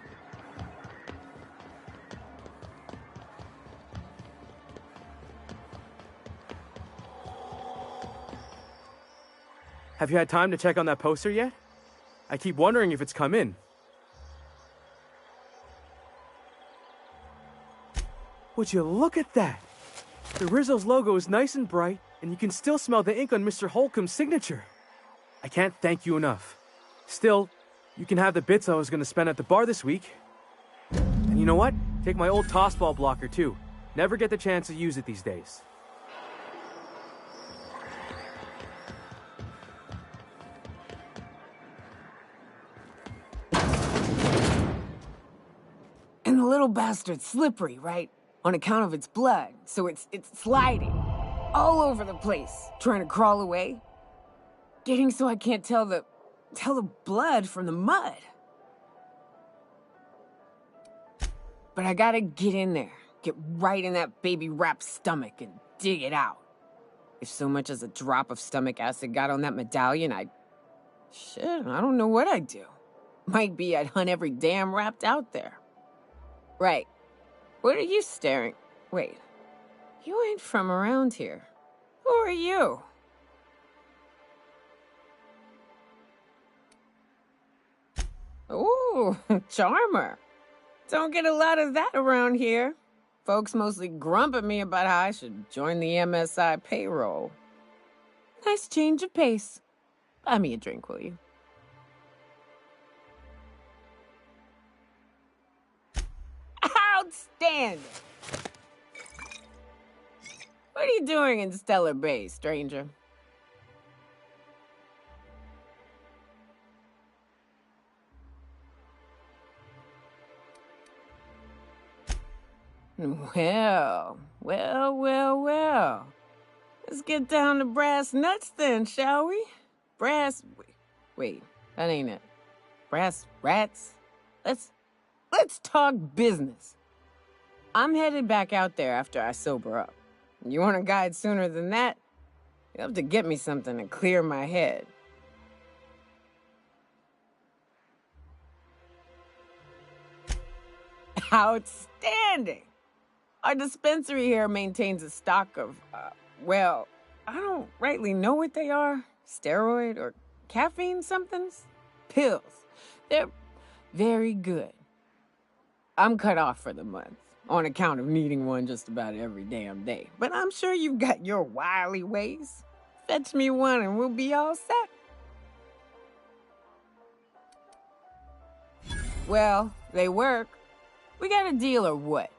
Have you had time to check on that poster yet? I keep wondering if it's come in. Would you look at that? The Rizzo's logo is nice and bright, and you can still smell the ink on Mr. Holcomb's signature. I can't thank you enough. Still, you can have the bits I was going to spend at the bar this week. And you know what? Take my old tossball blocker, too. Never get the chance to use it these days. And the little bastard's slippery, right? On account of its blood, so it's sliding all over the place, trying to crawl away. Getting so I can't tell the blood from the mud. But I gotta get in there, get right in that baby rap's stomach and dig it out. If so much as a drop of stomach acid got on that medallion, shit, I don't know what I'd do. Might be I'd hunt every damn rapt out there. Right. What are you staring? Wait. You ain't from around here. Who are you? Ooh, charmer. Don't get a lot of that around here. Folks mostly grump at me about how I should join the MSI payroll. Nice change of pace. Buy me a drink, will you? Outstanding! What are you doing in Stellar Bay, stranger? Well. Let's get down to brass nuts then, shall we? Wait, that ain't it. Brass rats? Let's talk business. I'm headed back out there after I sober up. You want a guide sooner than that? You'll have to get me something to clear my head. Outstanding! Our dispensary here maintains a stock of, well, I don't rightly know what they are. Steroid or caffeine somethings? Pills. They're very good. I'm cut off for the month, on account of needing one just about every damn day. But I'm sure you've got your wily ways. Fetch me one and we'll be all set. Well, they work. We got a deal or what?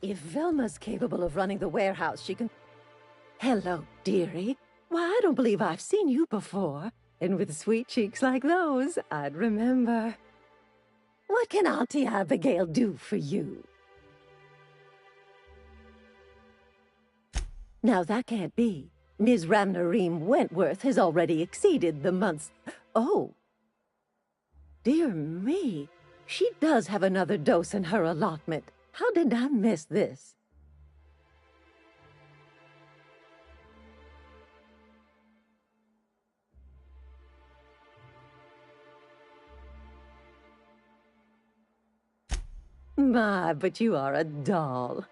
If Velma's capable of running the warehouse, she can... Hello, dearie. Why, I don't believe I've seen you before. And with sweet cheeks like those, I'd remember. What can Auntie Abigail do for you? Now, that can't be. Ms. Ramnareem Wentworth has already exceeded the month's... Oh. Dear me. She does have another dose in her allotment. How did I miss this? My, but you are a doll.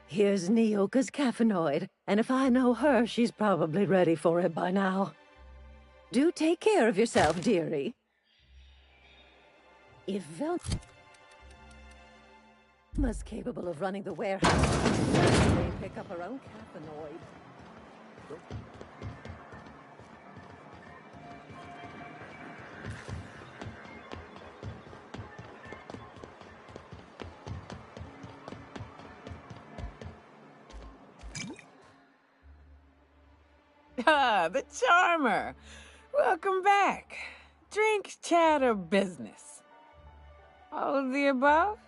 Here's Neoka's caffeinoid, and if I know her, she's probably ready for it by now. Do take care of yourself, dearie. If Velma's capable of running the warehouse, she can certainly pick up her own caffeinoid. Ah, the charmer. Welcome back. Drink, chat, or business? All of the above?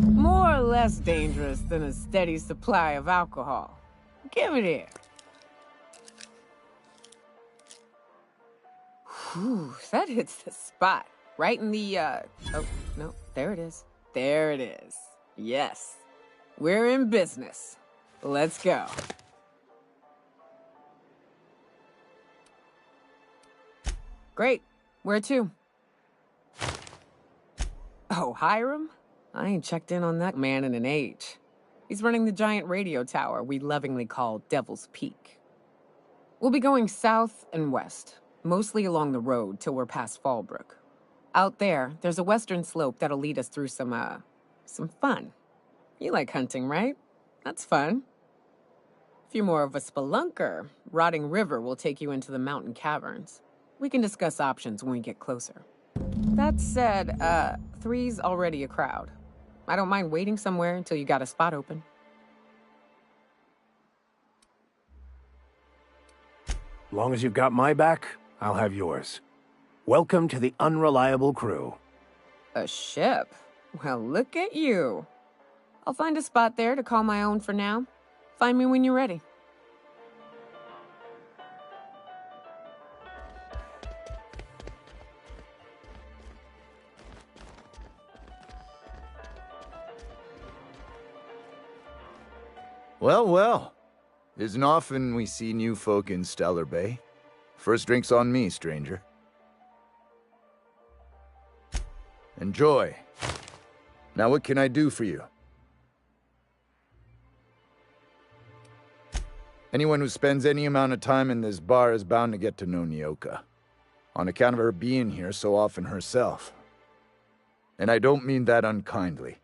More or less dangerous than a steady supply of alcohol. Give it here. Whew, that hits the spot. Right in the, oh, no, there it is. There it is. Yes. We're in business. Let's go. Great. Where to? Oh, Hiram? I ain't checked in on that man in an age. He's running the giant radio tower we lovingly call Devil's Peak. We'll be going south and west, mostly along the road till we're past Fallbrook. Out there, there's a western slope that'll lead us through some fun. You like hunting, right? That's fun. If you're more of a spelunker, Rotting River will take you into the mountain caverns. We can discuss options when we get closer. That said, 3's already a crowd. I don't mind waiting somewhere until you got a spot open. Long as you've got my back, I'll have yours. Welcome to the Unreliable Crew. A ship? Well, look at you. I'll find a spot there to call my own for now. Find me when you're ready. Well, well. Isn't often we see new folk in Stellar Bay. First drink's on me, stranger. Enjoy. Now what can I do for you? Anyone who spends any amount of time in this bar is bound to get to know Nyoka, on account of her being here so often herself. And I don't mean that unkindly.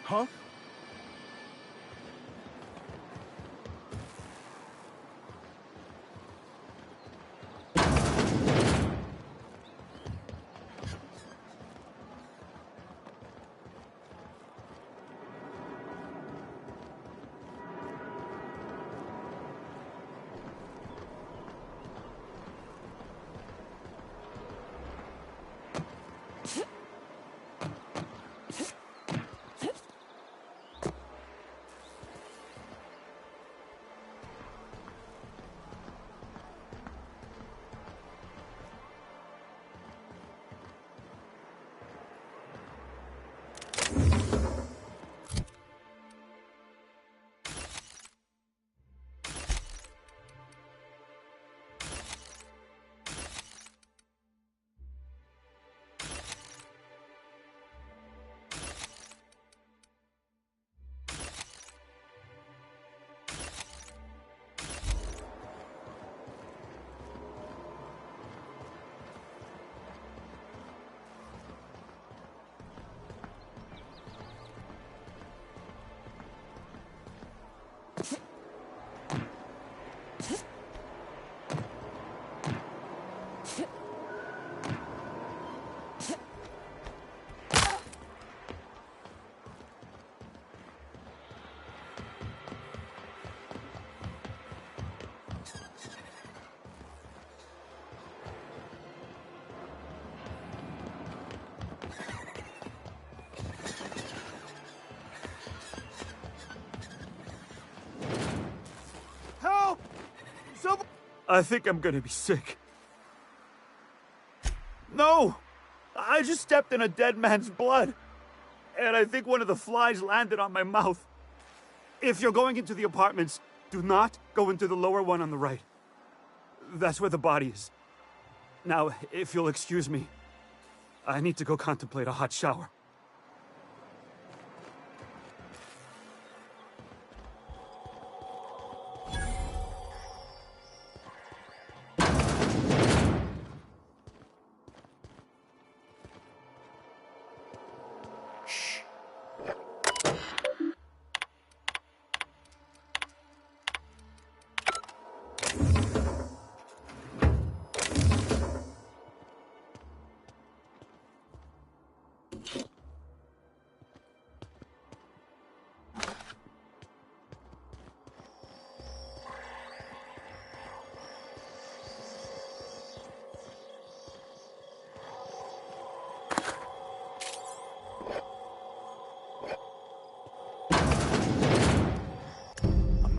Huh? I think I'm gonna be sick. No! I just stepped in a dead man's blood. And I think one of the flies landed on my mouth. If you're going into the apartments, do not go into the lower one on the right. That's where the body is. Now, if you'll excuse me, I need to go contemplate a hot shower.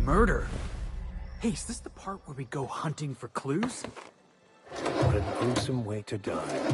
Murder? Hey, is this the part where we go hunting for clues? What a gruesome way to die.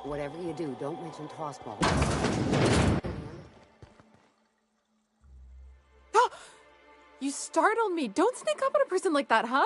Whatever you do, don't mention tossball. You startled me. Don't sneak up on a person like that, huh?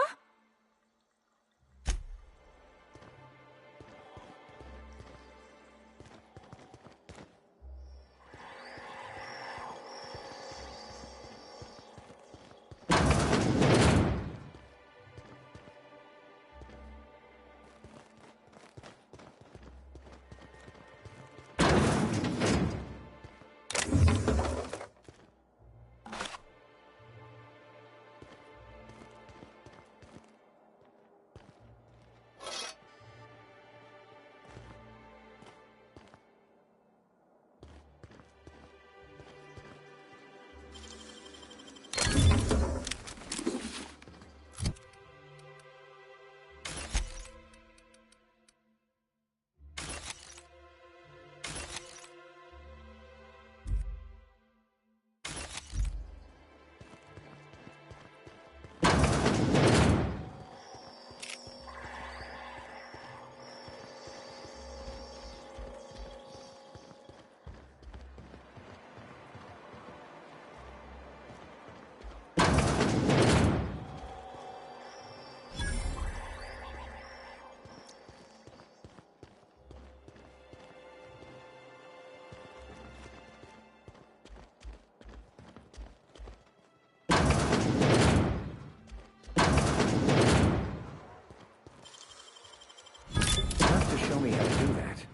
Show me how to do that.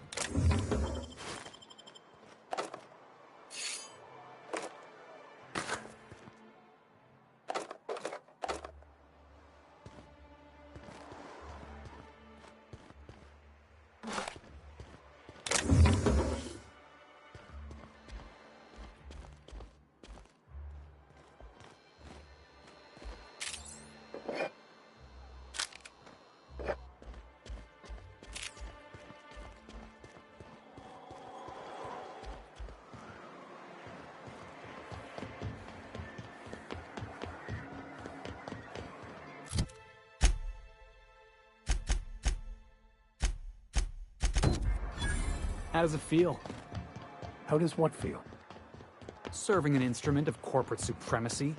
How does it feel? How does what feel? Serving an instrument of corporate supremacy.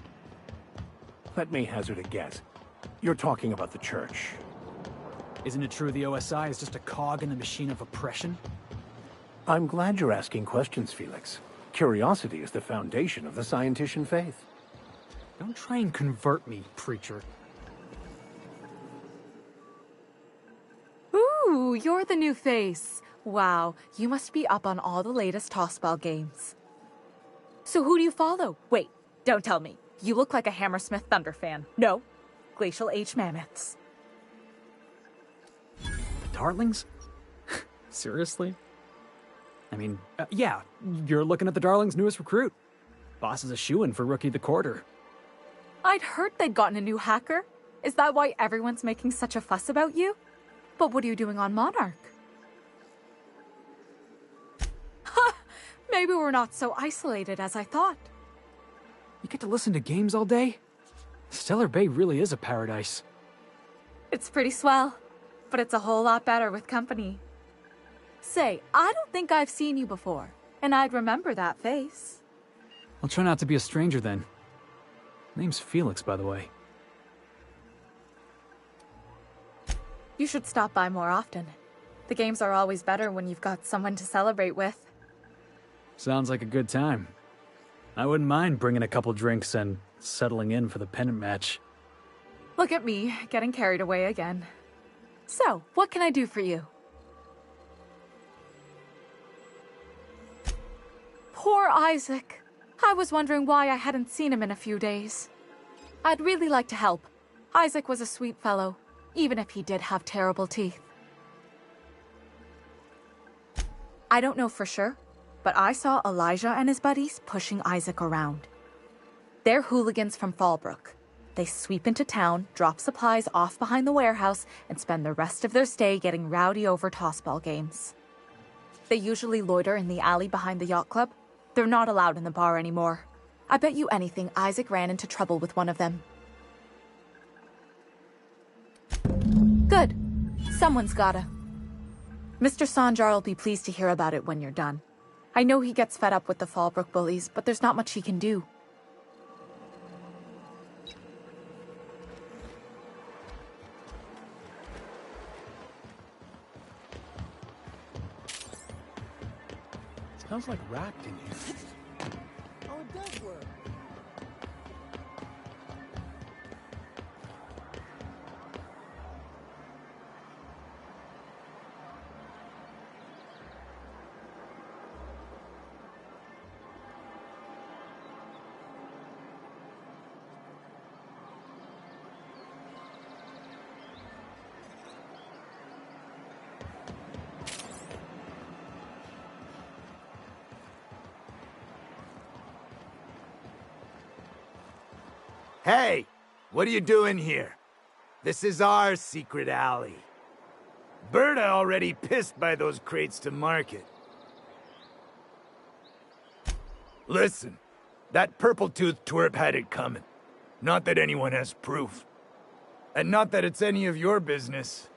Let me hazard a guess. You're talking about the church. Isn't it true the OSI is just a cog in the machine of oppression? I'm glad you're asking questions, Felix. Curiosity is the foundation of the scientician faith. Don't try and convert me, preacher. Ooh, you're the new face. Wow, you must be up on all the latest tossball games. So who do you follow? Wait, don't tell me. You look like a Hammersmith Thunder fan. No, Glacial H Mammoths. Darlings? Seriously? I mean, yeah, you're looking at the Darlings' newest recruit. Boss is a shoo-in for Rookie of the Quarter. I'd heard they'd gotten a new hacker. Is that why everyone's making such a fuss about you? But what are you doing on Monarch? Ha! Maybe we're not so isolated as I thought. You get to listen to games all day? Stellar Bay really is a paradise. It's pretty swell, but it's a whole lot better with company. Say, I don't think I've seen you before, and I'd remember that face. I'll try not to be a stranger then. Name's Felix, by the way. You should stop by more often. The games are always better when you've got someone to celebrate with. Sounds like a good time. I wouldn't mind bringing a couple drinks and settling in for the pennant match. Look at me, getting carried away again. So, what can I do for you? Poor Isaac. I was wondering why I hadn't seen him in a few days. I'd really like to help. Isaac was a sweet fellow, even if he did have terrible teeth. I don't know for sure, but I saw Elijah and his buddies pushing Isaac around. They're hooligans from Fallbrook. They sweep into town, drop supplies off behind the warehouse, and spend the rest of their stay getting rowdy over tossball games. They usually loiter in the alley behind the yacht club. They're not allowed in the bar anymore. I bet you anything Isaac ran into trouble with one of them. Good. Someone's gotta. Mr. Sanjar will be pleased to hear about it when you're done. I know he gets fed up with the Fallbrook bullies, but there's not much he can do. Smells like wrapped in here. Oh, it does work. Hey, what are you doing here? This is our secret alley. Berta already pissed by those crates to market. Listen, that purple-toothed twerp had it coming. Not that anyone has proof. And not that it's any of your business.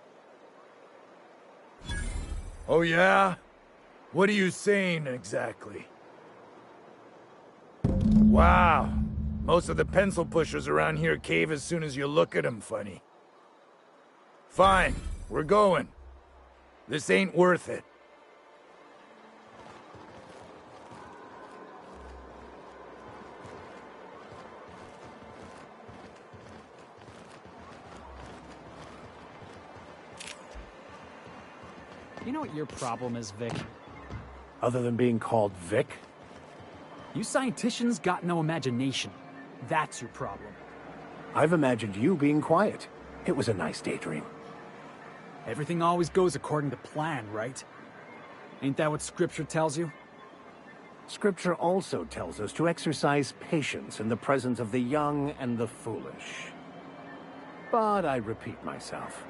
Oh yeah? What are you saying exactly? Wow. Most of the pencil pushers around here cave as soon as you look at them funny. Fine, we're going. This ain't worth it. You know what your problem is, Vic? Other than being called Vic? You scienticians got no imagination. That's your problem. I've imagined you being quiet. It was a nice daydream. Everything always goes according to plan, right? Ain't that what Scripture tells you? Scripture also tells us to exercise patience in the presence of the young and the foolish. But I repeat myself.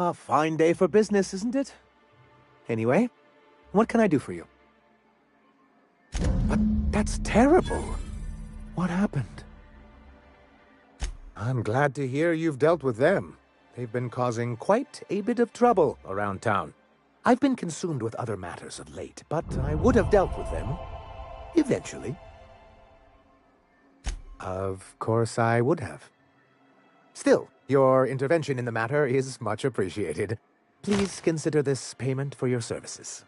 A fine day for business, isn't it? Anyway, what can I do for you? But that's terrible. What happened? I'm glad to hear you've dealt with them. They've been causing quite a bit of trouble around town. I've been consumed with other matters of late, but I would have dealt with them. Eventually. Of course I would have. Still, your intervention in the matter is much appreciated. Please consider this payment for your services.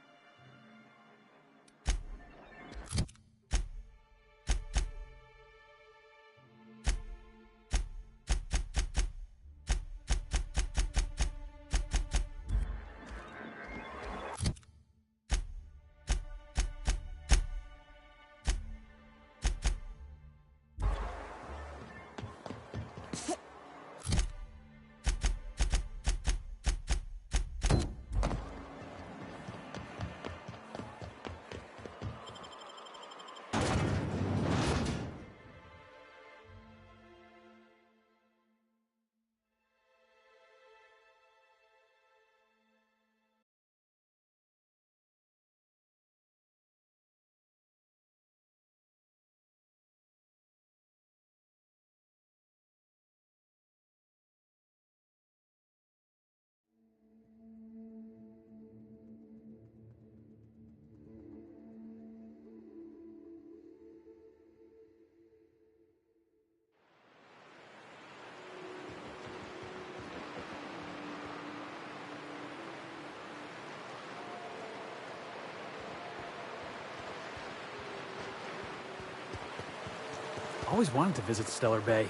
Always wanted to visit Stellar Bay.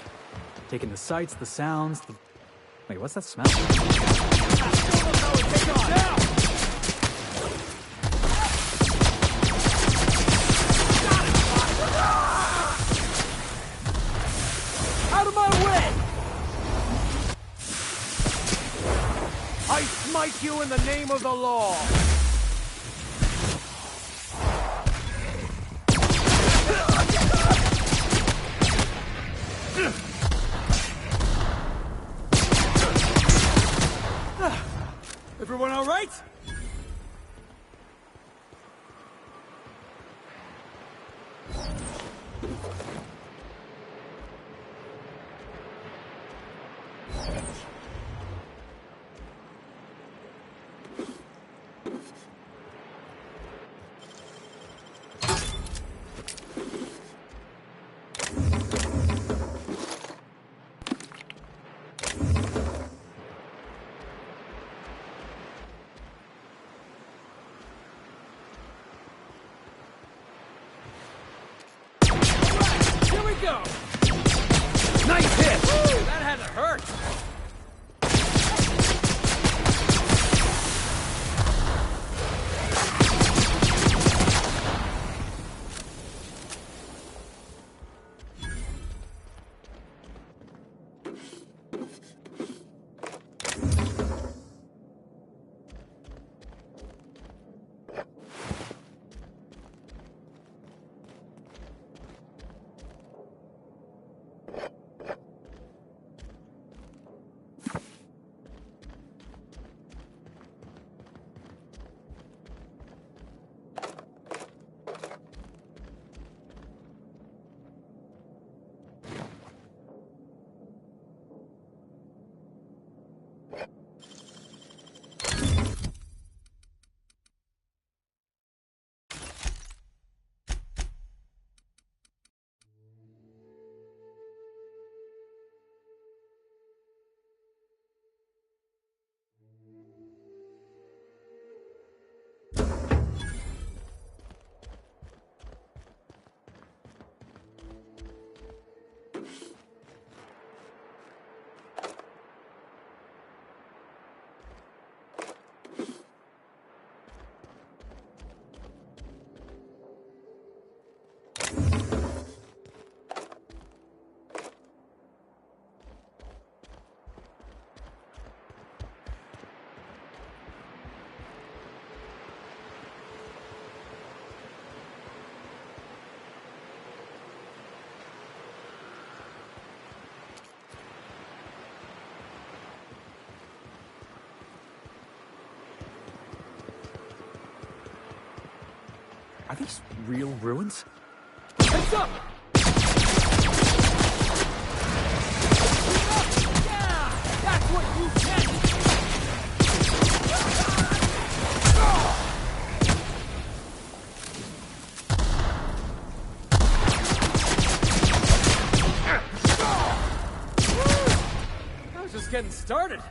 Taking the sights, the sounds, the... Wait, what's that smell? Out of my way! I smite you in the name of the law! Everyone all right? Are these real ruins? Heads up! Yeah! That's what you get! I was just getting started.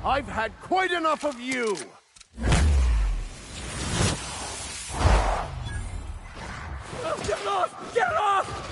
I've had quite enough of you! Oh, get it off! Get it off!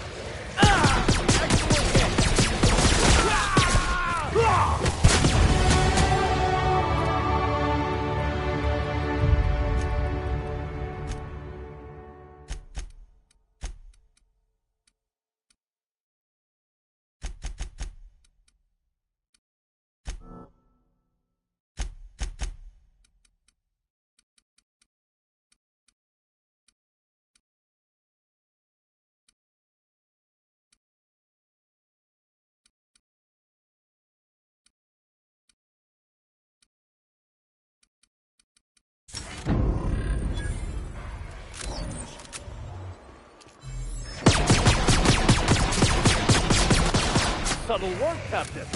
Subtle work, Captain.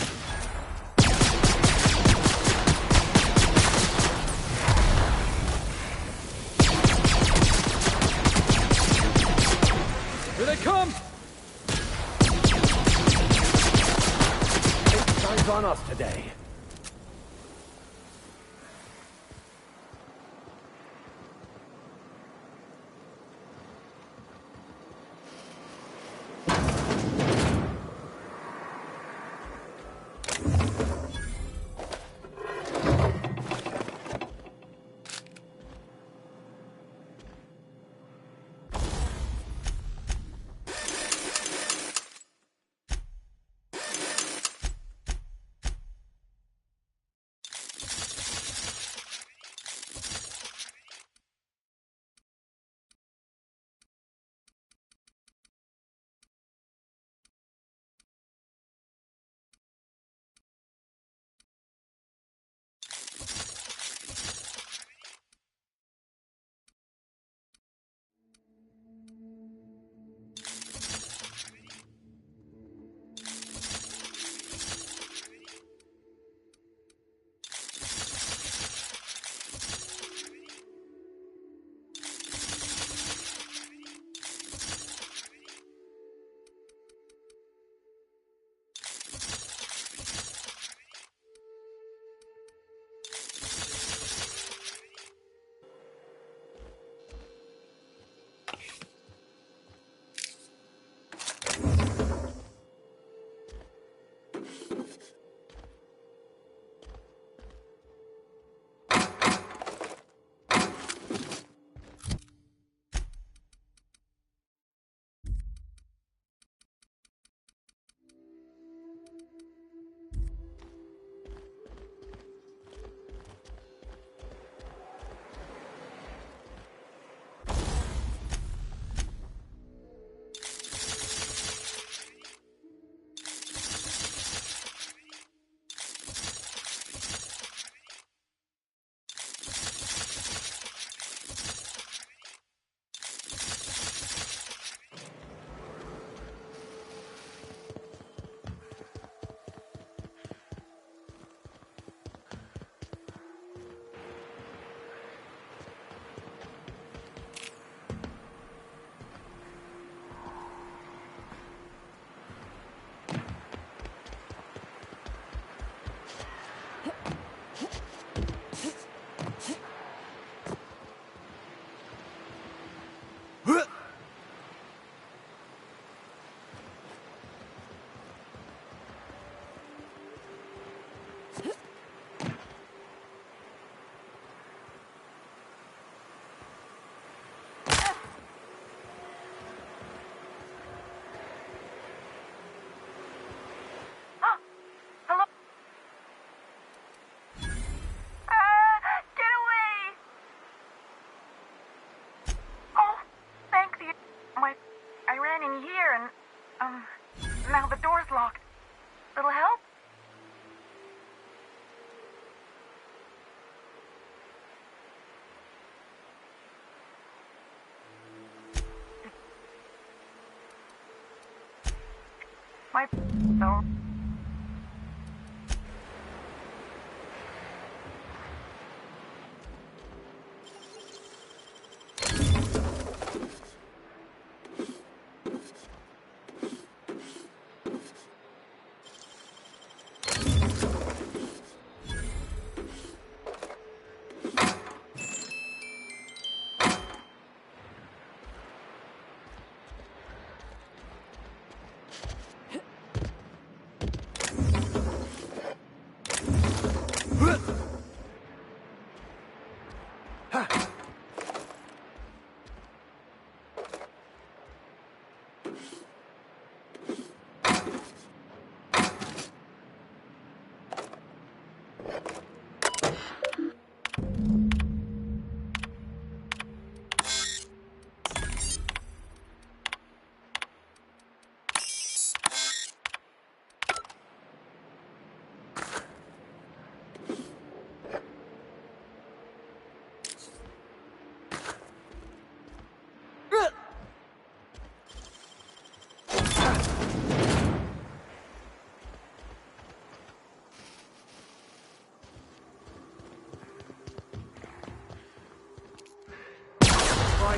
Here they come! Fate shines on us today. Little help? My so.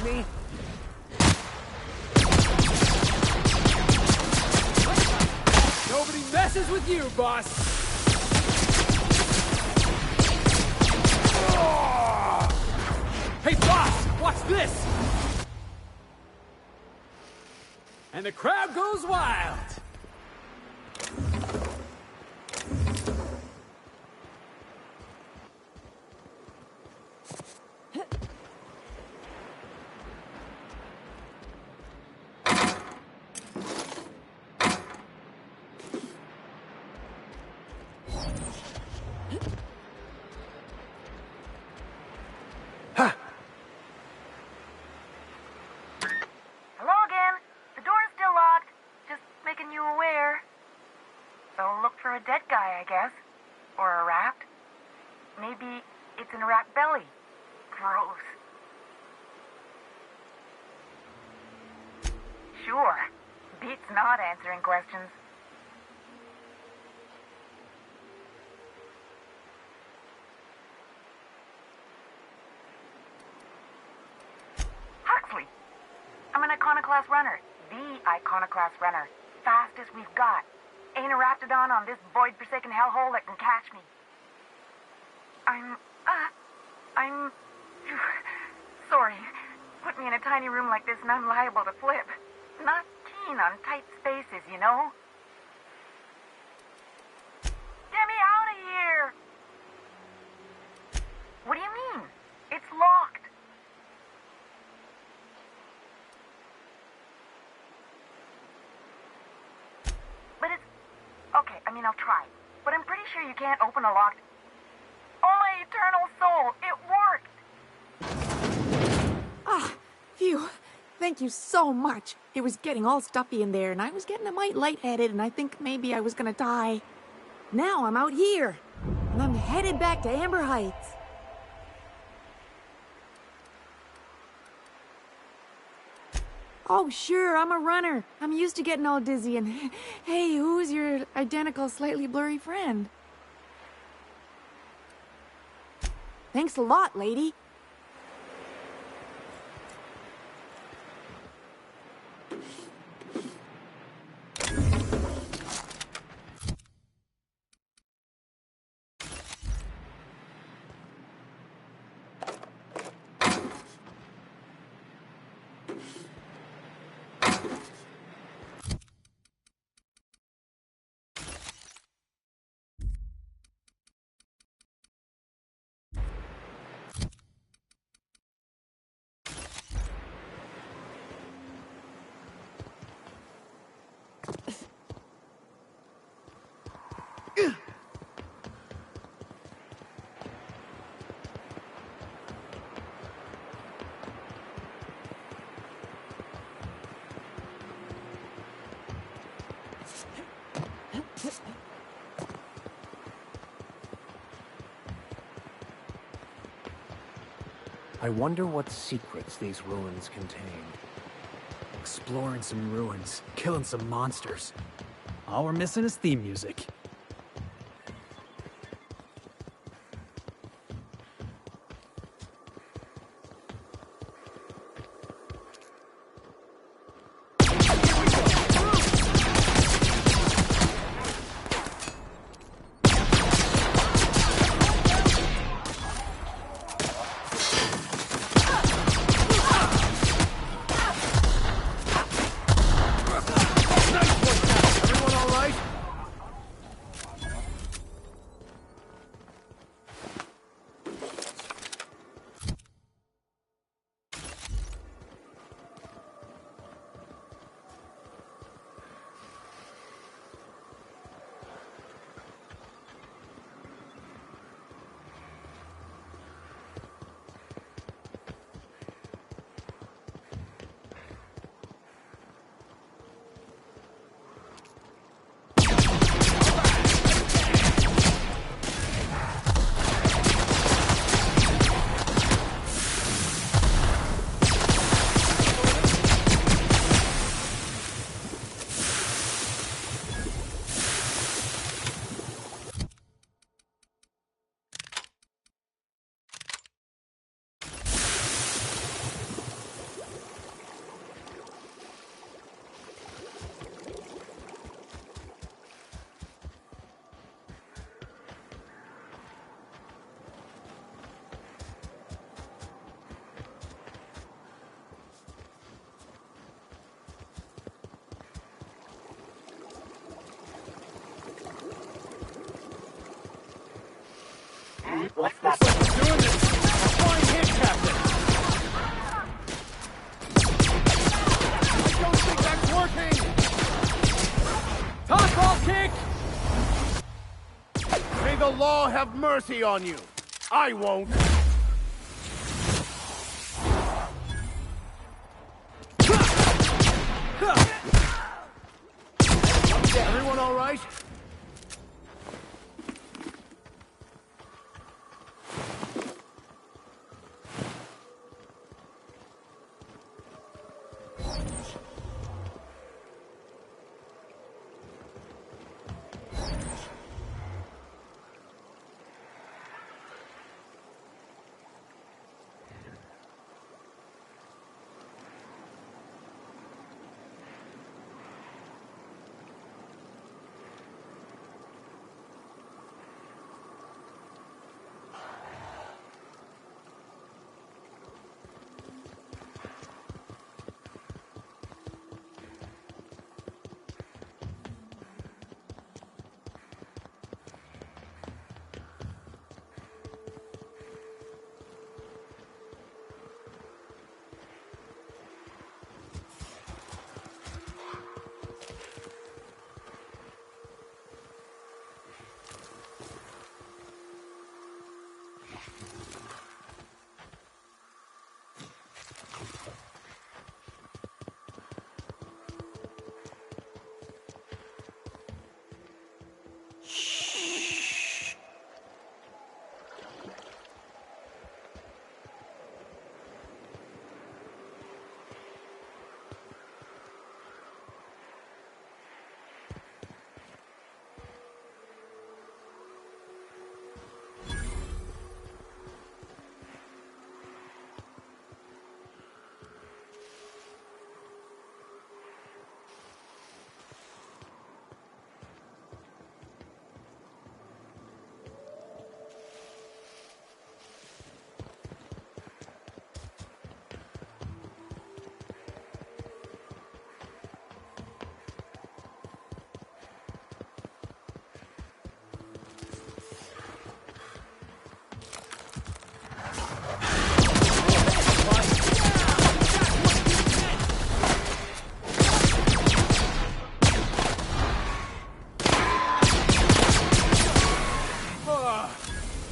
Me? Nobody messes with you, boss! Hey, boss! Watch this! And the crowd goes wild! Hello again. The door's still locked. Just making you aware. So look for a dead guy, I guess. Or a rat. Maybe it's in a rat belly. Gross. Sure. Beats not answering questions. Huxley. I'm an iconoclast runner. The iconoclast runner. Fastest we've got. Ain't a raptidon on this void-forsaken hellhole that can catch me. I'm sorry. Put me in a tiny room like this and I'm liable to flip. Not keen on tight spaces, you know? Get me out of here! What do you mean? It's locked. But it's... Okay, I mean, I'll try. But I'm pretty sure you can't open a locked... Oh, my eternal soul! It worked! Ah, phew. Thank you so much. It was getting all stuffy in there, and I was getting a mite lightheaded, and I think maybe I was gonna die. Now I'm out here, and I'm headed back to Amber Heights. Oh, sure, I'm a runner. I'm used to getting all dizzy, and hey, who's your identical, slightly blurry friend? Thanks a lot, lady. I wonder what secrets these ruins contain. Exploring some ruins, killing some monsters. All we're missing is theme music. What's that? Doing this! Flying hit, Captain! I don't think that's working! Toss ball kick! May the law have mercy on you! I won't! Everyone all right?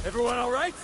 Everyone all right?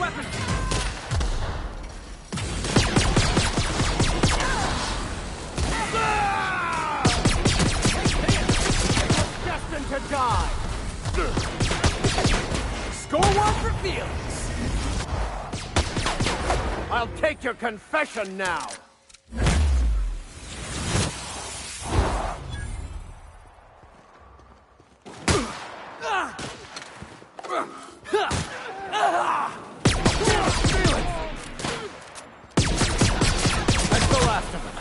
weapon! Destined to die! Score one for Felix! I'll take your confession now! That's the last of them.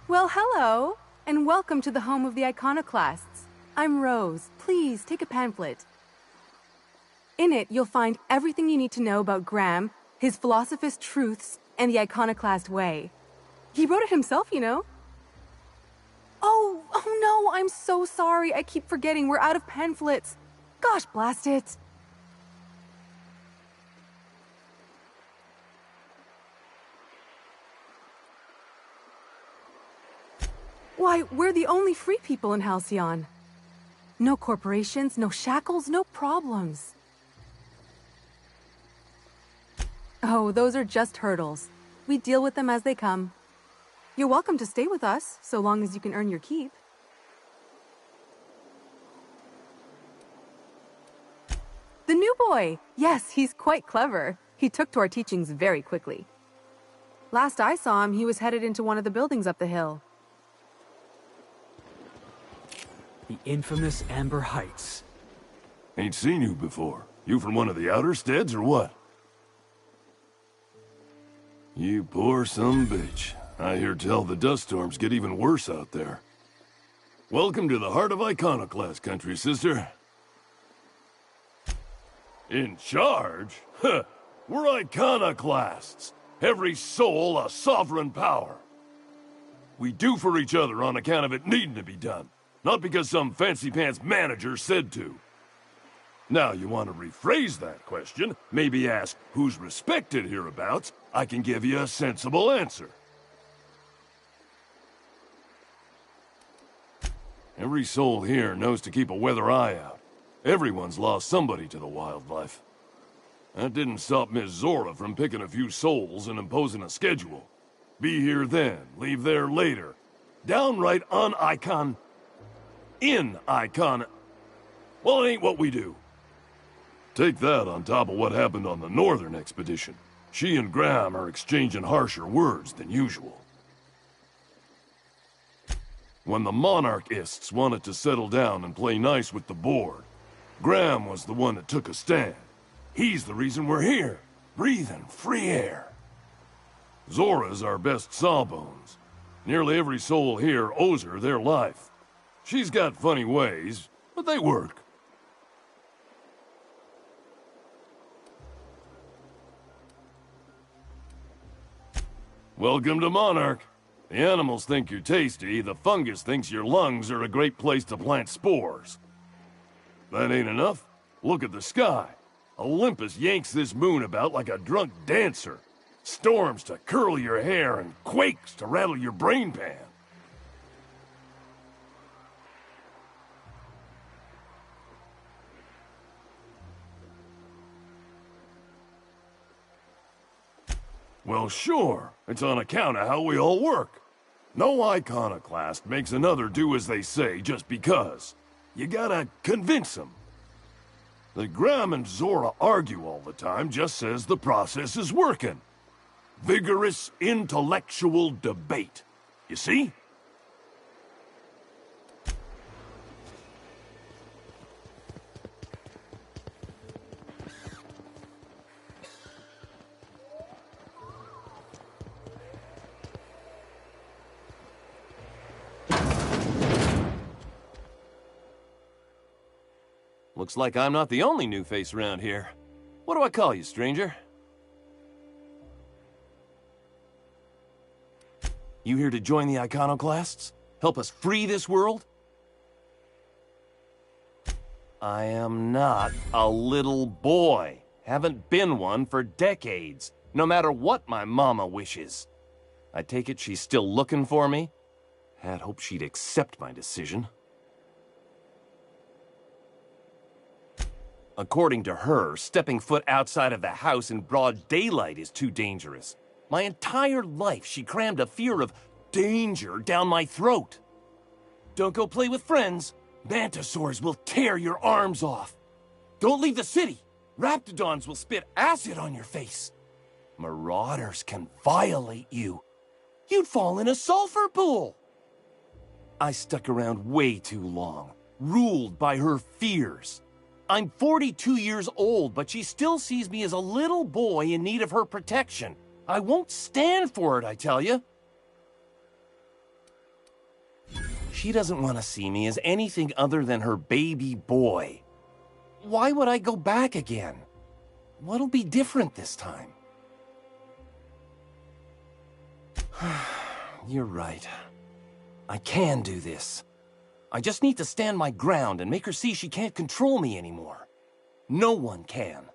Well, hello, and welcome to the home of the iconoclasts. I'm Rose. Please take a pamphlet. In it, you'll find everything you need to know about Graham, his philosophist truths, and the iconoclast way. He wrote it himself, you know. Oh no, I'm so sorry. I keep forgetting we're out of pamphlets. Gosh, blast it. Why, we're the only free people in Halcyon. No corporations, no shackles, no problems. Oh, those are just hurdles. We deal with them as they come. You're welcome to stay with us, so long as you can earn your keep. The new boy! Yes, he's quite clever. He took to our teachings very quickly. Last I saw him, he was headed into one of the buildings up the hill. The infamous Amber Heights. Ain't seen you before. You from one of the outer steads or what? You poor bitch. I hear tell the dust storms get even worse out there. Welcome to the heart of Iconoclast country, sister. In charge? Huh. We're iconoclasts. Every soul a sovereign power. We do for each other on account of it needing to be done. Not because some fancy-pants manager said to. Now, you want to rephrase that question, maybe ask who's respected hereabouts, I can give you a sensible answer. Every soul here knows to keep a weather eye out. Everyone's lost somebody to the wildlife. That didn't stop Miss Zora from picking a few souls and imposing a schedule. Be here then, leave there later. Downright in Icon. Well, it ain't what we do. Take that on top of what happened on the Northern expedition. She and Graham are exchanging harsher words than usual. When the monarchists wanted to settle down and play nice with the board, Graham was the one that took a stand. He's the reason we're here, breathing free air. Zora's our best sawbones. Nearly every soul here owes her their life. She's got funny ways, but they work. Welcome to Monarch. The animals think you're tasty, the fungus thinks your lungs are a great place to plant spores. That ain't enough. Look at the sky. Olympus yanks this moon about like a drunk dancer. Storms to curl your hair and quakes to rattle your brain pan. Well, sure. It's on account of how we all work. No iconoclast makes another do as they say just because. You gotta convince them. That Graham and Zora argue all the time just says the process is working. Vigorous intellectual debate. You see? Looks like I'm not the only new face around here. What do I call you, stranger? You here to join the iconoclasts? Help us free this world? I am not a little boy. Haven't been one for decades, no matter what my mama wishes. I take it she's still looking for me? Had hoped she'd accept my decision. According to her, stepping foot outside of the house in broad daylight is too dangerous. My entire life, she crammed a fear of danger down my throat. Don't go play with friends. Mantisaurs will tear your arms off. Don't leave the city. Raptidons will spit acid on your face. Marauders can violate you. You'd fall in a sulfur pool. I stuck around way too long, ruled by her fears. I'm 42 years old, but she still sees me as a little boy in need of her protection. I won't stand for it, I tell you. She doesn't want to see me as anything other than her baby boy. Why would I go back again? What'll be different this time? You're right. I can do this. I just need to stand my ground and make her see she can't control me anymore. No one can.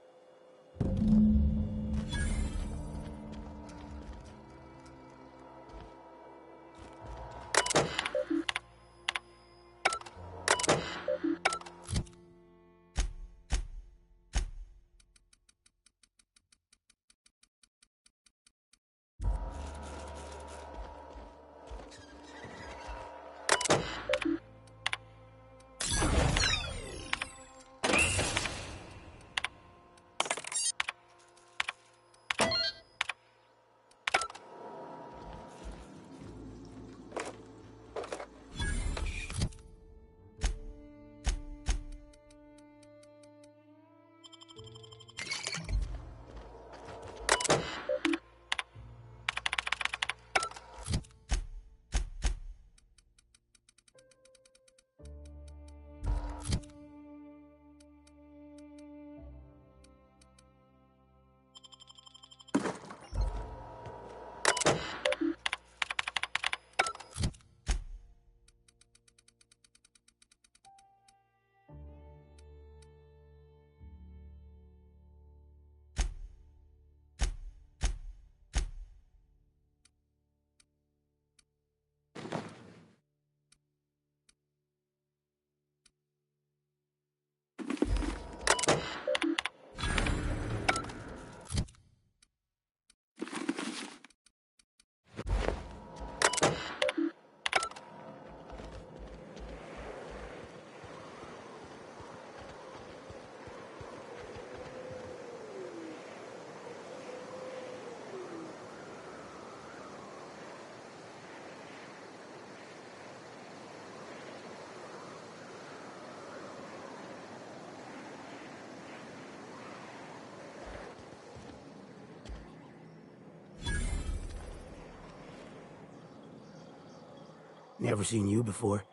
Never seen you before.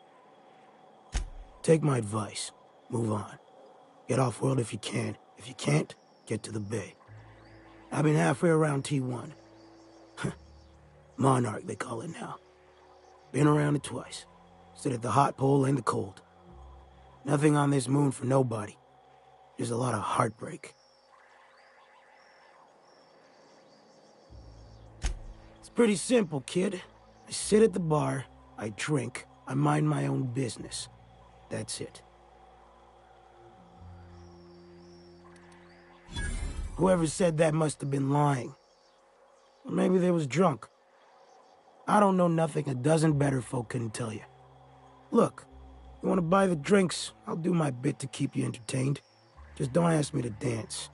Take my advice. Move on. Get off-world if you can. If you can't, get to the bay. I've been halfway around T1. Monarch, they call it now. Been around it twice. Stood at the hot pole and the cold. Nothing on this moon for nobody. Just a lot of heartbreak. It's pretty simple, kid. I sit at the bar, I drink, I mind my own business. That's it. Whoever said that must have been lying. Or maybe they was drunk. I don't know nothing a dozen better folk couldn't tell you. Look, you want to buy the drinks, I'll do my bit to keep you entertained. Just don't ask me to dance.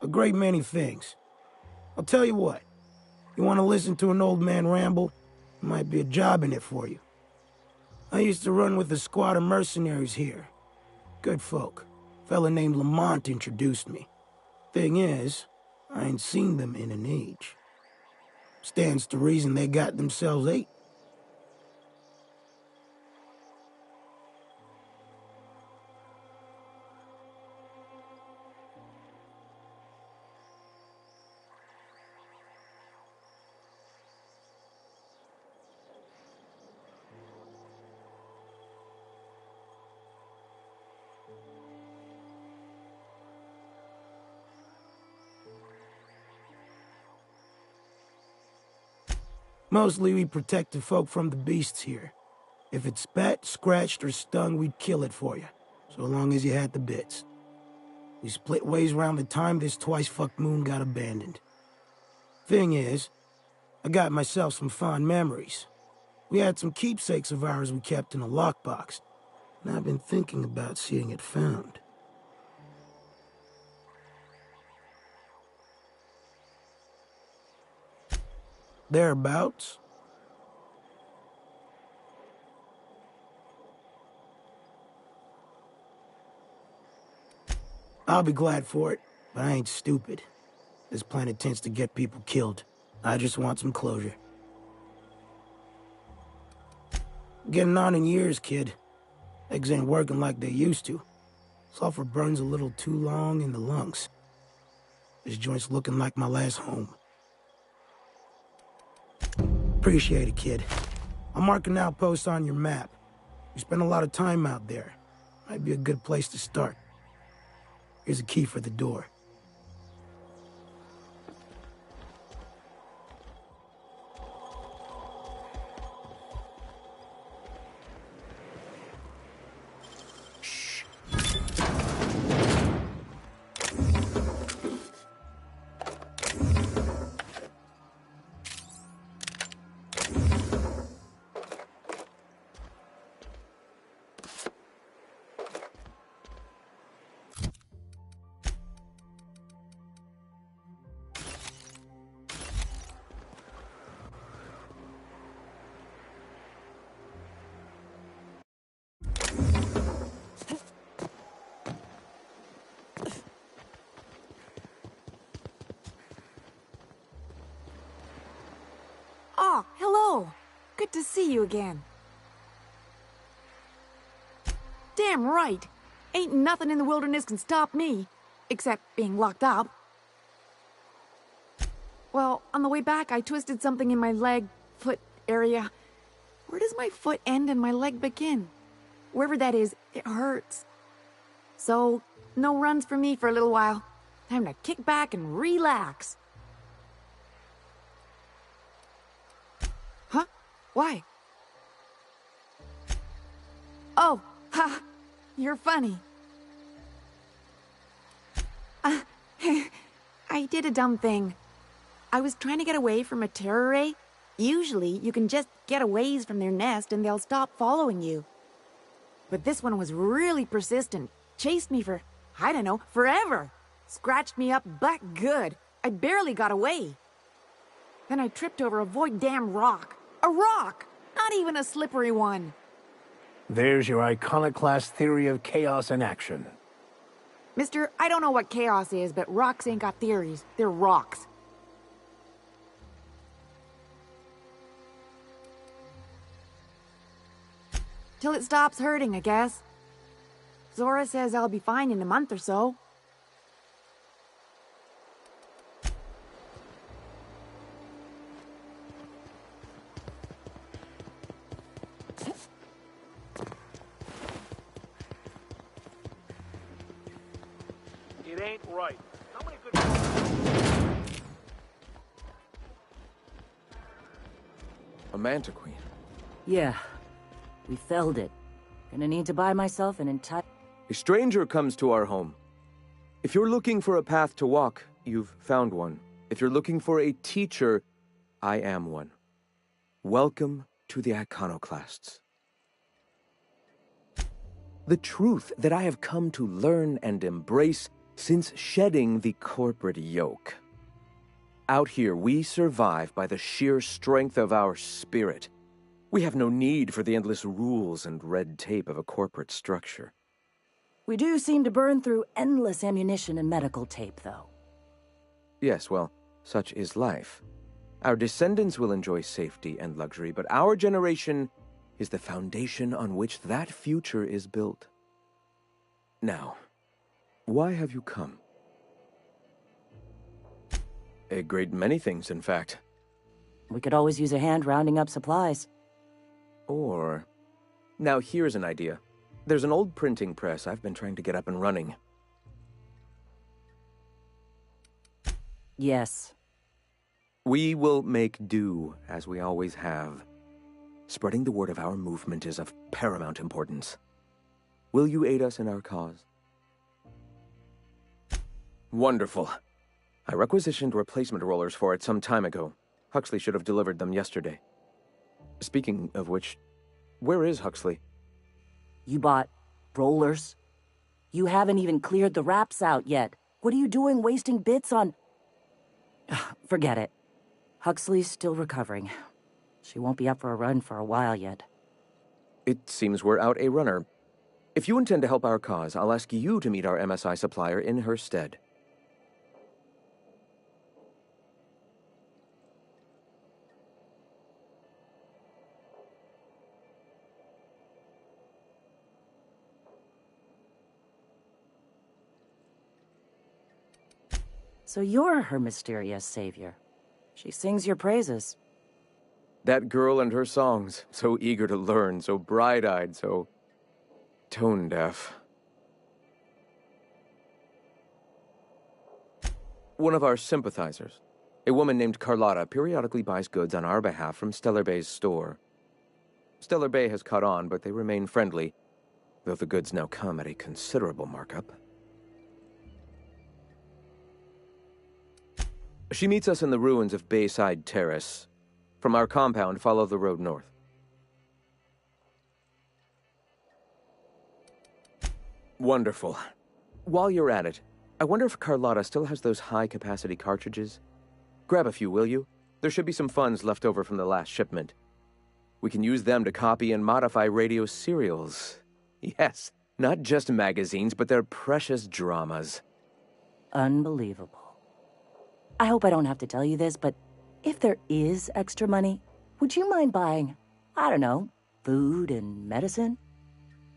A great many things. I'll tell you what. You want to listen to an old man ramble? There might be a job in it for you. I used to run with a squad of mercenaries here. Good folk. Fella named Lamont introduced me. Thing is, I ain't seen them in an age. Stands to reason they got themselves ate. Mostly we protect the folk from the beasts here. If it spat, scratched, or stung, we'd kill it for you, so long as you had the bits. We split ways around the time this twice-fucked moon got abandoned. Thing is, I got myself some fond memories. We had some keepsakes of ours we kept in a lockbox, and I've been thinking about seeing it found. Thereabouts. I'll be glad for it, but I ain't stupid. This planet tends to get people killed. I just want some closure. Getting on in years, kid. Legs ain't working like they used to. Sulfur burns a little too long in the lungs. This joint's looking like my last home. Appreciate it, kid. I'll mark an outpost on your map. You spend a lot of time out there. Might be a good place to start. Here's a key for the door. Oh, hello. Good to see you again. Damn right. Ain't nothing in the wilderness can stop me, except being locked up. Well, on the way back, I twisted something in my leg, foot area. Where does my foot end and my leg begin? Wherever that is, it hurts. So, no runs for me for a little while. Time to kick back and relax. Huh? Why? Oh, ha! You're funny. I did a dumb thing. I was trying to get away from a terror ray. Usually, you can just get a ways from their nest and they'll stop following you. But this one was really persistent. Chased me for, I don't know, forever. Scratched me up back good. I barely got away. Then I tripped over a void damn rock. A rock! Not even a slippery one. There's your iconoclast theory of chaos in action. Mister, I don't know what chaos is, but rocks ain't got theories. They're rocks. Till it stops hurting, I guess. Zora says I'll be fine in a month or so. It ain't right. How many good... A manta queen. Yeah. We felled it. Gonna need to buy myself an entire... A stranger comes to our home. If you're looking for a path to walk, you've found one. If you're looking for a teacher, I am one. Welcome to the Iconoclasts. The truth that I have come to learn and embrace since shedding the corporate yoke. Out here, we survive by the sheer strength of our spirit. We have no need for the endless rules and red tape of a corporate structure. We do seem to burn through endless ammunition and medical tape, though. Yes, well, such is life. Our descendants will enjoy safety and luxury, but our generation is the foundation on which that future is built. Now, why have you come? A great many things, in fact. We could always use a hand rounding up supplies. Or... Now here's an idea. There's an old printing press I've been trying to get up and running. Yes. We will make do, as we always have. Spreading the word of our movement is of paramount importance. Will you aid us in our cause? Wonderful. I requisitioned replacement rollers for it some time ago. Huxley should have delivered them yesterday. Speaking of which, where is Huxley? You bought rollers? You haven't even cleared the wraps out yet. What are you doing wasting bits on... Forget it. Huxley's still recovering. She won't be up for a run for a while yet. It seems we're out a runner. If you intend to help our cause, I'll ask you to meet our MSI supplier in her stead. So you're her mysterious savior. She sings your praises. That girl and her songs, so eager to learn, so bright-eyed, so tone-deaf. One of our sympathizers, a woman named Carlotta, periodically buys goods on our behalf from Stellar Bay's store. Stellar Bay has caught on, but they remain friendly, though the goods now come at a considerable markup. She meets us in the ruins of Bayside Terrace. From our compound, follow the road north. Wonderful. While you're at it, I wonder if Carlotta still has those high-capacity cartridges? Grab a few, will you? There should be some funds left over from the last shipment. We can use them to copy and modify radio serials. Yes, not just magazines, but their precious dramas. Unbelievable. I hope I don't have to tell you this, but if there is extra money, would you mind buying, I don't know, food and medicine?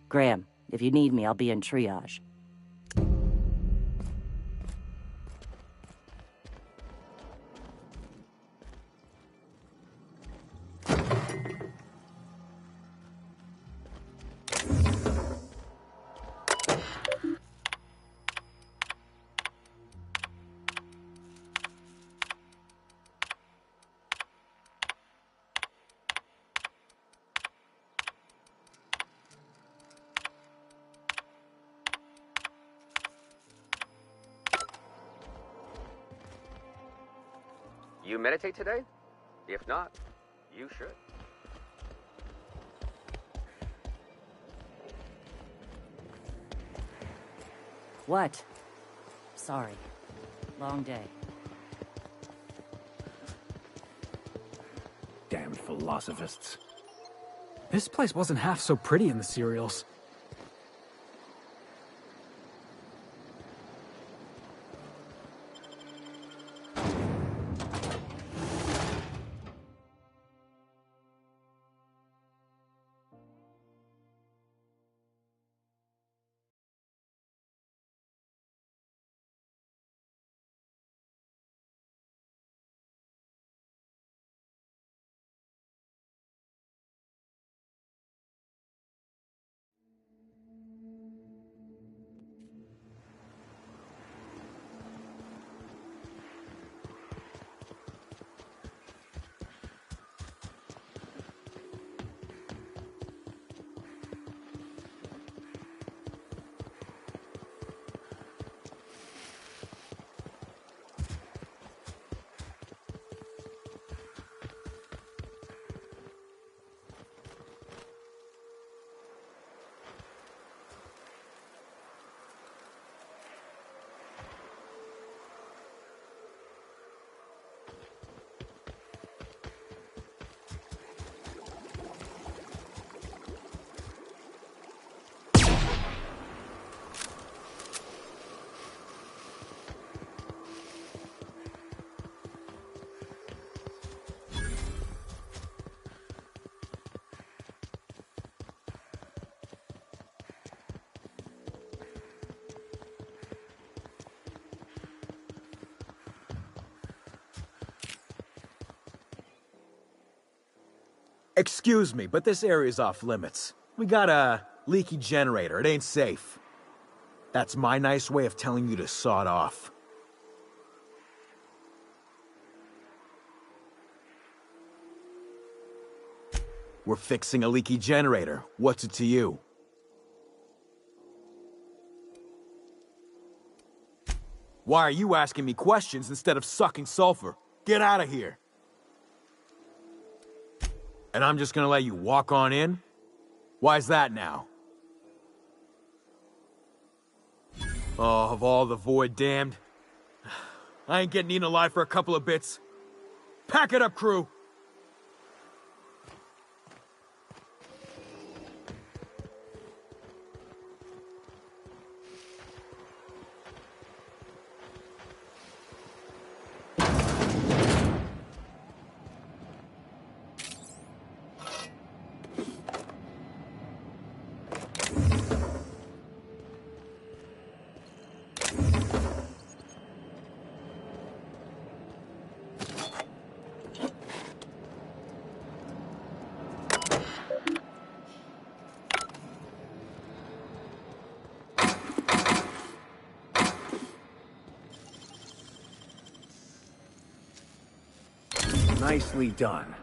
Graham, if you need me, I'll be in triage. You meditate today? If not, you should. What? Sorry. Long day. Damned philosophists. This place wasn't half so pretty in the serials. Excuse me, but this area's off limits. We got a leaky generator. It ain't safe. That's my nice way of telling you to sod off. We're fixing a leaky generator. What's it to you? Why are you asking me questions instead of sucking sulfur? Get out of here. And I'm just gonna let you walk on in? Why's that now? Oh, of all the void damned. I ain't getting eaten alive for a couple of bits. Pack it up, crew! Nicely done.